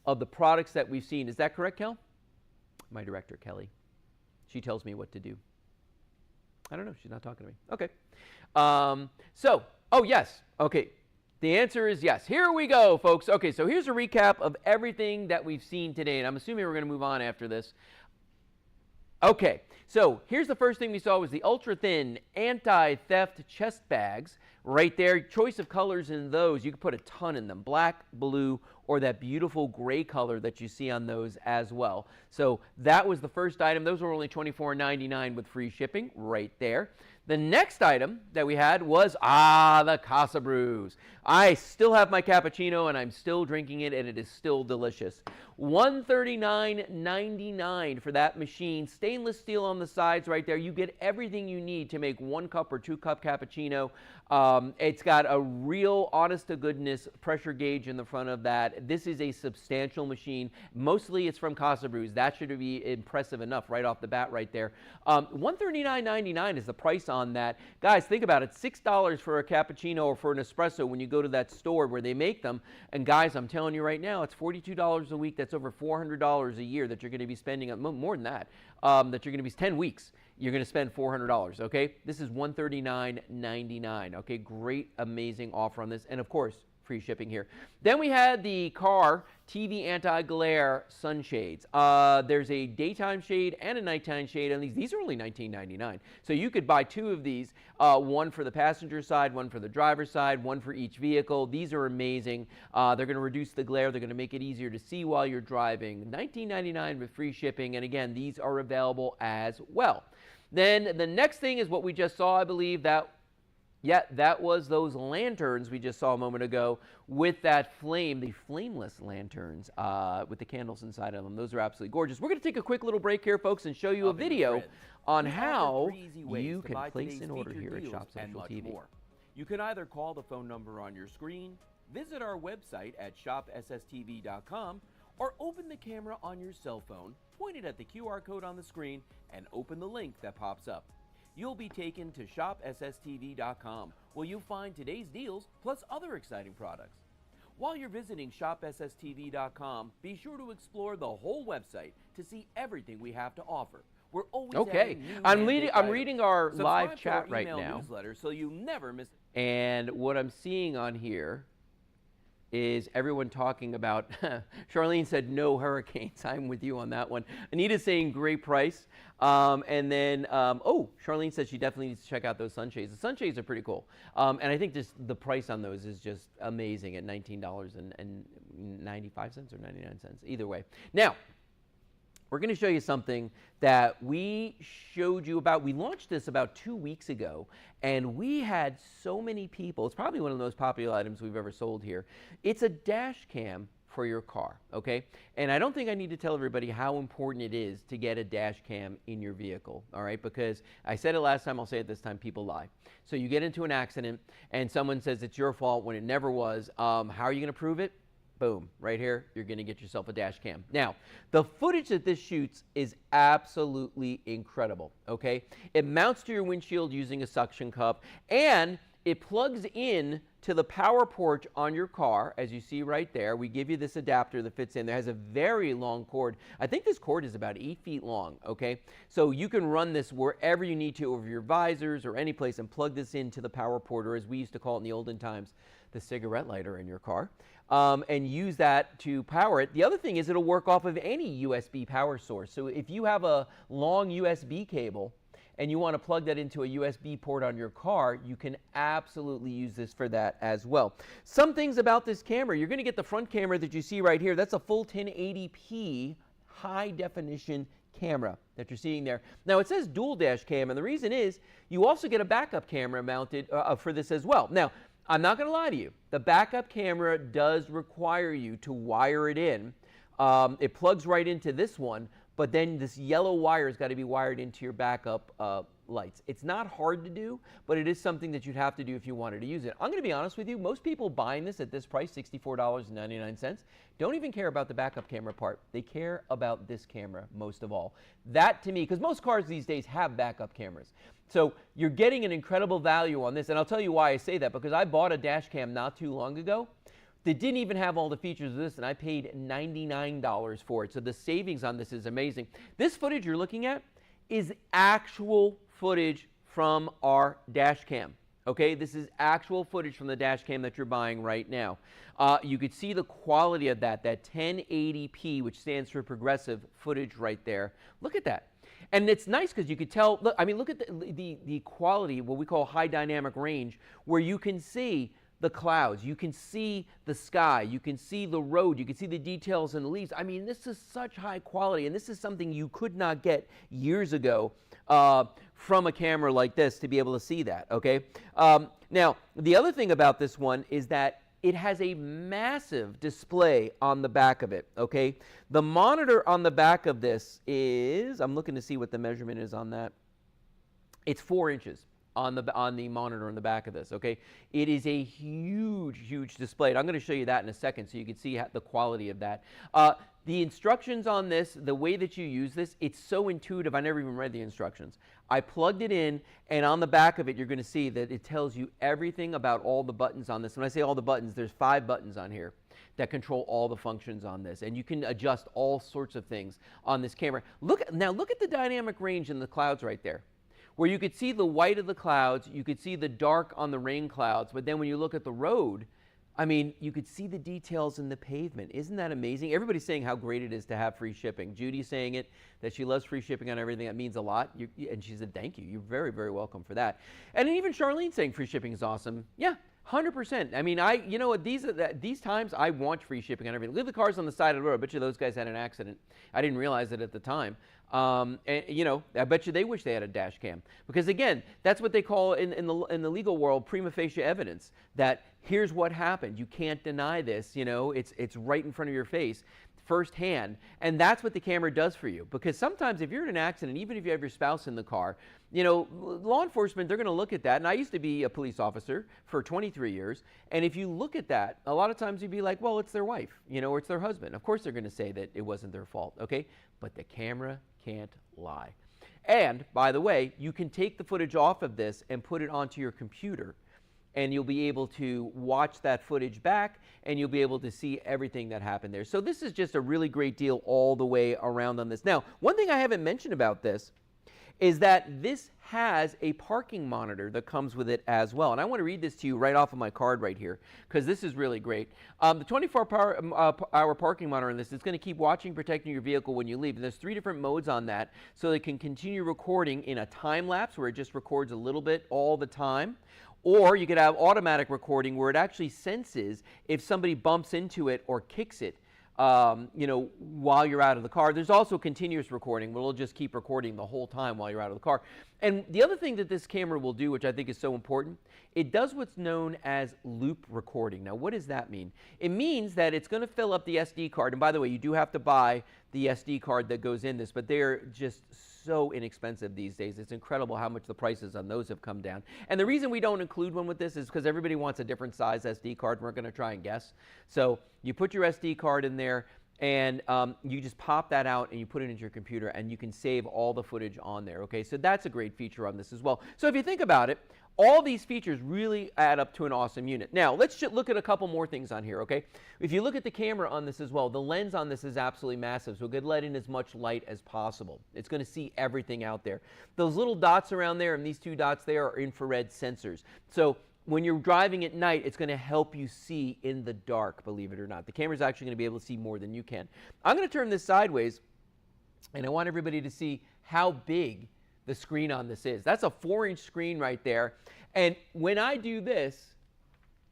of the products that we've seen. Is that correct, Kel? My director, Kelly. She tells me what to do. I don't know. She's not talking to me. Okay. Oh, yes. Okay. The answer is yes. Here we go, folks. Okay, so here's a recap of everything that we've seen today, and I'm assuming we're going to move on after this. Okay, so here's the first thing we saw was the ultra-thin anti-theft chest bags right there. Choice of colors in those. You can put a ton in them. Black, blue, or that beautiful gray color that you see on those as well. So that was the first item. Those were only $24.99 with free shipping right there. The next item that we had was, the Casa Brews. I still have my cappuccino, and I'm still drinking it, and it is still delicious. $139.99 for that machine. Stainless steel on the sides right there. You get everything you need to make 1 cup or 2 cup cappuccino. It's got a real honest-to-goodness pressure gauge in the front of that. This is a substantial machine. Mostly it's from Casa Brews. That should be impressive enough right off the bat right there. $139.99 is the price on that. Guys, think about it. $6 for a cappuccino or for an espresso when you go to that store where they make them. And guys, I'm telling you right now, it's $42 a week. That's over $400 a year that you're going to be spending, more than that, that you're going to be 10 weeks. You're going to spend $400, okay? This is $139.99, okay? Great, amazing offer on this. And of course, free shipping here. Then we had the car TV anti-glare sunshades. There's a daytime shade and a nighttime shade on these. These are only $19.99. So you could buy 2 of these, one for the passenger side, one for the driver's side, one for each vehicle. These are amazing. They're going to reduce the glare. They're going to make it easier to see while you're driving. $19.99 with free shipping. And again, these are available as well. Then the next thing is what we just saw, I believe, that was those lanterns we just saw a moment ago with that flame, the flameless lanterns with the candles inside of them. Those are absolutely gorgeous. We're going to take a quick little break here, folks, and show you a video on how you can place an order here at Shop Social TV. You can either call the phone number on your screen, visit our website at shopsstv.com, or open the camera on your cell phone, point it at the QR code on the screen, and open the link that pops up. You'll be taken to shopsstv.com, where you'll find today's deals plus other exciting products. While you're visiting shopsstv.com, be sure to explore the whole website to see everything we have to offer. We're always adding new I'm reading our live chat right now, newsletter so you never miss. And what I'm seeing on here is everyone talking about, Charlene said no hurricanes. I'm with you on that one. Anita's saying great price. And then, Charlene says she definitely needs to check out those sunshades. The sunshades are pretty cool. And I think just the price on those is just amazing at $19.95 or 99 cents, either way. Now, we're going to show you something that we showed you about. We launched this about 2 weeks ago, and we had so many people. It's probably one of the most popular items we've ever sold here. It's a dash cam for your car, okay? And I don't think I need to tell everybody how important it is to get a dash cam in your vehicle, all right? Because I said it last time, I'll say it this time, people lie. So you get into an accident, and someone says it's your fault when it never was. How are you going to prove it? Boom, right here, you're going to get yourself a dash cam. Now, the footage that this shoots is absolutely incredible, okay? It mounts to your windshield using a suction cup, and it plugs in to the power port on your car, as you see right there. We give you this adapter that fits in there. It has a very long cord. I think this cord is about 8 feet long, okay? So you can run this wherever you need to, over your visors or any place, and plug this into the power port, or as we used to call it in the olden times, the cigarette lighter in your car, and use that to power it. The other thing is it'll work off of any USB power source. So if you have a long USB cable and you want to plug that into a USB port on your car, you can absolutely use this for that as well. Some things about this camera: you're going to get the front camera that you see right here. That's a full 1080p high definition camera that you're seeing there. Now, it says dual dash cam, and the reason is you also get a backup camera mounted for this as well. Now, I'm not going to lie to you. The backup camera does require you to wire it in. It plugs right into this one, but then this yellow wire has got to be wired into your backup lights. It's not hard to do, but it is something that you'd have to do if you wanted to use it. I'm going to be honest with you. Most people buying this at this price, $64.99, don't even care about the backup camera part. They care about this camera most of all. That, to me, because most cars these days have backup cameras. So you're getting an incredible value on this, and I'll tell you why I say that, because I bought a dash cam not too long ago that didn't even have all the features of this, and I paid $99 for it. So the savings on this is amazing. This footage you're looking at is actual footage from our dash cam. Okay, this is actual footage from the dash cam that you're buying right now. You could see the quality of that 1080p, which stands for progressive footage right there. Look at that. And it's nice because you could tell, look, I mean, look at the quality, what we call high dynamic range, where you can see the clouds, you can see the sky, you can see the road, you can see the details in the leaves. I mean, this is such high quality, and this is something you could not get years ago from a camera like this, to be able to see that, okay? Now, the other thing about this one is that it has a massive display on the back of it, okay? The monitor on the back of this is, I'm looking to see what the measurement is on that. It's 4 inches on the monitor on the back of this, okay? It is a huge, huge display. And I'm going to show you that in a second so you can see the quality of that. The instructions on this, the way that you use this, it's so intuitive. I never even read the instructions. I plugged it in, and on the back of it, you're going to see that it tells you everything about all the buttons on this. When I say all the buttons, there's 5 buttons on here that control all the functions on this, and you can adjust all sorts of things on this camera. Now look at the dynamic range in the clouds right there, where you could see the white of the clouds, you could see the dark on the rain clouds, but then when you look at the road, I mean, you could see the details in the pavement. Isn't that amazing? Everybody's saying how great it is to have free shipping. Judy's saying it, that she loves free shipping on everything. That means a lot. And she said, thank you. You're very, very welcome for that. And even Charlene saying free shipping is awesome. Yeah, 100%. I mean, you know what, these times I want free shipping on everything. Look at the cars on the side of the road. I bet you those guys had an accident. I didn't realize it at the time. And, you know, I bet you they wish they had a dash cam, because again, that's what they call in the legal world prima facie evidence, that here's what happened. You can't deny this. You know, it's right in front of your face, firsthand, and that's what the camera does for you. Because sometimes if you're in an accident, even if you have your spouse in the car, you know, law enforcement, they're going to look at that. And I used to be a police officer for 23 years, and if you look at that, a lot of times you'd be like, well, it's their wife, you know, or it's their husband. Of course they're going to say that it wasn't their fault, okay? But the camera can't lie. And by the way, you can take the footage off of this and put it onto your computer, and you'll be able to watch that footage back, and you'll be able to see everything that happened there. So this is just a really great deal all the way around on this. Now, one thing I haven't mentioned about this is that this has a parking monitor that comes with it as well. And I want to read this to you right off of my card right here, because this is really great. The 24-hour parking monitor in this is going to keep watching, protecting your vehicle when you leave. And there's 3 different modes on that, so it can continue recording in a time lapse, where it just records a little bit all the time. Or you could have automatic recording, where it actually senses if somebody bumps into it or kicks it, you know, while you're out of the car. There's also continuous recording, where it'll just keep recording the whole time while you're out of the car. And the other thing that this camera will do, which I think is so important, it does what's known as loop recording. Now, what does that mean? It means that it's going to fill up the SD card. And by the way, you do have to buy the SD card that goes in this, but they're just so inexpensive these days. It's incredible how much the prices on those have come down. And the reason we don't include one with this is because everybody wants a different size SD card, and we're going to try and guess. So you put your SD card in there, and you just pop that out and you put it into your computer, and you can save all the footage on there, okay? So that's a great feature on this as well. So if you think about it, all these features really add up to an awesome unit. Now, let's just look at a couple more things on here, okay? If you look at the camera on this as well, the lens on this is absolutely massive, so it could let in as much light as possible. It's going to see everything out there. Those little dots around there and these two dots there are infrared sensors. So when you're driving at night, it's going to help you see in the dark, believe it or not. The camera's actually going to be able to see more than you can. I'm going to turn this sideways, and I want everybody to see how big the screen on this is. That's a 4-inch screen right there. And when I do this,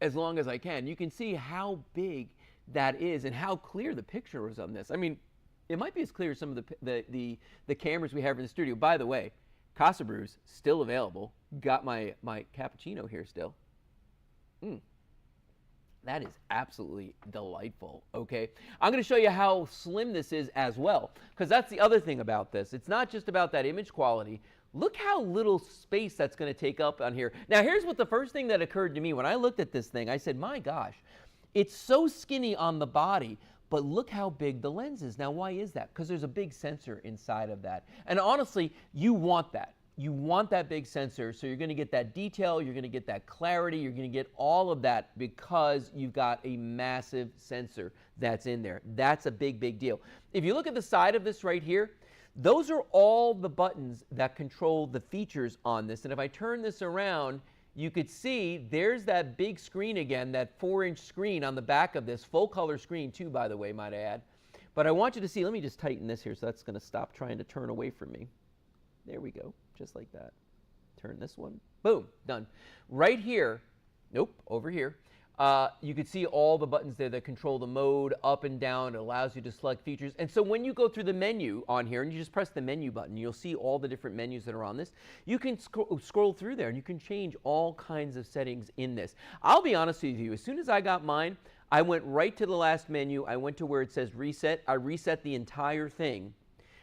as long as I can, you can see how big that is and how clear the picture is on this. I mean, it might be as clear as some of the cameras we have in the studio. By the way, Casa Brews still available. Got my cappuccino here still. That is absolutely delightful, okay? I'm going to show you how slim this is as well, because that's the other thing about this. It's not just about that image quality. Look how little space that's going to take up on here. Now, here's what the first thing that occurred to me when I looked at this thing. I said, my gosh, it's so skinny on the body, but look how big the lens is. Now, why is that? Because there's a big sensor inside of that. And honestly, you want that. You want that big sensor, so you're going to get that detail, you're going to get that clarity, you're going to get all of that because you've got a massive sensor that's in there. That's a big, big deal. If you look at the side of this right here, those are all the buttons that control the features on this. And if I turn this around, you could see there's that big screen again, that 4-inch screen on the back of this, full color screen too, by the way, might I add. But I want you to see, let me just tighten this here so that's going to stop trying to turn away from me. There we go, just like that. Turn this one, boom, done. Right here, nope, over here, you can see all the buttons there that control the mode up and down. It allows you to select features. And so when you go through the menu on here and you just press the menu button, you'll see all the different menus that are on this. You can scroll through there and you can change all kinds of settings in this. I'll be honest with you, as soon as I got mine, I went right to the last menu. I went to where it says reset. I reset the entire thing,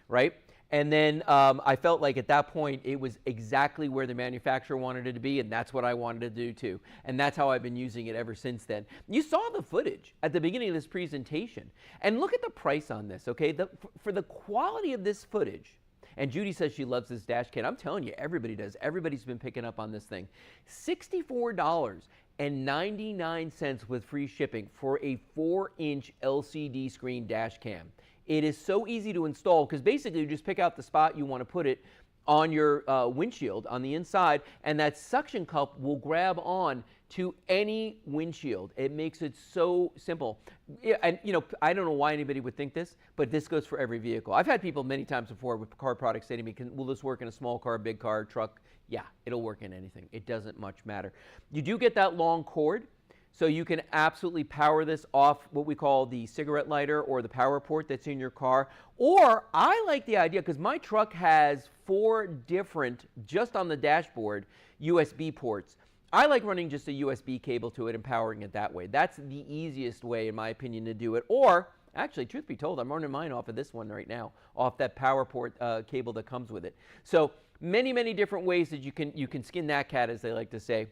right? And then I felt like at that point it was exactly where the manufacturer wanted it to be, and that's what I wanted to do too. And that's how I've been using it ever since then. You saw the footage at the beginning of this presentation. And look at the price on this, okay? For the quality of this footage, and Judy says she loves this dash cam. I'm telling you, everybody does. Everybody's been picking up on this thing. $64.99 with free shipping for a 4-inch LCD screen dash cam. It is so easy to install because basically you just pick out the spot you want to put it on your windshield on the inside, and that suction cup will grab on to any windshield. It makes it so simple. Yeah, and you know, I don't know why anybody would think this, but this goes for every vehicle. I've had people many times before with car products say to me, will this work in a small car, big car, truck? Yeah, it'll work in anything. It doesn't much matter. You do get that long cord, so you can absolutely power this off what we call the cigarette lighter or the power port that's in your car. Or I like the idea, because my truck has 4 different, just on the dashboard, USB ports. I like running just a USB cable to it and powering it that way. That's the easiest way, in my opinion, to do it. Or, actually, truth be told, I'm running mine off of this one right now, off that power port cable that comes with it. So many, many different ways that you can skin that cat, as they like to say.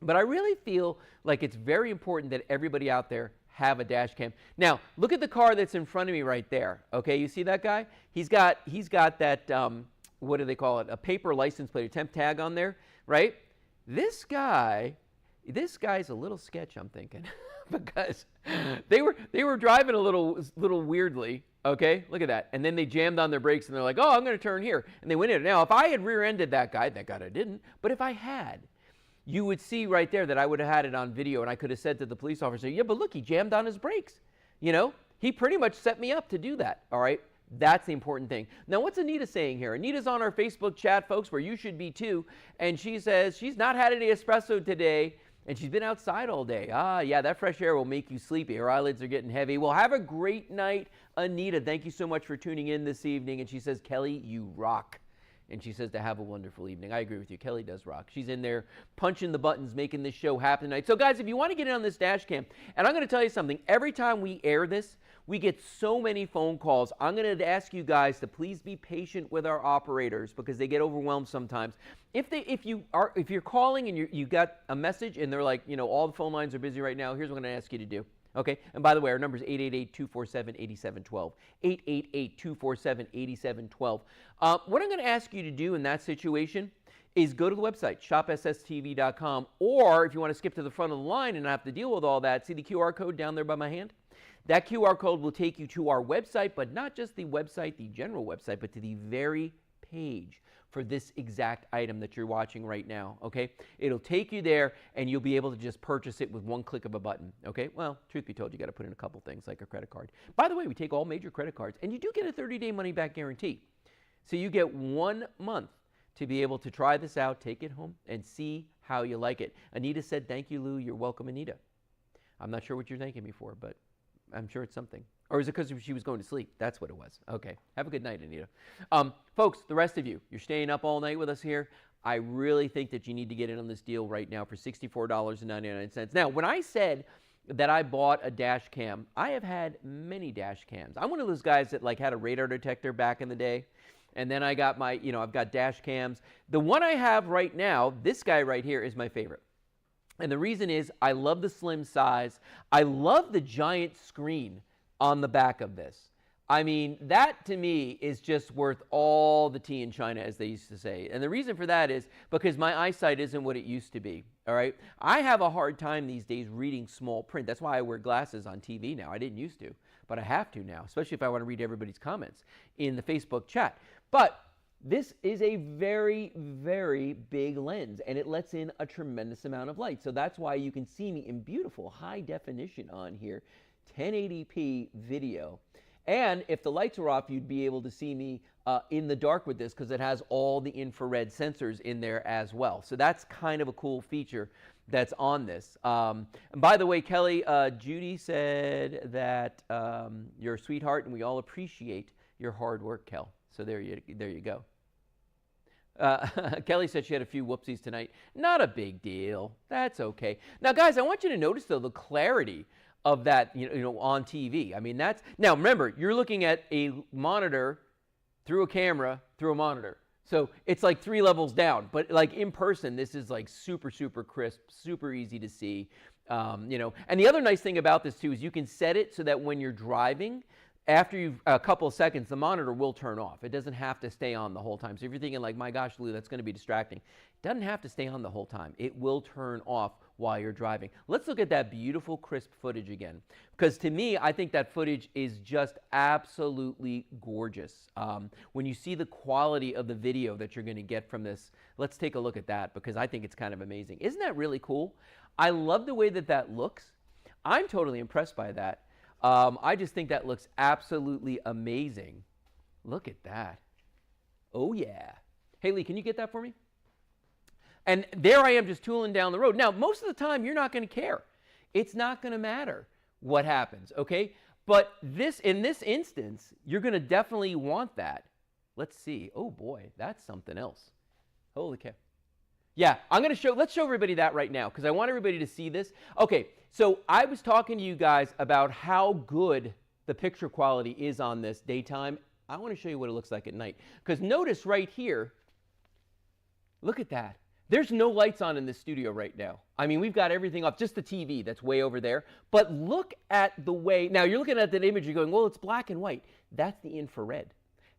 But I really feel like it's very important that everybody out there have a dash cam. Now, look at the car that's in front of me right there. Okay, you see that guy? He's got that, what do they call it? A paper license plate, a temp tag on there, right? This guy's a little sketch, I'm thinking, because they were driving a little weirdly. Okay, look at that. And then they jammed on their brakes and they're like, oh, I'm going to turn here. And they went in. Now, if I had rear-ended that guy, thank God I didn't, but if I had, you would see right there that I would have had it on video, and I could have said to the police officer, yeah, but look, he jammed on his brakes. You know, he pretty much set me up to do that, all right? That's the important thing. Now, what's Anita saying here? Anita's on our Facebook chat, folks, where you should be too, and she says she's not had any espresso today, and she's been outside all day. Ah, yeah, that fresh air will make you sleepy. Her eyelids are getting heavy. Well, have a great night, Anita. Thank you so much for tuning in this evening, and she says, Kelly, you rock. And she says to have a wonderful evening. I agree with you. Kelly does rock. She's in there punching the buttons, making this show happen tonight. So, guys, if you want to get in on this dash cam, and I'm going to tell you something. Every time we air this, we get so many phone calls. I'm going to ask you guys to please be patient with our operators because they get overwhelmed sometimes. If you're calling and you got a message and they're like, you know, all the phone lines are busy right now, here's what I'm going to ask you to do. Okay, and by the way, our number is 888-247-8712. 888-247-8712. What I'm going to ask you to do in that situation is go to the website, shopsstv.com, or if you want to skip to the front of the line and not have to deal with all that, see the QR code down there by my hand? That QR code will take you to our website, but not just the website, the general website, but to the very page for this exact item that you're watching right now, okay? It'll take you there, and you'll be able to just purchase it with one click of a button, okay? Well, truth be told, you got to put in a couple things like a credit card. By the way, we take all major credit cards, and you do get a 30-day money-back guarantee. So you get 1 month to be able to try this out, take it home, and see how you like it. Anita said, thank you, Lou. You're welcome, Anita. I'm not sure what you're thanking me for, but I'm sure it's something. Or is it because she was going to sleep? That's what it was. Okay. Have a good night, Anita. Folks, the rest of you, you're staying up all night with us here. I really think that you need to get in on this deal right now for $64.99. Now, when I said that I bought a dash cam, I have had many dash cams. I'm one of those guys that like had a radar detector back in the day. And then I got my, I've got dash cams. The one I have right now, this guy right here, is my favorite. And the reason is I love the slim size. I love the giant screen on the back of this. I mean, that to me is just worth all the tea in China, as they used to say. And the reason for that is because my eyesight isn't what it used to be, all right? I have a hard time these days reading small print. That's why I wear glasses on TV now. I didn't used to, but I have to now, especially if I want to read everybody's comments in the Facebook chat. But this is a very, very big lens, and it lets in a tremendous amount of light. So that's why you can see me in beautiful high definition on here, 1080p video. And if the lights were off, you'd be able to see me in the dark with this because it has all the infrared sensors in there as well. So that's kind of a cool feature that's on this. And by the way, Kelly, Judy said that you're a sweetheart, and we all appreciate your hard work, Kel. So there you go. Kelly said she had a few whoopsies tonight. Not a big deal. That's okay. Now, guys, I want you to notice, though, the clarity of that, on TV. I mean, that's, now remember, you're looking at a monitor through a camera through a monitor. So it's like 3 levels down, but like in person, this is like super, super crisp, super easy to see, and the other nice thing about this too is you can set it so that when you're driving, after you've a couple of seconds, the monitor will turn off. It doesn't have to stay on the whole time. So if you're thinking like, my gosh, Lou, that's going to be distracting. It doesn't have to stay on the whole time. It will turn off while you're driving. Let's look at that beautiful crisp footage again. Because to me, I think that footage is just absolutely gorgeous. When you see the quality of the video that you're going to get from this, let's take a look at that because I think it's kind of amazing. Isn't that really cool? I love the way that that looks. I'm totally impressed by that. I just think that looks absolutely amazing. Look at that. Oh, yeah. Haley, can you get that for me? And there I am just tooling down the road. Now, most of the time, you're not going to care. It's not going to matter what happens, okay? But in this instance, you're going to definitely want that. Let's see. Oh, boy, that's something else. Holy cow. Yeah, let's show everybody that right now because I want everybody to see this. Okay, so I was talking to you guys about how good the picture quality is on this daytime. I want to show you what it looks like at night because notice right here, look at that. There's no lights on in this studio right now. I mean, we've got everything off, just the TV that's way over there. But look at the way, now you're looking at that image, you're going, well, it's black and white. That's the infrared.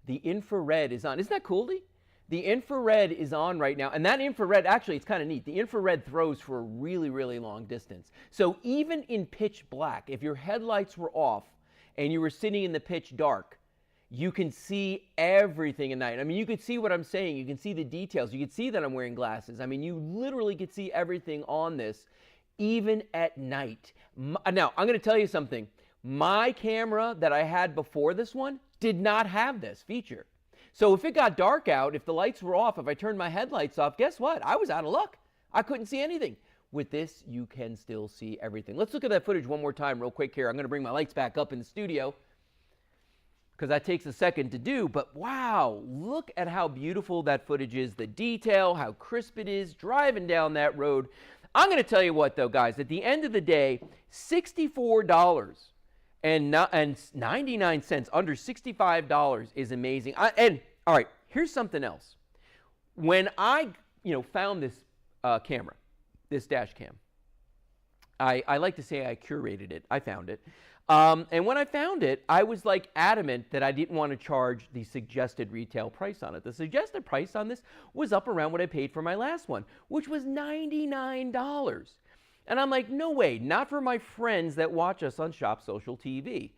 The infrared is on. Isn't that cool, Lee? The infrared is on right now, and that infrared, actually, it's kind of neat. The infrared throws for a really, really long distance. So even in pitch black, if your headlights were off and you were sitting in the pitch dark, you can see everything at night. I mean, you could see what I'm saying. You can see the details. You can see that I'm wearing glasses. I mean, you literally could see everything on this, even at night. Now, I'm going to tell you something. My camera that I had before this one did not have this feature. So if it got dark out, if the lights were off, if I turned my headlights off, guess what? I was out of luck. I couldn't see anything. With this, you can still see everything. Let's look at that footage one more time real quick here. I'm going to bring my lights back up in the studio because that takes a second to do. But wow, look at how beautiful that footage is, the detail, how crisp it is, driving down that road. I'm going to tell you what, though, guys. At the end of the day, $64.99, under $65 is amazing. And all right, here's something else. When I, found this camera, this dash cam, I like to say I curated it. I found it. And when I found it, I was like adamant that I didn't want to charge the suggested retail price on it. The suggested price on this was up around what I paid for my last one, which was $99. And I'm like, no way, not for my friends that watch us on Shop Social TV.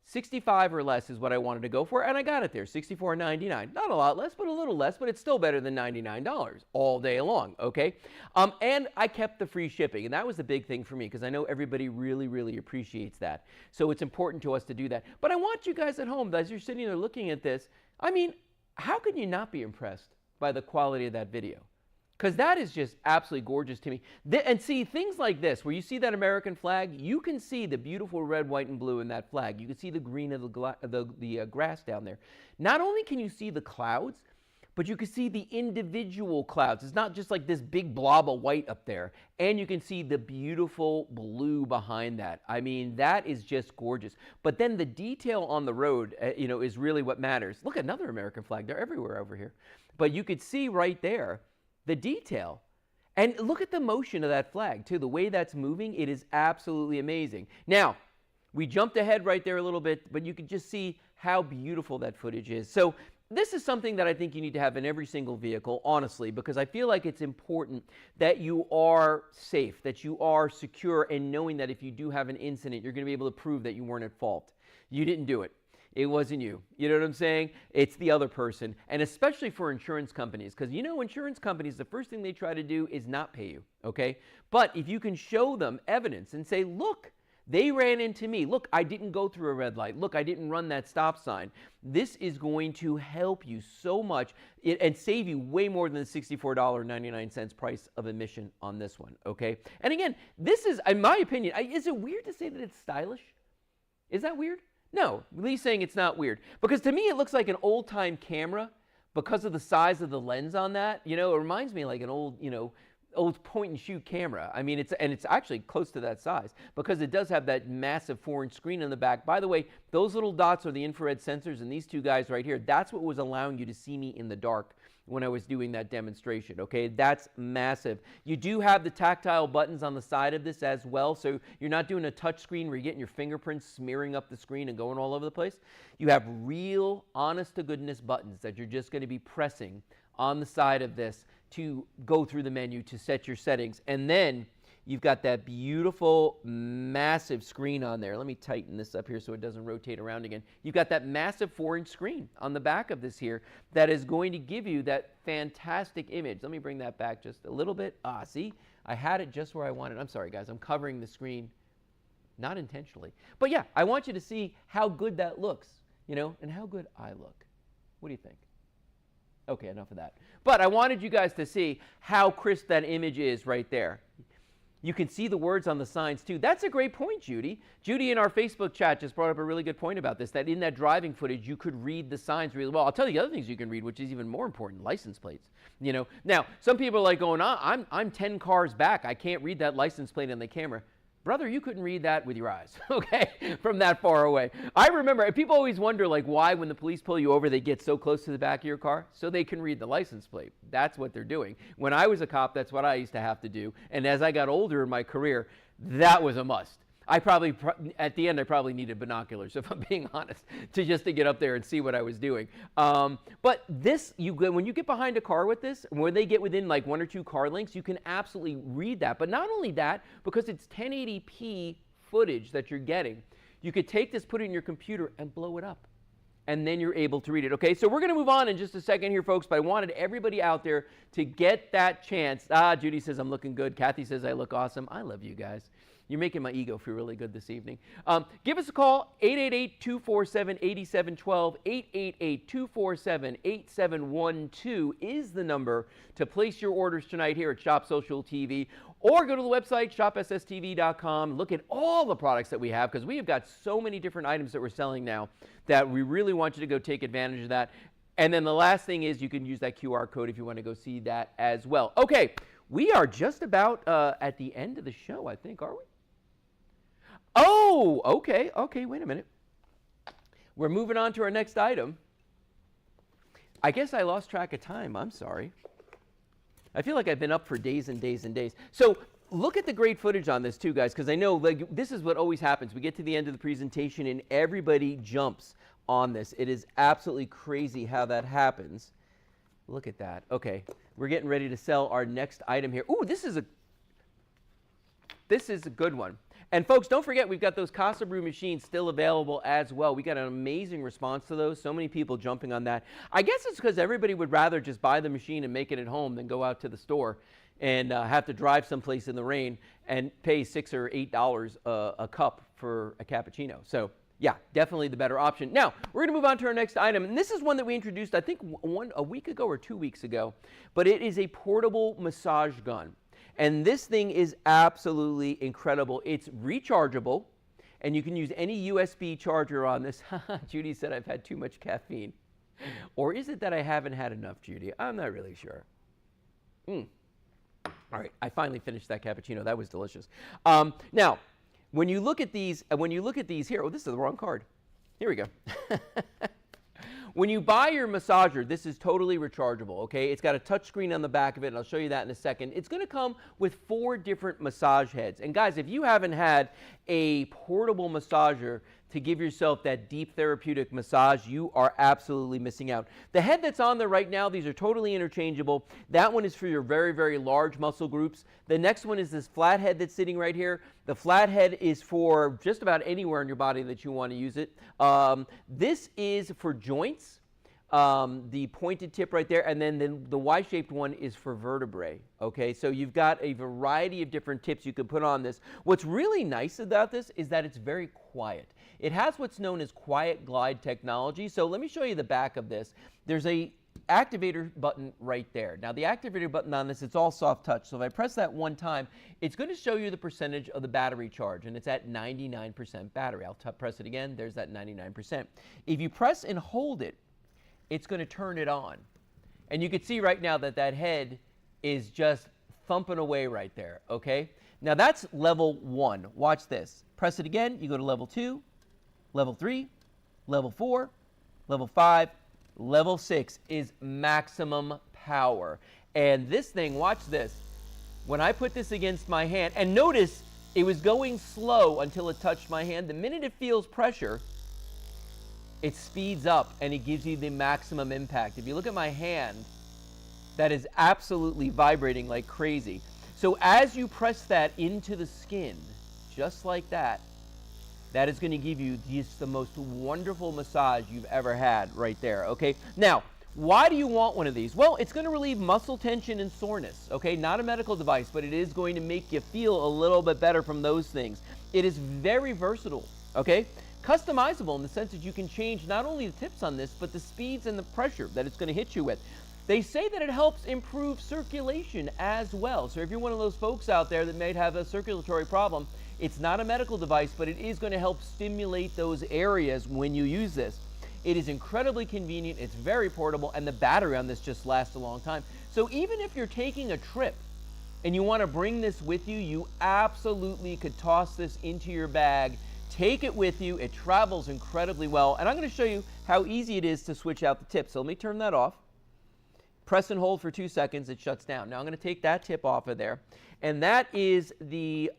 65 or less is what I wanted to go for, and I got it there, $64.99. Not a lot less, but a little less, but it's still better than $99 all day long, okay? And I kept the free shipping, and that was the big thing for me because I know everybody really, really appreciates that. So it's important to us to do that. But I want you guys at home, as you're sitting there looking at this, I mean, how could you not be impressed by the quality of that video? Because that is just absolutely gorgeous to me. And see, things like this, where you see that American flag, you can see the beautiful red, white, and blue in that flag. You can see the green of the grass down there. Not only can you see the clouds, but you can see the individual clouds. It's not just like this big blob of white up there. And you can see the beautiful blue behind that. I mean, that is just gorgeous. But then the detail on the road, is really what matters. Look, another American flag. They're everywhere over here. But you could see right there the detail. And look at the motion of that flag, too. The way that's moving, it is absolutely amazing. Now, we jumped ahead right there a little bit, but you can just see how beautiful that footage is. So this is something that I think you need to have in every single vehicle, honestly, because I feel like it's important that you are safe, that you are secure, and knowing that if you do have an incident, you're going to be able to prove that you weren't at fault. You didn't do it. It wasn't you. You know what I'm saying? It's the other person. And especially for insurance companies, because insurance companies, the first thing they try to do is not pay you, okay? But if you can show them evidence and say, look, they ran into me. Look, I didn't go through a red light. Look, I didn't run that stop sign. This is going to help you so much and save you way more than the $64.99 price of admission on this one, okay? And again, this is, in my opinion, is it weird to say that it's stylish? Is that weird? No, Lee's saying it's not weird. Because to me, it looks like an old-time camera because of the size of the lens on that. It reminds me like an old point-and-shoot camera. I mean, it's actually close to that size because it does have that massive 4-inch screen in the back. By the way, those little dots are the infrared sensors, and these two guys right here, that's what was allowing you to see me in the dark when I was doing that demonstration, okay? That's massive. You do have the tactile buttons on the side of this as well, so you're not doing a touch screen where you're getting your fingerprints smearing up the screen and going all over the place. You have real, honest-to-goodness buttons that you're just going to be pressing on the side of this to go through the menu to set your settings. And then you've got that beautiful, massive screen on there. Let me tighten this up here so it doesn't rotate around again. You've got that massive 4-inch screen on the back of this here that is going to give you that fantastic image. Let me bring that back just a little bit. See, I had it just where I wanted. I'm sorry, guys. I'm covering the screen, not intentionally. But yeah, I want you to see how good that looks, and how good I look. What do you think? Okay, enough of that. But I wanted you guys to see how crisp that image is right there. You can see the words on the signs, too. That's a great point, Judy. Judy in our Facebook chat just brought up a really good point about this, that in that driving footage, you could read the signs really well. I'll tell you the other things you can read, which is even more important, license plates. Now, some people are like going, I'm 10 cars back. I can't read that license plate on the camera. Brother, you couldn't read that with your eyes, okay, from that far away. I remember, people always wonder, like, why when the police pull you over, they get so close to the back of your car? So they can read the license plate. That's what they're doing. When I was a cop, that's what I used to have to do. And as I got older in my career, that was a must. At the end, I probably needed binoculars, if I'm being honest, to get up there and see what I was doing. But this, when you get behind a car with this, where they get within like 1 or 2 car lengths, you can absolutely read that. But not only that, because it's 1080p footage that you're getting, you could take this, put it in your computer, and blow it up. And then you're able to read it. Okay, so we're going to move on in just a second here, folks, but I wanted everybody out there to get that chance. Judy says I'm looking good. Kathy says I look awesome. I love you guys. You're making my ego feel really good this evening. Give us a call, 888-247-8712. 888-247-8712 is the number to place your orders tonight here at Shop Social TV. Or go to the website, shopsstv.com. Look at all the products that we have, because we have got so many different items that we're selling now that we really want you to go take advantage of that. And then the last thing is you can use that QR code if you want to go see that as well. Okay, we are just about at the end of the show, I think, are we? Oh, okay, wait a minute. We're moving on to our next item. I guess I lost track of time. I'm sorry. I feel like I've been up for days and days and days. So look at the great footage on this too, guys, because I know like this is what always happens. We get to the end of the presentation and everybody jumps on this. It is absolutely crazy how that happens. Look at that. Okay, we're getting ready to sell our next item here. Ooh, this is a good one. And folks, don't forget, we've got those Casa Brew machines still available as well. We got an amazing response to those. So many people jumping on that. I guess it's because everybody would rather just buy the machine and make it at home than go out to the store and have to drive someplace in the rain and pay $6 or $8 a cup for a cappuccino. So yeah, definitely the better option. Now, we're going to move on to our next item. And this is one that we introduced, I think, a week ago or 2 weeks ago. But it is a portable massage gun. And this thing is absolutely incredible. It's rechargeable, and you can use any USB charger on this. Judy said I've had too much caffeine. Or is it that I haven't had enough, Judy? I'm not really sure. All right, I finally finished that cappuccino. That was delicious. Now, when you look at these here, oh, this is the wrong card. Here we go. When you buy your massager, this is totally rechargeable, okay? It's got a touch screen on the back of it, and I'll show you that in a second. It's going to come with 4 different massage heads. And guys, if you haven't had a portable massager to give yourself that deep therapeutic massage, you are absolutely missing out. The head that's on there right now, these are totally interchangeable. That one is for your very, very large muscle groups. The next one is this flat head that's sitting right here. The flat head is for just about anywhere in your body that you want to use it. This is for joints. The pointed tip right there, and then the Y-shaped one is for vertebrae, okay? So you've got a variety of different tips you can put on this. What's really nice about this is that it's very quiet. It has what's known as quiet glide technology. So let me show you the back of this. There's a activator button right there. Now the activator button on this, it's all soft touch. So if I press that one time, it's going to show you the percentage of the battery charge, and it's at 99% battery. I'll press it again. There's that 99%. If you press and hold it, it's going to turn it on. And you can see right now that that head is just thumping away right there, okay? Now that's level 1. Watch this. Press it again, you go to level 2, level 3, level 4, level 5, level 6 is maximum power. And this thing, watch this. When I put this against my hand, and notice it was going slow until it touched my hand. The minute it feels pressure, it speeds up and it gives you the maximum impact. If you look at my hand, that is absolutely vibrating like crazy. So as you press that into the skin, just like that, that is going to give you just the most wonderful massage you've ever had right there, okay? Now, why do you want one of these? Well, it's going to relieve muscle tension and soreness, okay? Not a medical device, but it is going to make you feel a little bit better from those things. It is very versatile, okay? Customizable in the sense that you can change not only the tips on this, but the speeds and the pressure that it's going to hit you with. They say that it helps improve circulation as well. So if you're one of those folks out there that may have a circulatory problem, it's not a medical device, but it is going to help stimulate those areas when you use this. It is incredibly convenient, it's very portable, and the battery on this just lasts a long time. So even if you're taking a trip and you want to bring this with you, you absolutely could toss this into your bag. Take it with you. It travels incredibly well. And I'm going to show you how easy it is to switch out the tip. So let me turn that off. Press and hold for 2 seconds. It shuts down. Now I'm going to take that tip off of there. And that is the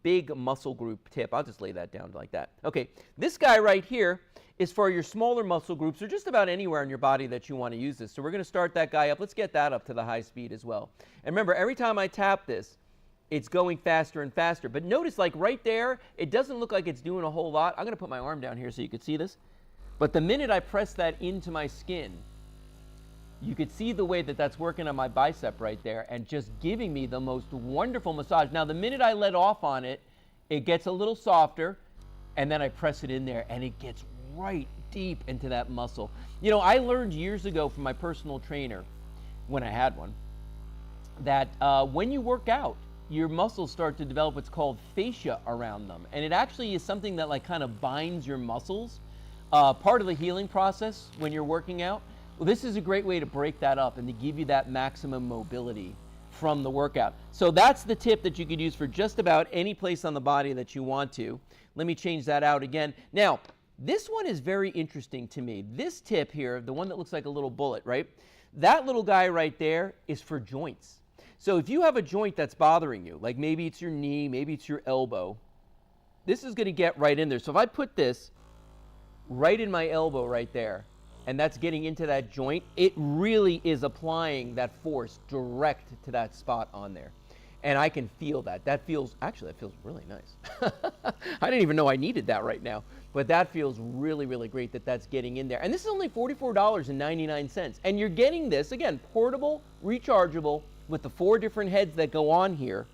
big muscle group tip. I'll just lay that down like that. Okay, this guy right here is for your smaller muscle groups or just about anywhere in your body that you want to use this. So we're going to start that guy up. Let's get that up to the high speed as well. And remember, every time I tap this, it's going faster and faster. But notice, like right there, it doesn't look like it's doing a whole lot. I'm going to put my arm down here so you can see this. But the minute I press that into my skin, you could see the way that that's working on my bicep right there and just giving me the most wonderful massage. Now, the minute I let off on it, it gets a little softer, and then I press it in there, and it gets right deep into that muscle. You know, I learned years ago from my personal trainer, when I had one, that when you work out, your muscles start to develop what's called fascia around them. And it actually is something that like kind of binds your muscles. Part of the healing process when you're working out. Well, this is a great way to break that up and to give you that maximum mobility from the workout. So that's the tip that you could use for just about any place on the body that you want to. Let me change that out again. Now, this one is very interesting to me. This tip here, the one that looks like a little bullet, right? That little guy right there is for joints. So if you have a joint that's bothering you, like maybe it's your knee, maybe it's your elbow, this is going to get right in there. So if I put this right in my elbow right there, and that's getting into that joint, it really is applying that force direct to that spot on there. And I can feel that. That feels really nice. I didn't even know I needed that right now. But that feels really, really great that that's getting in there. And this is only $44.99. And you're getting this, again, portable, rechargeable, with the 4 different heads that go on here.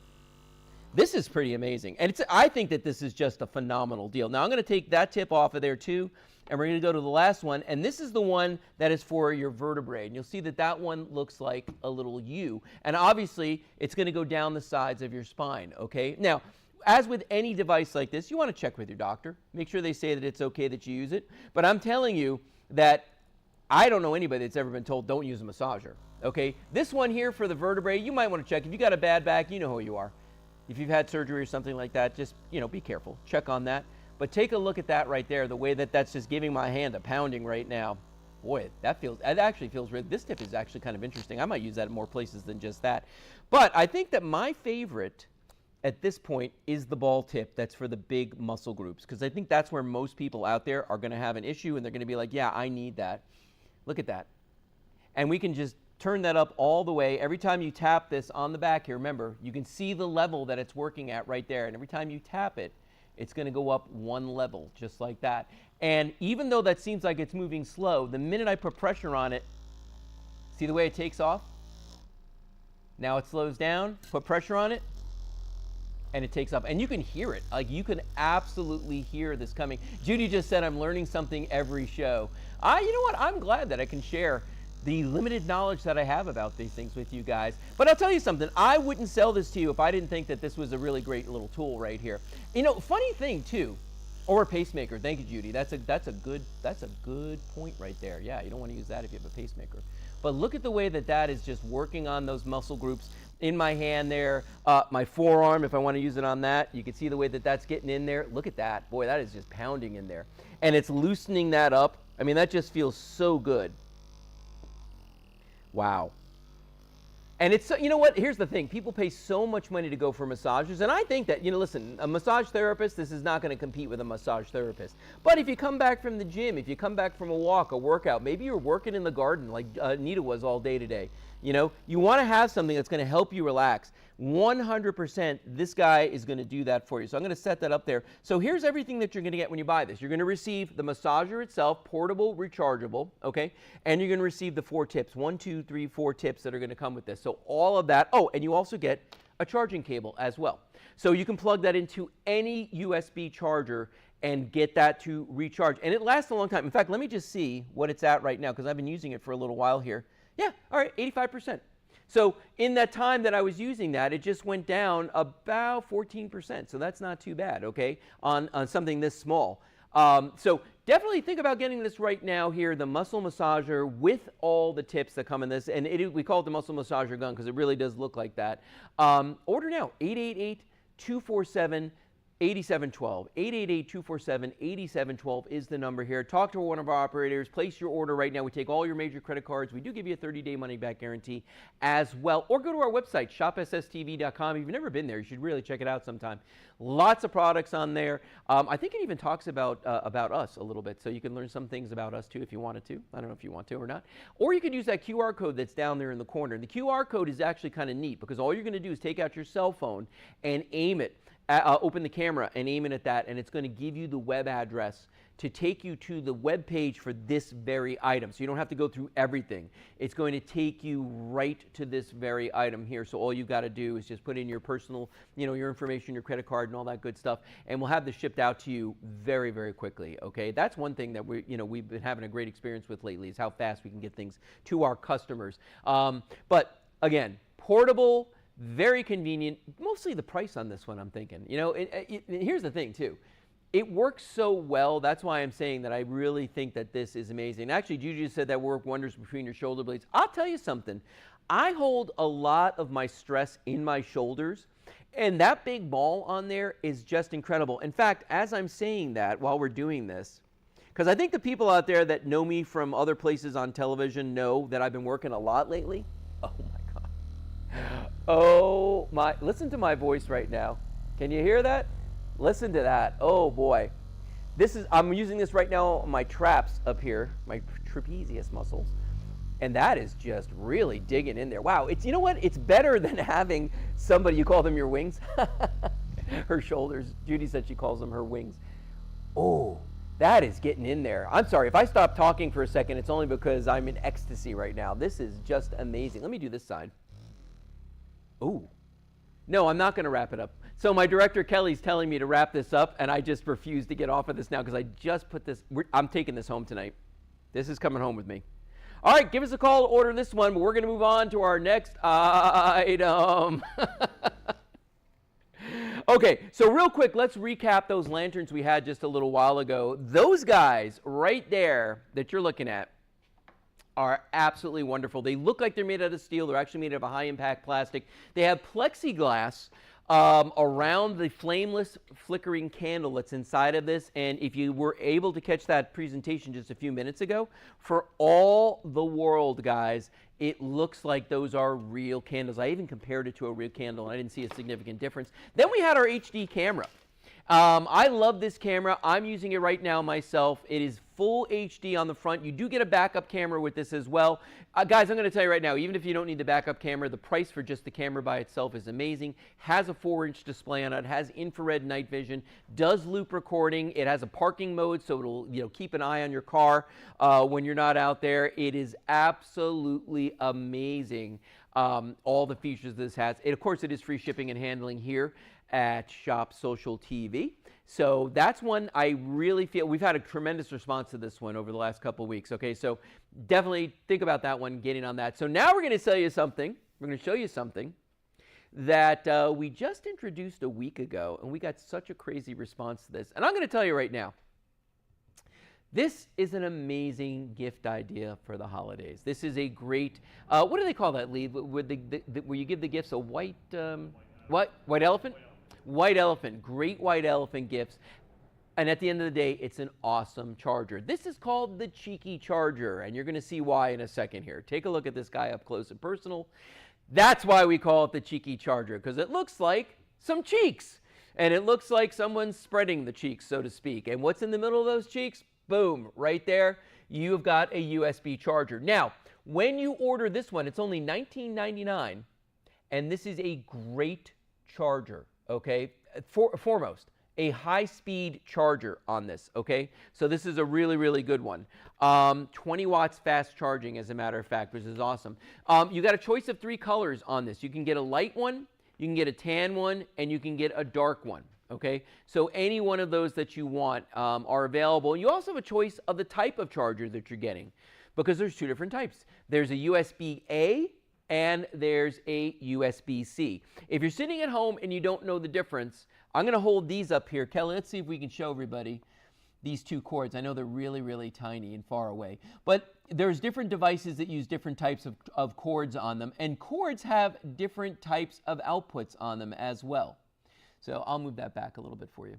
This is pretty amazing. And I think that this is just a phenomenal deal. Now I'm going to take that tip off of there too. And we're going to go to the last one, and this is the one that is for your vertebrae. And you'll see that that one looks like a little U. And obviously, it's going to go down the sides of your spine, okay? Now, as with any device like this, you want to check with your doctor. Make sure they say that it's okay that you use it. But I'm telling you that I don't know anybody that's ever been told don't use a massager, okay? This one here for the vertebrae, you might want to check. If you got a bad back, you know who you are. If you've had surgery or something like that, just, be careful. Check on that. But take a look at that right there, the way that that's just giving my hand a pounding right now. Boy, it actually feels really, this tip is actually kind of interesting. I might use that in more places than just that. But I think that my favorite at this point is the ball tip that's for the big muscle groups, because I think that's where most people out there are going to have an issue, and they're going to be like, yeah, I need that. Look at that. And we can just turn that up all the way. Every time you tap this on the back here, remember, you can see the level that it's working at right there. And every time you tap it, it's going to go up 1 level, just like that. And even though that seems like it's moving slow, the minute I put pressure on it, see the way it takes off? Now it slows down, put pressure on it, and it takes off. And you can hear it. Like, you can absolutely hear this coming. Judy just said I'm learning something every show. You know what? I'm glad that I can share the limited knowledge that I have about these things with you guys. But I'll tell you something, I wouldn't sell this to you if I didn't think that this was a really great little tool right here. Funny thing too, or a pacemaker. Thank you, Judy. That's a good point right there. Yeah, you don't want to use that if you have a pacemaker. But look at the way that that is just working on those muscle groups in my hand there, my forearm, if I want to use it on that. You can see the way that that's getting in there. Look at that. Boy, that is just pounding in there. And it's loosening that up. I mean, that just feels so good. Wow. And it's, you know what, here's the thing. People pay so much money to go for massages, and I think that, listen, a massage therapist, this is not going to compete with a massage therapist. But if you come back from the gym, if you come back from a walk, a workout, maybe you're working in the garden like Nita was all day today, you want to have something that's going to help you relax. 100% this guy is going to do that for you. So I'm going to set that up there. So here's everything that you're going to get when you buy this. You're going to receive the massager itself, portable, rechargeable, okay? And you're going to receive the 4 tips, 1, 2, 3, 4 tips that are going to come with this. So all of that. Oh, and you also get a charging cable as well. So you can plug that into any USB charger and get that to recharge. And it lasts a long time. In fact, let me just see what it's at right now, because I've been using it for a little while here. Yeah, all right, 85%. So in that time that I was using that, it just went down about 14%. So that's not too bad, okay, on something this small. So definitely think about getting this right now here, the muscle massager with all the tips that come in this. And we call it the muscle massager gun because it really does look like that. Order now, 888-247-8712. 888-247-8712 is the number here. Talk to one of our operators. Place your order right now. We take all your major credit cards. We do give you a 30-day money-back guarantee as well. Or go to our website, shopsstv.com. If you've never been there, you should really check it out sometime. Lots of products on there. I think it even talks about us a little bit, so you can learn some things about us too if you wanted to. I don't know if you want to or not. Or you could use that QR code that's down there in the corner. And the QR code is actually kind of neat because all you're going to do is take out your cell phone and aim it. Open the camera and aim it at that, and it's going to give you the web address to take you to the web page for this very item. So you don't have to go through everything. It's going to take you right to this very item here. So all you've got to do is just put in your personal, your information, your credit card, and all that good stuff, and we'll have this shipped out to you very, very quickly. Okay, that's one thing that we've been having a great experience with lately is how fast we can get things to our customers. But again, portable. Very convenient. Mostly the price on this one, I'm thinking. Here's the thing, too. It works so well. That's why I'm saying that I really think that this is amazing. Actually, Juju said that work wonders between your shoulder blades. I'll tell you something. I hold a lot of my stress in my shoulders, and that big ball on there is just incredible. In fact, as I'm saying that while we're doing this, because I think the people out there that know me from other places on television know that I've been working a lot lately. Oh, my God. Oh my, listen to my voice right now. Can you hear that? Listen to that. Oh boy. I'm using this right now on my traps up here, my trapezius muscles. And that is just really digging in there. Wow, you know what? It's better than having somebody, you call them your wings? Her shoulders. Judy said she calls them her wings. Oh, that is getting in there. I'm sorry, if I stop talking for a second, it's only because I'm in ecstasy right now. This is just amazing. Let me do this side. Ooh. No, I'm not going to wrap it up. So my director, Kelly's telling me to wrap this up, and I just refuse to get off of this now because I just put this, I'm taking this home tonight. This is coming home with me. All right, give us a call to order this one, but we're going to move on to our next item. Okay, so real quick, let's recap those lanterns we had just a little while ago. Those guys right there that you're looking at are absolutely wonderful. They look like they're made out of steel. They're actually made out of a high-impact plastic. They have plexiglass around the flameless flickering candle that's inside of this. And if you were able to catch that presentation just a few minutes ago, for all the world, guys, it looks like those are real candles. I even compared it to a real candle, and I didn't see a significant difference. Then we had our HD camera. I love this camera. I'm using it right now myself. It is full HD on the front. You do get a backup camera with this as well. Guys, I'm going to tell you right now, even if you don't need the backup camera, the price for just the camera by itself is amazing. Has a 4-inch display on it, has infrared night vision, does loop recording. It has a parking mode, so it'll keep an eye on your car when you're not out there. It is absolutely amazing, all the features this has. Of course, it is free shipping and handling here at Shop Social TV. So that's one I really feel, we've had a tremendous response to this one over the last couple of weeks. Okay, so definitely think about that one, getting on that. So now we're going to tell you something, we're going to show you something that we just introduced a week ago, and we got such a crazy response to this. And I'm going to tell you right now, this is an amazing gift idea for the holidays. This is a great, what do they call that, Lee? Where you give the gifts a white, white elephant? White elephant, great white elephant gifts. And at the end of the day, it's an awesome charger. This is called the Cheeky Charger, and you're going to see why in a second here. Take a look at this guy up close and personal. That's why we call it the Cheeky Charger, because it looks like some cheeks. And it looks like someone's spreading the cheeks, so to speak. And what's in the middle of those cheeks? Boom, right there, you've got a USB charger. Now, when you order this one, it's only $19.99, and this is a great charger. Okay, foremost, a high-speed charger on this, okay? So this is a really, really good one. 20 watts fast charging, as a matter of fact, which is awesome. You got a choice of 3 colors on this. You can get a light one, you can get a tan one, and you can get a dark one, okay? So any one of those that you want are available. You also have a choice of the type of charger that you're getting, because there's 2 different types. There's a USB-A, and there's a USB-C. If you're sitting at home and you don't know the difference, I'm going to hold these up here. Kelly, let's see if we can show everybody these 2 cords. I know they're really, really tiny and far away. But there's different devices that use different types of cords on them, and cords have different types of outputs on them as well. So I'll move that back a little bit for you.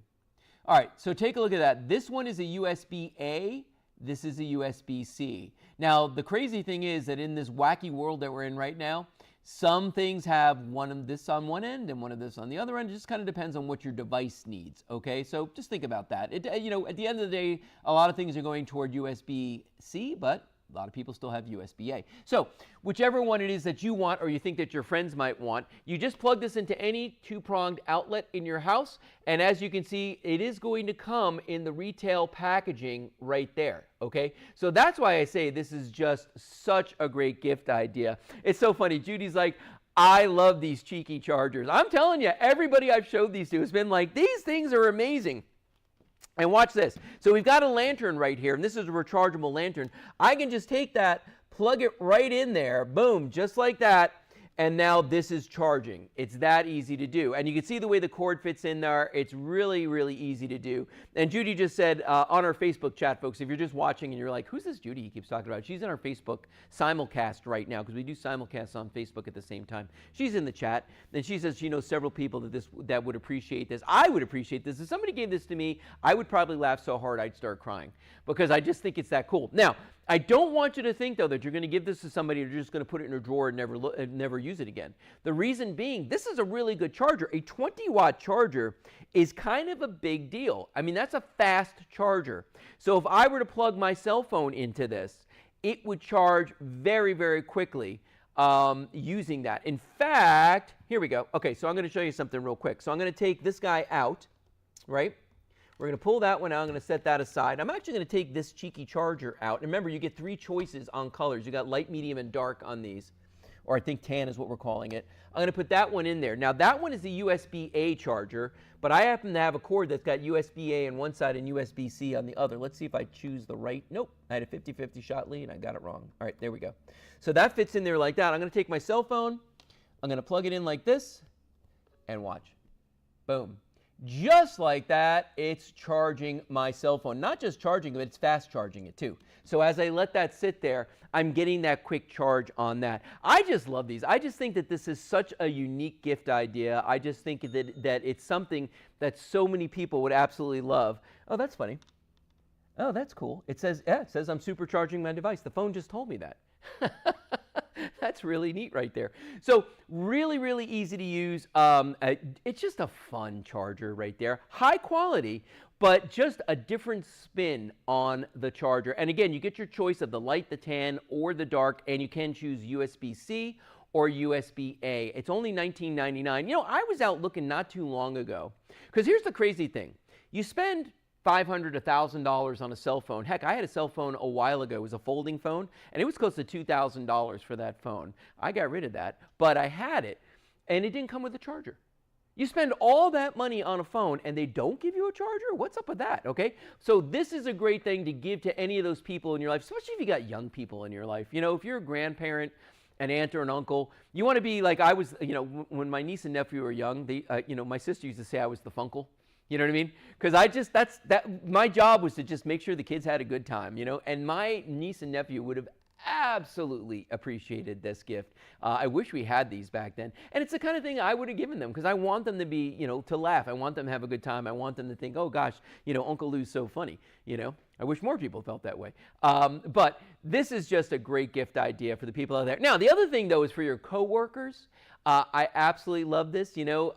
All right, so take a look at that. This one is a USB-A. This is a USB-C. Now, the crazy thing is that in this wacky world that we're in right now, some things have one of this on one end and one of this on the other end. It just kind of depends on what your device needs, okay? So just think about that. At the end of the day, a lot of things are going toward USB-C, but a lot of people still have USB-A. So whichever one it is that you want or you think that your friends might want, you just plug this into any 2-pronged outlet in your house. And as you can see, it is going to come in the retail packaging right there, okay? So that's why I say this is just such a great gift idea. It's so funny. Judy's like, I love these cheeky chargers. I'm telling you, everybody I've showed these to has been like, these things are amazing. And watch this. So we've got a lantern right here, and this is a rechargeable lantern. I can just take that, plug it right in there, boom, just like that, and now this is charging. It's that easy to do. And you can see the way the cord fits in there. It's really, really easy to do. And Judy just said on our Facebook chat, folks, if you're just watching and you're like, who's this Judy he keeps talking about? She's in our Facebook simulcast right now, because we do simulcasts on Facebook at the same time. She's in the chat, and she says she knows several people that would appreciate this. I would appreciate this. If somebody gave this to me, I would probably laugh so hard I'd start crying, because I just think it's that cool. Now, I don't want you to think, though, that you're going to give this to somebody and you're just going to put it in a drawer and never use it again. The reason being, this is a really good charger. A 20-watt charger is kind of a big deal. I mean, that's a fast charger. So if I were to plug my cell phone into this, it would charge very, very quickly using that. In fact, here we go. Okay, so I'm going to show you something real quick. So I'm going to take this guy out, right? We're going to pull that one out. I'm going to set that aside. I'm actually going to take this cheeky charger out. And remember, you get 3 choices on colors. You got light, medium, and dark on these. Or I think tan is what we're calling it. I'm going to put that one in there. Now, that one is the USB-A charger, but I happen to have a cord that's got USB-A on one side and USB-C on the other. Let's see if I choose the right. Nope, I had a 50-50 shot lead. I got it wrong. All right, there we go. So that fits in there like that. I'm going to take my cell phone. I'm going to plug it in like this and watch. Boom. Just like that, it's charging my cell phone. Not just charging it, it's fast charging it too. So as I let that sit there, I'm getting that quick charge on that. I just love these. I just think that this is such a unique gift idea. I just think that it's something that so many people would absolutely love. Oh, that's funny. Oh, that's cool. It says, yeah, it says I'm supercharging my device. The phone just told me that. That's really neat right there. So really, really easy to use. It's just a fun charger right there. High quality, but just a different spin on the charger. And again, you get your choice of the light, the tan, or the dark, and you can choose USB-C or USB-A. It's only $19.99. You know, I was out looking not too long ago, because here's the crazy thing. You spend $500 to $1,000 on a cell phone. Heck, I had a cell phone a while ago. It was a folding phone, and it was close to $2,000 for that phone. I got rid of that, but I had it, and it didn't come with a charger. You spend all that money on a phone, and they don't give you a charger? What's up with that, okay? So this is a great thing to give to any of those people in your life, especially if you got young people in your life. You know, if you're a grandparent, an aunt or an uncle, you want to be like I was, you know, when my niece and nephew were young, you know, my sister used to say I was the funkle. You know what I mean? Because my job was to just make sure the kids had a good time, you know, and my niece and nephew would have absolutely appreciated this gift. I wish we had these back then. And it's the kind of thing I would have given them because I want them to be, you know, to laugh. I want them to have a good time. I want them to think, oh gosh, you know, Uncle Lou's so funny, you know. I wish more people felt that way. But this is just a great gift idea for the people out there. Now, the other thing, though, is for your coworkers. I absolutely love this, you know,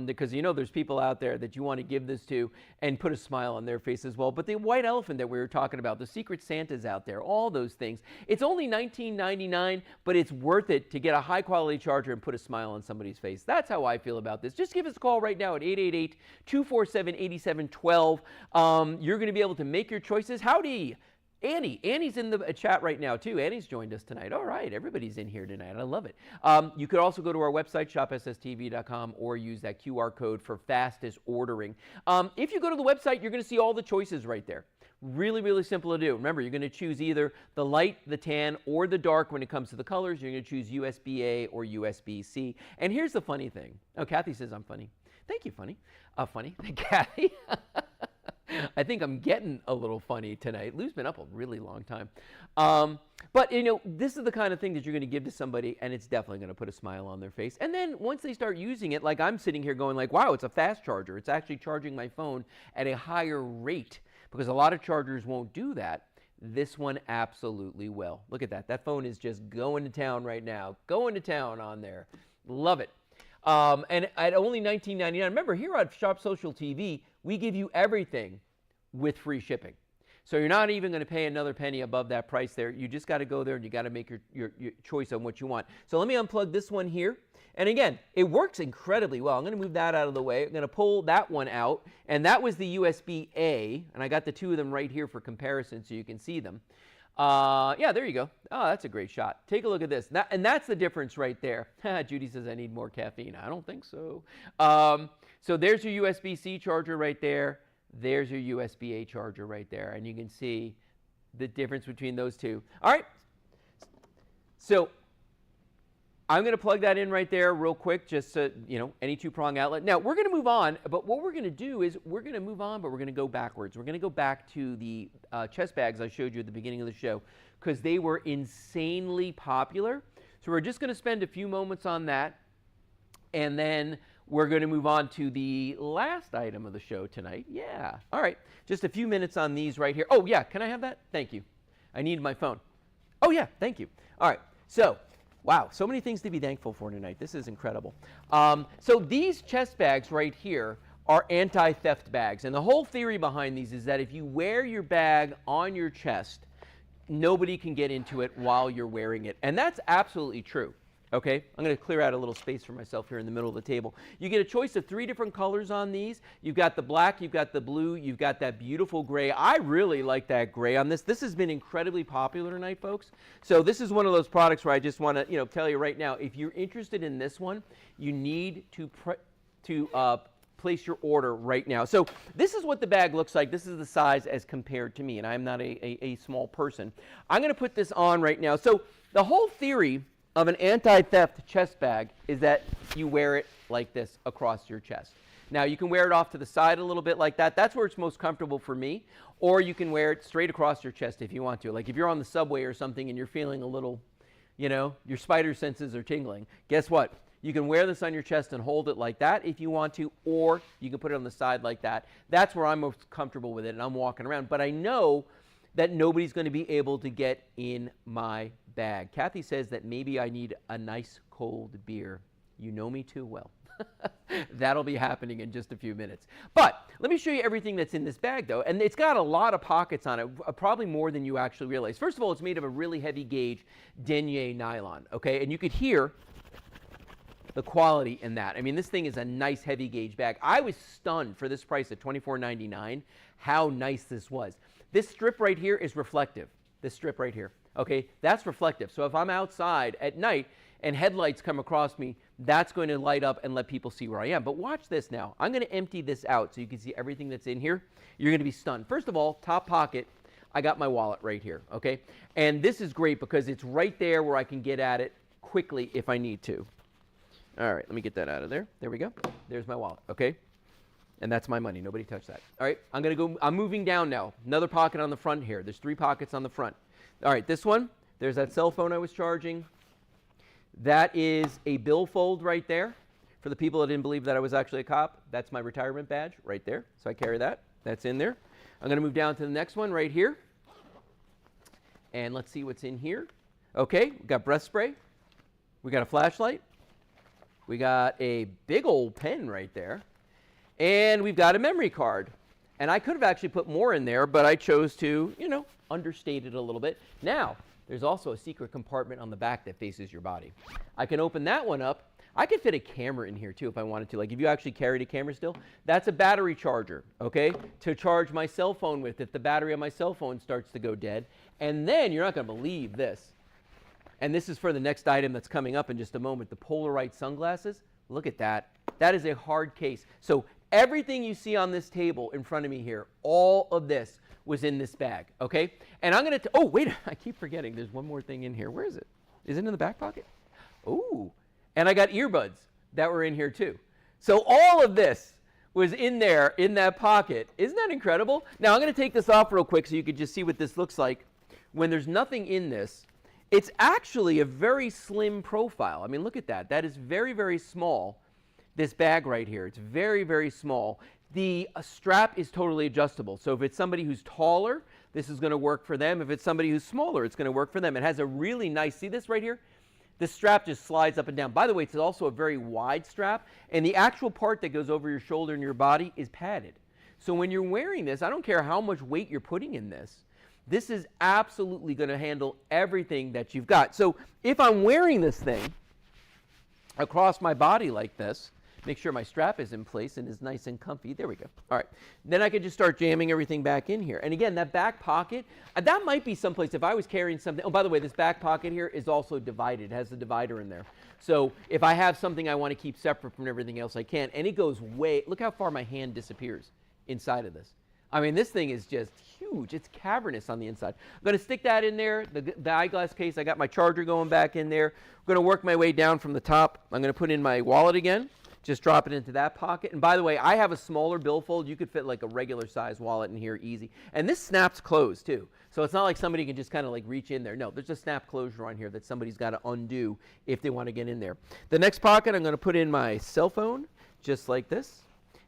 because, you know, there's people out there that you want to give this to and put a smile on their face as well. But the white elephant that we were talking about, the Secret Santas out there, all those things, it's only $19.99, but it's worth it to get a high-quality charger and put a smile on somebody's face. That's how I feel about this. Just give us a call right now at 888-247-8712. You're going to be able to make your choices. Howdy. Annie's in the chat right now, too. Annie's joined us tonight. All right, everybody's in here tonight. I love it. You could also go to our website, shopsstv.com, or use that QR code for fastest ordering. If you go to the website, you're going to see all the choices right there. Really, really simple to do. Remember, you're going to choose either the light, the tan, or the dark when it comes to the colors. You're going to choose USB-A or USB-C. And here's the funny thing. Oh, Kathy says I'm funny. Thank you, funny. Funny. Kathy. I think I'm getting a little funny tonight. Lou's been up a really long time. But, you know, this is the kind of thing that you're going to give to somebody, and it's definitely going to put a smile on their face. And then once they start using it, like I'm sitting here going like, wow, it's a fast charger. It's actually charging my phone at a higher rate because a lot of chargers won't do that. This one absolutely will. Look at that. That phone is just going to town right now. Going to town on there. Love it. And at only $19.99, remember, here on Shop Social TV, we give you everything with free shipping. So you're not even going to pay another penny above that price there. You just got to go there and you got to make your choice on what you want. So let me unplug this one here. And again, it works incredibly well. I'm going to move that out of the way. I'm going to pull that one out. And that was the USB-A. And I got the two of them right here for comparison so you can see them. Yeah, there you go. Oh, that's a great shot. Take a look at this. And that's the difference right there. Judy says I need more caffeine. I don't think so. So there's your USB-C charger right there. There's your USB-A charger right there. And you can see the difference between those two. All right. So I'm going to plug that in right there real quick, just so, you know, any two-prong outlet. Now, we're going to move on, but what we're going to do is we're going to move on, but we're going to go backwards. We're going to go back to the chest bags I showed you at the beginning of the show because they were insanely popular. So we're just going to spend a few moments on that, and then we're going to move on to the last item of the show tonight. Yeah. All right. Just a few minutes on these right here. Oh, yeah. Can I have that? Thank you. I need my phone. Oh, yeah, thank you. All right, so, wow, so many things to be thankful for tonight. This is incredible. So these chest bags right here are anti-theft bags. And the whole theory behind these is that if you wear your bag on your chest, nobody can get into it while you're wearing it. And that's absolutely true. Okay, I'm going to clear out a little space for myself here in the middle of the table. You get a choice of 3 different colors on these. You've got the black, you've got the blue, you've got that beautiful gray. I really like that gray on this. This has been incredibly popular tonight, folks. So this is one of those products where I just want to, tell you right now, if you're interested in this one, you need to place your order right now. So this is what the bag looks like. This is the size as compared to me, and I'm not a small person. I'm going to put this on right now. So the whole theory of an anti-theft chest bag is that you wear it like this across your chest. Now you can wear it off to the side a little bit like that. That's where it's most comfortable for me. Or you can wear it straight across your chest if you want to. Like if you're on the subway or something and you're feeling a little, your spider senses are tingling. Guess what? You can wear this on your chest and hold it like that if you want to, or you can put it on the side like that. That's where I'm most comfortable with it, and I'm walking around. But I know that nobody's going to be able to get in my bag. Kathy says that maybe I need a nice cold beer. You know me too well. That'll be happening in just a few minutes. But let me show you everything that's in this bag, though. And it's got a lot of pockets on it, probably more than you actually realize. First of all, it's made of a really heavy gauge denier nylon, okay? And you could hear the quality in that. I mean, this thing is a nice heavy gauge bag. I was stunned for this price at $24.99 how nice this was. This strip right here is reflective. This strip right here, okay? That's reflective. So if I'm outside at night and headlights come across me, that's going to light up and let people see where I am. But watch this now. I'm going to empty this out so you can see everything that's in here. You're going to be stunned. First of all, top pocket, I got my wallet right here, okay? And this is great because it's right there where I can get at it quickly if I need to. All right, let me get that out of there. There we go. There's my wallet, okay? And that's my money. Nobody touch that. All right, I'm moving down now. Another pocket on the front here. There's 3 pockets on the front. All right, this one, there's that cell phone I was charging. That is a billfold right there. For the people that didn't believe that I was actually a cop, that's my retirement badge right there. So I carry that. That's in there. I'm going to move down to the next one right here. And let's see what's in here. Okay, we've got breath spray. We got a flashlight. We got a big old pen right there. And we've got a memory card. And I could have actually put more in there, but I chose to, understate it a little bit. Now, there's also a secret compartment on the back that faces your body. I can open that one up. I could fit a camera in here too if I wanted to. Like if you actually carried a camera still, that's a battery charger, okay, to charge my cell phone with if the battery on my cell phone starts to go dead. And then you're not going to believe this. And this is for the next item that's coming up in just a moment, the Polaroid sunglasses. Look at that. That is a hard case. So everything you see on this table in front of me here, all of this was in this bag, okay? And I'm going to, oh, wait, I keep forgetting. There's one more thing in here. Where is it? Is it in the back pocket? Ooh. And I got earbuds that were in here too. So all of this was in there in that pocket. Isn't that incredible? Now I'm going to take this off real quick so you can just see what this looks like when there's nothing in this. It's actually a very slim profile. I mean, look at that. That is very, very small, this bag right here. It's very, very small. The strap is totally adjustable. So if it's somebody who's taller, this is going to work for them. If it's somebody who's smaller, it's going to work for them. It has a really nice, see this right here? The strap just slides up and down. By the way, it's also a very wide strap, and the actual part that goes over your shoulder and your body is padded. So when you're wearing this, I don't care how much weight you're putting in this. This is absolutely going to handle everything that you've got. So if I'm wearing this thing across my body like this, make sure my strap is in place and is nice and comfy. There we go. All right. Then I can just start jamming everything back in here. And again, that back pocket, that might be someplace if I was carrying something. Oh, by the way, this back pocket here is also divided. It has a divider in there. So if I have something I want to keep separate from everything else, I can. And it goes way, look how far my hand disappears inside of this. I mean, this thing is just huge. It's cavernous on the inside. I'm going to stick that in there, the eyeglass case. I got my charger going back in there. I'm going to work my way down from the top. I'm going to put in my wallet again. Just drop it into that pocket. And by the way, I have a smaller billfold. You could fit like a regular size wallet in here easy. And this snaps closed too. So it's not like somebody can just kind of like reach in there. No, there's a snap closure on here that somebody's got to undo if they want to get in there. The next pocket, I'm going to put in my cell phone just like this.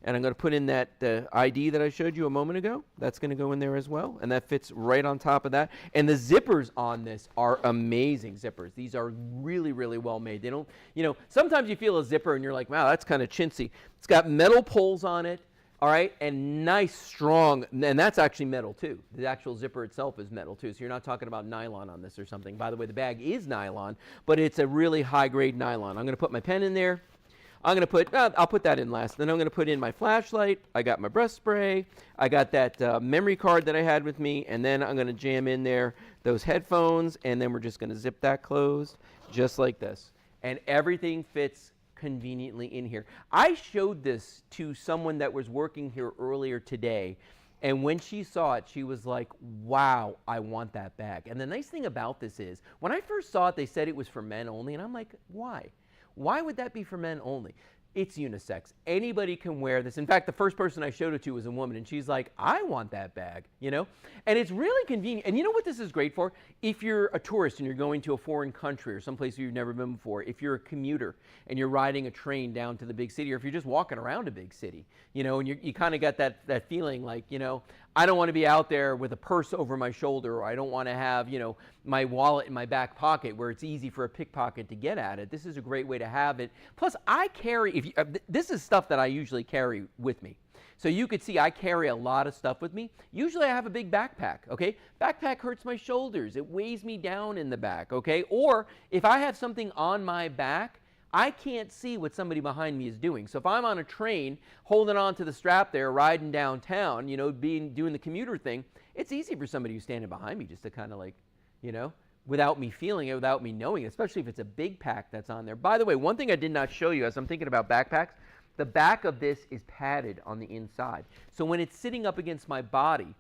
And I'm going to put in that ID that I showed you a moment ago. That's going to go in there as well. And that fits right on top of that. And the zippers on this are amazing zippers. These are really, really well made. They don't, sometimes you feel a zipper and you're like, wow, that's kind of chintzy. It's got metal poles on it. All right, and nice, strong, and that's actually metal too. The actual zipper itself is metal too, so you're not talking about nylon on this or something. By the way, the bag is nylon, but it's a really high-grade nylon. I'm going to put my pen in there. I'm going to put, I'll put that in last. Then I'm going to put in my flashlight. I got my breast spray. I got that memory card that I had with me, and then I'm going to jam in there those headphones, and then we're just going to zip that closed just like this. And everything fits conveniently in here. I showed this to someone that was working here earlier today, and when she saw it, she was like, wow, I want that bag. And the nice thing about this is, when I first saw it, they said it was for men only, and I'm like, why? Why would that be for men only? It's unisex. Anybody can wear this. In fact, the first person I showed it to was a woman, and she's like, I want that bag, And it's really convenient. And you know what this is great for? If you're a tourist and you're going to a foreign country or someplace you've never been before, if you're a commuter and you're riding a train down to the big city, or if you're just walking around a big city, and you kind of got that feeling like, I don't want to be out there with a purse over my shoulder, or I don't want to have, my wallet in my back pocket where it's easy for a pickpocket to get at it. This is a great way to have it. Plus, I carry, this is stuff that I usually carry with me. So you could see I carry a lot of stuff with me. Usually I have a big backpack, okay? Backpack hurts my shoulders. It weighs me down in the back, okay? Or if I have something on my back, I can't see what somebody behind me is doing. So if I'm on a train, holding on to the strap there, riding downtown, doing the commuter thing, it's easy for somebody who's standing behind me just to kind of like, without me feeling it, without me knowing it, especially if it's a big pack that's on there. By the way, one thing I did not show you as I'm thinking about backpacks, the back of this is padded on the inside. So when it's sitting up against my body,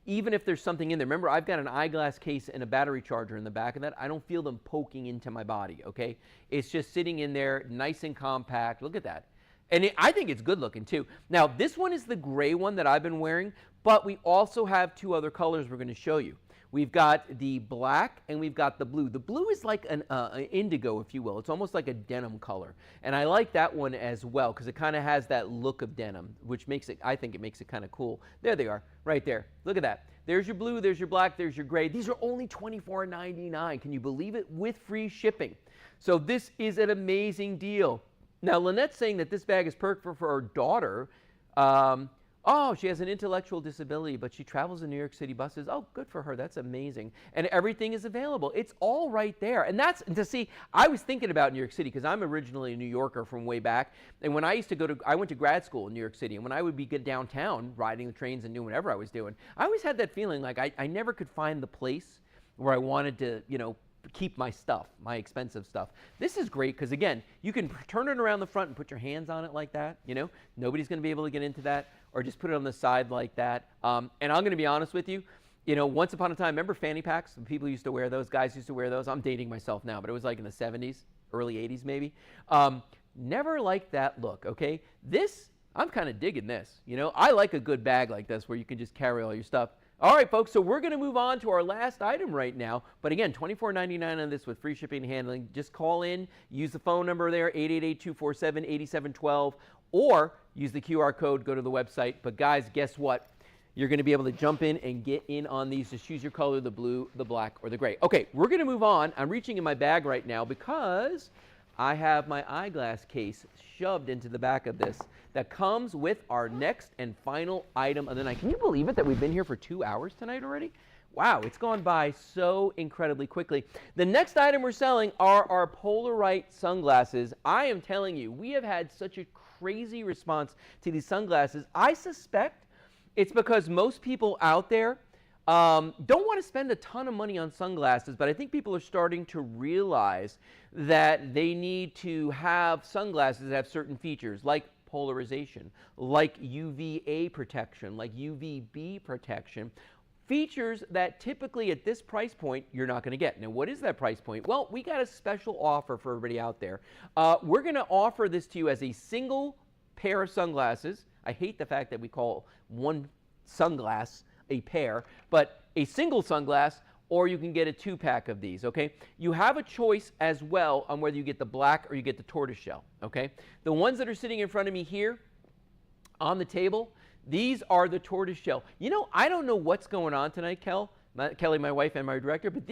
even if there's something in there, remember I've got an eyeglass case and a battery charger in the back of that, I don't feel them poking into my body, okay? It's just sitting in there, nice and compact. Look at that. And I think it's good looking too. Now, this one is the gray one that I've been wearing, but we also have two other colors we're going to show you. We've got the black and we've got the blue. The blue is like an indigo, if you will. It's almost like a denim color. And I like that one as well because it kind of has that look of denim, which makes it, I think it makes it kind of cool. There they are, right there. Look at that. There's your blue, there's your black, there's your gray. These are only $24.99. Can you believe it? With free shipping. So this is an amazing deal. Now, Lynette's saying that this bag is perfect for her daughter. Oh, she has an intellectual disability, but she travels in New York City buses. Oh, good for her. That's amazing. And everything is available. It's all right there. And that's to see, I was thinking about New York City because I'm originally a New Yorker from way back. And when I used to I went to grad school in New York City. And when I would be downtown riding the trains and doing whatever I was doing, I always had that feeling like I never could find the place where I wanted to, keep my stuff, my expensive stuff. This is great because, again, you can turn it around the front and put your hands on it like that. Nobody's going to be able to get into that, or just put it on the side like that. And I'm going to be honest with you, once upon a time, remember fanny packs? People used to wear those. Guys used to wear those. I'm dating myself now, but it was like in the 70s, early 80s maybe. Never liked that look, okay? This, I'm kind of digging this. I like a good bag like this where you can just carry all your stuff. All right, folks, so we're going to move on to our last item right now. But again, $24.99 on this with free shipping and handling. Just call in, use the phone number there, 888-247-8712, or use the QR code, go to the website. But guys, guess what? You're going to be able to jump in and get in on these. Just choose your color, the blue, the black, or the gray. Okay, we're going to move on. I'm reaching in my bag right now because I have my eyeglass case shoved into the back of this that comes with our next and final item of the night. Can you believe it that we've been here for 2 hours tonight already? Wow, it's gone by so incredibly quickly. The next item we're selling are our Polaroid sunglasses. I am telling you, we have had such a crazy response to these sunglasses. I suspect it's because most people out there don't want to spend a ton of money on sunglasses, but I think people are starting to realize that they need to have sunglasses that have certain features like polarization, like UVA protection, like UVB protection, features that typically at this price point you're not going to get. Now, what is that price point? Well, we got a special offer for everybody out there. We're going to offer this to you as a single pair of sunglasses. I hate the fact that we call one sunglass a pair, but a single sunglass, or you can get a 2-pack of these, okay? You have a choice as well on whether you get the black or you get the tortoiseshell, okay? The ones that are sitting in front of me here On the table, these are the tortoise shell. You know, I don't know what's going on tonight, Kelly, my wife and my director, but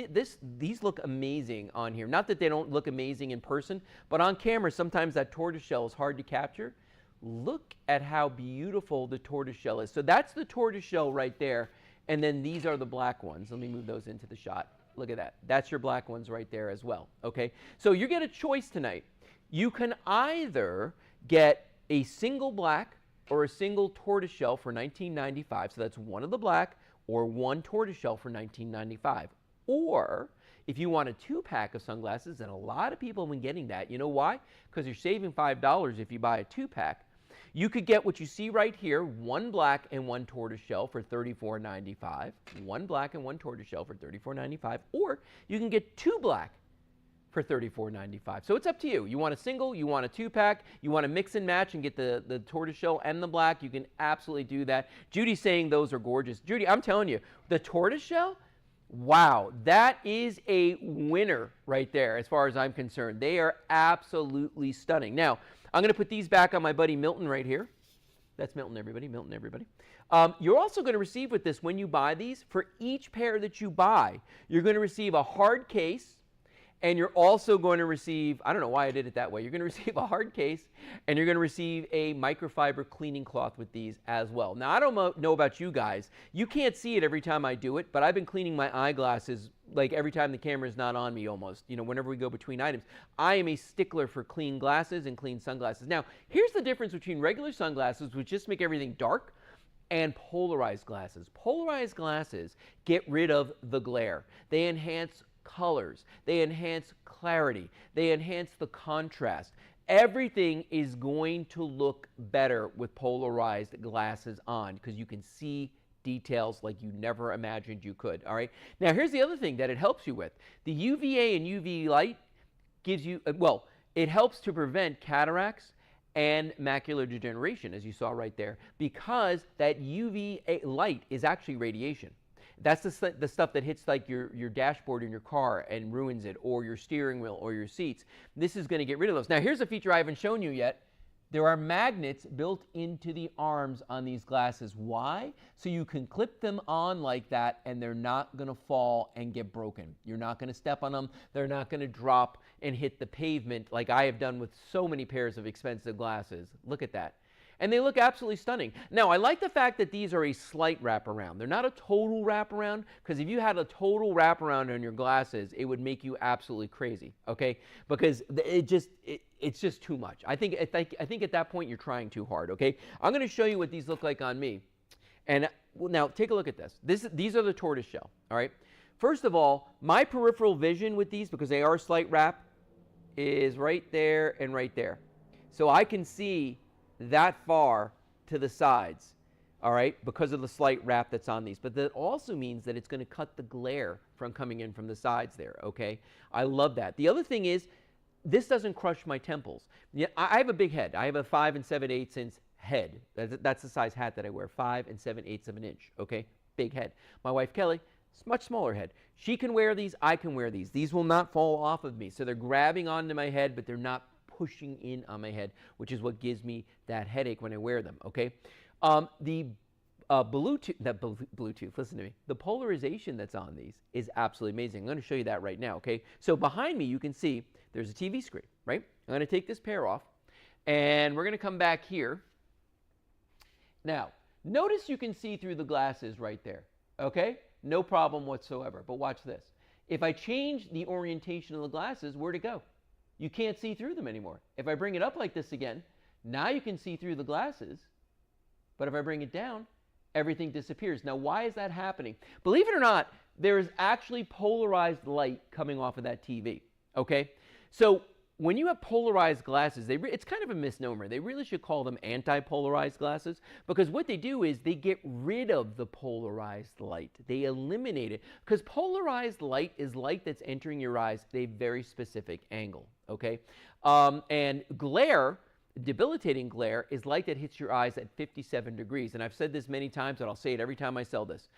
these look amazing on here. Not that they don't look amazing in person, but on camera, sometimes that tortoise shell is hard to capture. Look at how beautiful the tortoise shell is. So that's the tortoise shell right there, and then these are the black ones. Let me move those into the shot. Look at that. That's your black ones right there as well, okay? So you get a choice tonight. You can either get a single black or a single tortoise shell for $19.95, so that's one of the black or one tortoise shell for $19.95. Or if you want a 2-pack of sunglasses, and a lot of people have been getting that. You know why? Because you're saving $5 if you buy a 2-pack. You could get what you see right here, one black and one tortoise shell for $34.95, one black and one tortoise shell for $34.95, or you can get 2 black for $34.95. So it's up to you. You want a single, you want a 2-pack, you want to mix and match and get the tortoise shell and the black, you can absolutely do that. Judy's saying those are gorgeous. Judy, I'm telling you, the tortoise shell, wow, that is a winner right there as far as I'm concerned. They are absolutely stunning. Now, I'm going to put these back on my buddy Milton right here. That's Milton, everybody. Milton, everybody. You're also going to receive with this, when you buy these, for each pair that you buy, you're going to receive a hard case, and you're also going to receive, I don't know why I did it that way, you're going to receive a hard case, and you're going to receive a microfiber cleaning cloth with these as well. Now, I don't know about you guys. You can't see it every time I do it, but I've been cleaning my eyeglasses like every time the camera's not on me almost, you know, whenever we go between items. I am a stickler for clean glasses and clean sunglasses. Now, here's the difference between regular sunglasses, which just make everything dark, and polarized glasses. Polarized glasses get rid of the glare. They enhance colors, they enhance clarity, they enhance the contrast. Everything is going to look better with polarized glasses on because you can see details like you never imagined you could. All right. Now here's the other thing that it helps you with. The UVA and UV light gives you, well, it helps to prevent cataracts and macular degeneration, as you saw right there, because that UVA light is actually radiation. That's the stuff that hits like your dashboard in your car and ruins it, or your steering wheel or your seats. This is going to get rid of those. Now here's a feature I haven't shown you yet. There are magnets built into the arms on these glasses. Why? So you can clip them on like that and they're not going to fall and get broken. You're not going to step on them. They're not going to drop and hit the pavement like I have done with so many pairs of expensive glasses. Look at that. And they look absolutely stunning. Now, I like the fact that these are a slight wraparound. They're not a total wraparound, because if you had a total wraparound on your glasses, it would make you absolutely crazy, okay? Because it's just too much. I think at that point you're trying too hard, okay? I'm going to show you what these look like on me. And now take a look at this. These are the tortoise shell, all right? First of all, my peripheral vision with these, because they are slight wrap, is right there and right there. So I can see that far to the sides, all right, because of the slight wrap that's on these. But that also means that it's going to cut the glare from coming in from the sides there, okay? I love that. The other thing is, this doesn't crush my temples. Yeah, I have a big head. I have a 5 7/8 inch head. That's the size hat that I wear, 5 7/8 of an inch, okay? Big head. My wife, Kelly, much smaller head. She can wear these. I can wear these. These will not fall off of me. So they're grabbing onto my head, but they're not pushing in on my head, which is what gives me that headache when I wear them, okay? The Bluetooth, listen to me. The polarization that's on these is absolutely amazing. I'm going to show you that right now, okay? So behind me, you can see there's a TV screen, right? I'm going to take this pair off, and we're going to come back here. Now, notice you can see through the glasses right there, okay? No problem whatsoever, but watch this. If I change the orientation of the glasses, where'd it go? You can't see through them anymore. If I bring it up like this again, now you can see through the glasses, but if I bring it down, everything disappears. Now, why is that happening? Believe it or not, there is actually polarized light coming off of that TV, okay? So when you have polarized glasses, it's kind of a misnomer. They really should call them anti-polarized glasses, because what they do is they get rid of the polarized light. They eliminate it, because polarized light is light that's entering your eyes at a very specific angle, okay? And glare, debilitating glare, is light that hits your eyes at 57 degrees. And I've said this many times, and I'll say it every time I sell this.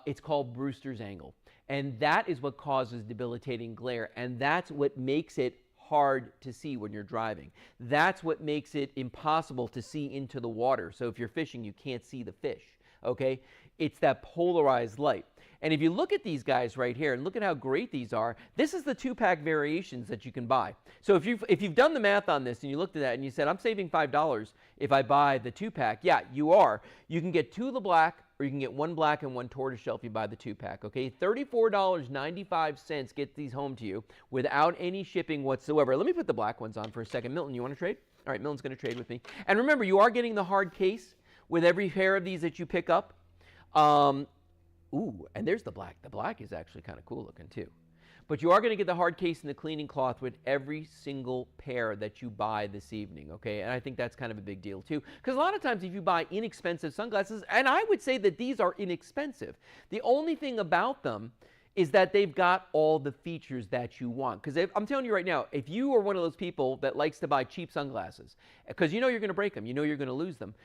It's called Brewster's angle. And that is what causes debilitating glare. And that's what makes it hard to see when you're driving. That's what makes it impossible to see into the water. So if you're fishing, you can't see the fish, okay? It's that polarized light. And if you look at these guys right here, and look at how great these are, this is the 2-pack variations that you can buy. So if you've done the math on this and you looked at that and you said, I'm saving $5 if I buy the 2-pack, yeah, you are. You can get 2 of the black, or you can get 1 black and 1 tortoiseshell if you buy the 2-pack, okay? $34.95 gets these home to you without any shipping whatsoever. Let me put the black ones on for a second. Milton, you want to trade? All right, Milton's going to trade with me. And remember, you are getting the hard case with every pair of these that you pick up. Ooh, and there's the black. The black is actually kind of cool looking too. But you are going to get the hard case and the cleaning cloth with every single pair that you buy this evening, okay? And I think that's kind of a big deal too. Because a lot of times if you buy inexpensive sunglasses, and I would say that these are inexpensive, the only thing about them is that they've got all the features that you want. Because I'm telling you right now, if you are one of those people that likes to buy cheap sunglasses, because you know you're going to break them, you know you're going to lose them,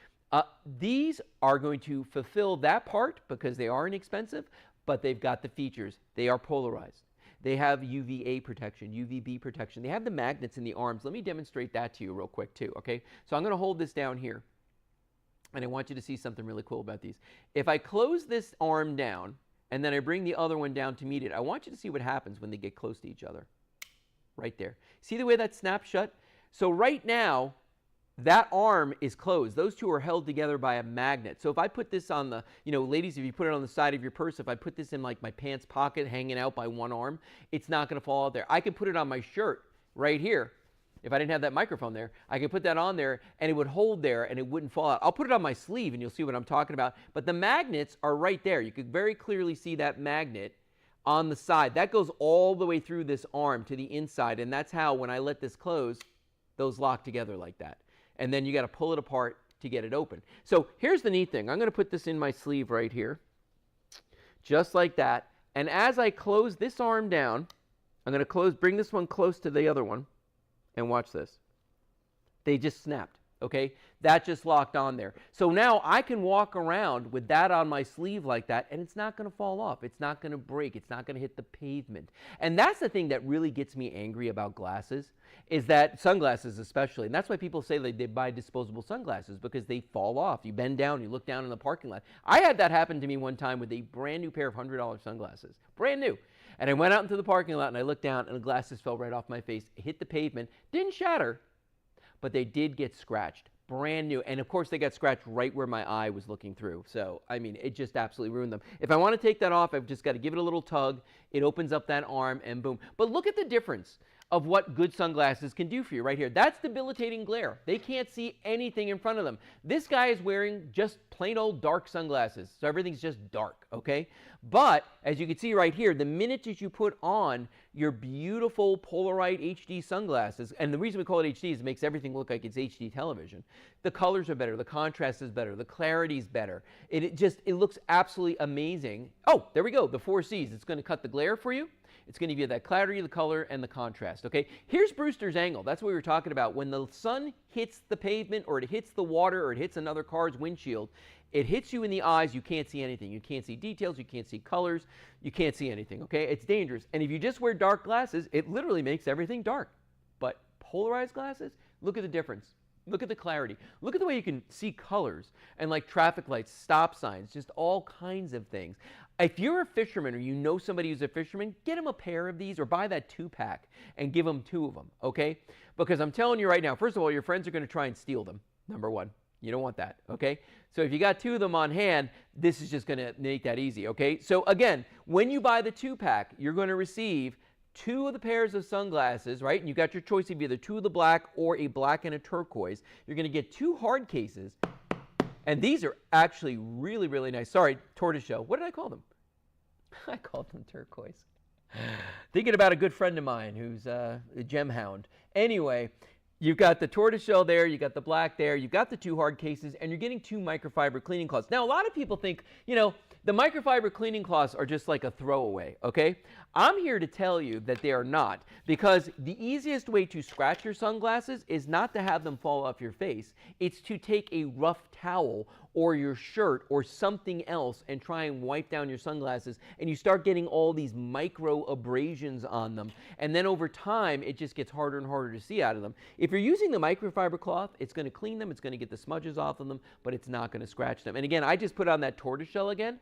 these are going to fulfill that part because they are inexpensive, but they've got the features. They are polarized. They have UVA protection, UVB protection. They have the magnets in the arms. Let me demonstrate that to you real quick too, okay? So I'm going to hold this down here, and I want you to see something really cool about these. If I close this arm down, and then I bring the other one down to meet it, I want you to see what happens when they get close to each other. Right there. See the way that snaps shut? So right now, that arm is closed. Those two are held together by a magnet. So if I put this on the, ladies, if you put it on the side of your purse, if I put this in like my pants pocket hanging out by one arm, it's not going to fall out there. I could put it on my shirt right here. If I didn't have that microphone there, I could put that on there and it would hold there and it wouldn't fall out. I'll put it on my sleeve and you'll see what I'm talking about. But the magnets are right there. You could very clearly see that magnet on the side. That goes all the way through this arm to the inside. And that's how, when I let this close, those lock together like that. And then you got to pull it apart to get it open. So here's the neat thing. I'm going to put this in my sleeve right here, just like that. And as I close this arm down, I'm going to bring this one close to the other one, and watch this. They just snapped, okay? That just locked on there. So now I can walk around with that on my sleeve like that, and it's not going to fall off. It's not going to break. It's not going to hit the pavement. And that's the thing that really gets me angry about glasses, is that sunglasses especially. And that's why people say they buy disposable sunglasses, because they fall off. You bend down, you look down in the parking lot. I had that happen to me one time with a brand new pair of $100 sunglasses. Brand new. And I went out into the parking lot and I looked down and the glasses fell right off my face, hit the pavement, didn't shatter, but they did get scratched. Brand new. And of course they got scratched right where my eye was looking through. So, I mean, it just absolutely ruined them. If I want to take that off, I've just got to give it a little tug. It opens up that arm and boom. But look at the difference of what good sunglasses can do for you right here. That's debilitating glare. They can't see anything in front of them. This guy is wearing just plain old dark sunglasses, so everything's just dark, okay? But as you can see right here, the minute that you put on your beautiful Polaroid HD sunglasses, and the reason we call it HD is it makes everything look like it's HD television. The colors are better, the contrast is better, the clarity is better. It looks absolutely amazing. Oh, there we go, the 4 C's. It's going to cut the glare for you. It's going to give you that clarity, the color, and the contrast, okay? Here's Brewster's angle. That's what we were talking about. When the sun hits the pavement, or it hits the water, or it hits another car's windshield, it hits you in the eyes. You can't see anything. You can't see details. You can't see colors. You can't see anything, okay? It's dangerous. And if you just wear dark glasses, it literally makes everything dark. But polarized glasses, look at the difference. Look at the clarity. Look at the way you can see colors and like traffic lights, stop signs, just all kinds of things. If you're a fisherman or you know somebody who's a fisherman, get him a pair of these or buy that 2-pack and give them 2 of them, okay? Because I'm telling you right now, first of all, your friends are going to try and steal them, number one. You don't want that, okay? So if you got 2 of them on hand, this is just going to make that easy, okay? So again, when you buy the 2-pack, you're going to receive 2 of the pairs of sunglasses, right? And you got your choice of either 2 of the black or a black and a turquoise. You're going to get 2 hard cases. And these are actually really, really nice. Sorry, tortoiseshell. What did I call them? I called them turquoise. Thinking about a good friend of mine who's a gem hound. Anyway, you've got the tortoiseshell there, you got the black there, you've got the 2 hard cases, and you're getting 2 microfiber cleaning cloths. Now, a lot of people think, The microfiber cleaning cloths are just like a throwaway, okay? I'm here to tell you that they are not, because the easiest way to scratch your sunglasses is not to have them fall off your face. It's to take a rough towel or your shirt or something else and try and wipe down your sunglasses, and you start getting all these micro abrasions on them. And then over time, it just gets harder and harder to see out of them. If you're using the microfiber cloth, it's going to clean them, it's going to get the smudges off of them, but it's not going to scratch them. And again, I just put on that tortoiseshell again.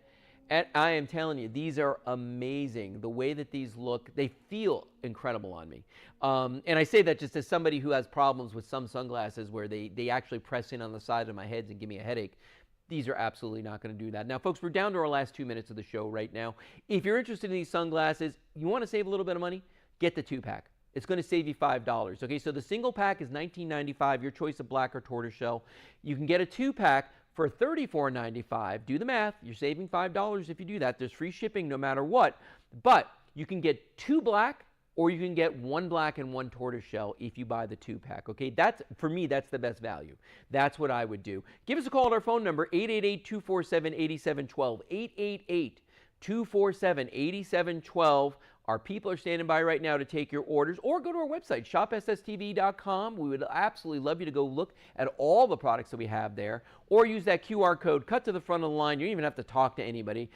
And I am telling you, these are amazing. The way that these look, they feel incredible on me. And I say that just as somebody who has problems with some sunglasses where they actually press in on the side of my heads and give me a headache. These are absolutely not going to do that. Now, folks, we're down to our last 2 minutes of the show right now. If you're interested in these sunglasses, you want to save a little bit of money, get the 2-pack. It's going to save you $5. Okay, so the single pack is $19.95, your choice of black or tortoiseshell. You can get a 2-pack for $34.95. Do the math. You're saving $5 if you do that. There's free shipping no matter what. But you can get 2 black, or you can get 1 black and 1 tortoiseshell if you buy the 2-pack. Okay, that's, for me, that's the best value. That's what I would do. Give us a call at our phone number, 888-247-8712. 888-247-8712. Our people are standing by right now to take your orders, or go to our website, shopsstv.com. We would absolutely love you to go look at all the products that we have there, or use that QR code, cut to the front of the line. You don't even have to talk to anybody.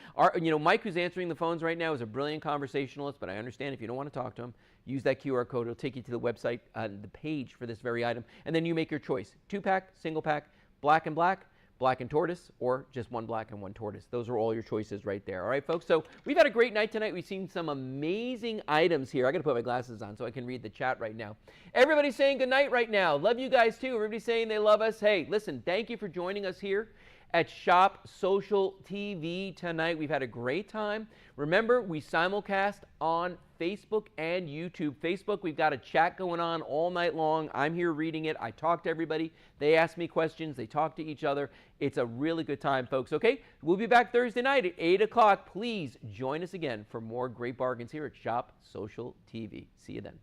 Mike, who's answering the phones right now, is a brilliant conversationalist, but I understand if you don't want to talk to him, use that QR code. It'll take you to the website, the page for this very item, and then you make your choice. 2-pack, single pack, black and black, black and tortoise, or just 1 black and 1 tortoise. Those are all your choices right there. All right, folks? So we've had a great night tonight. We've seen some amazing items here. I got to put my glasses on so I can read the chat right now. Everybody's saying good night right now. Love you guys, too. Everybody's saying they love us. Hey, listen, thank you for joining us here at Shop Social TV tonight. We've had a great time. Remember, we simulcast on Facebook and YouTube. Facebook, we've got a chat going on all night long. I'm here reading it. I talk to everybody. They ask me questions. They talk to each other. It's a really good time, folks, okay? We'll be back Thursday night at 8 o'clock. Please join us again for more great bargains here at Shop Social TV. See you then.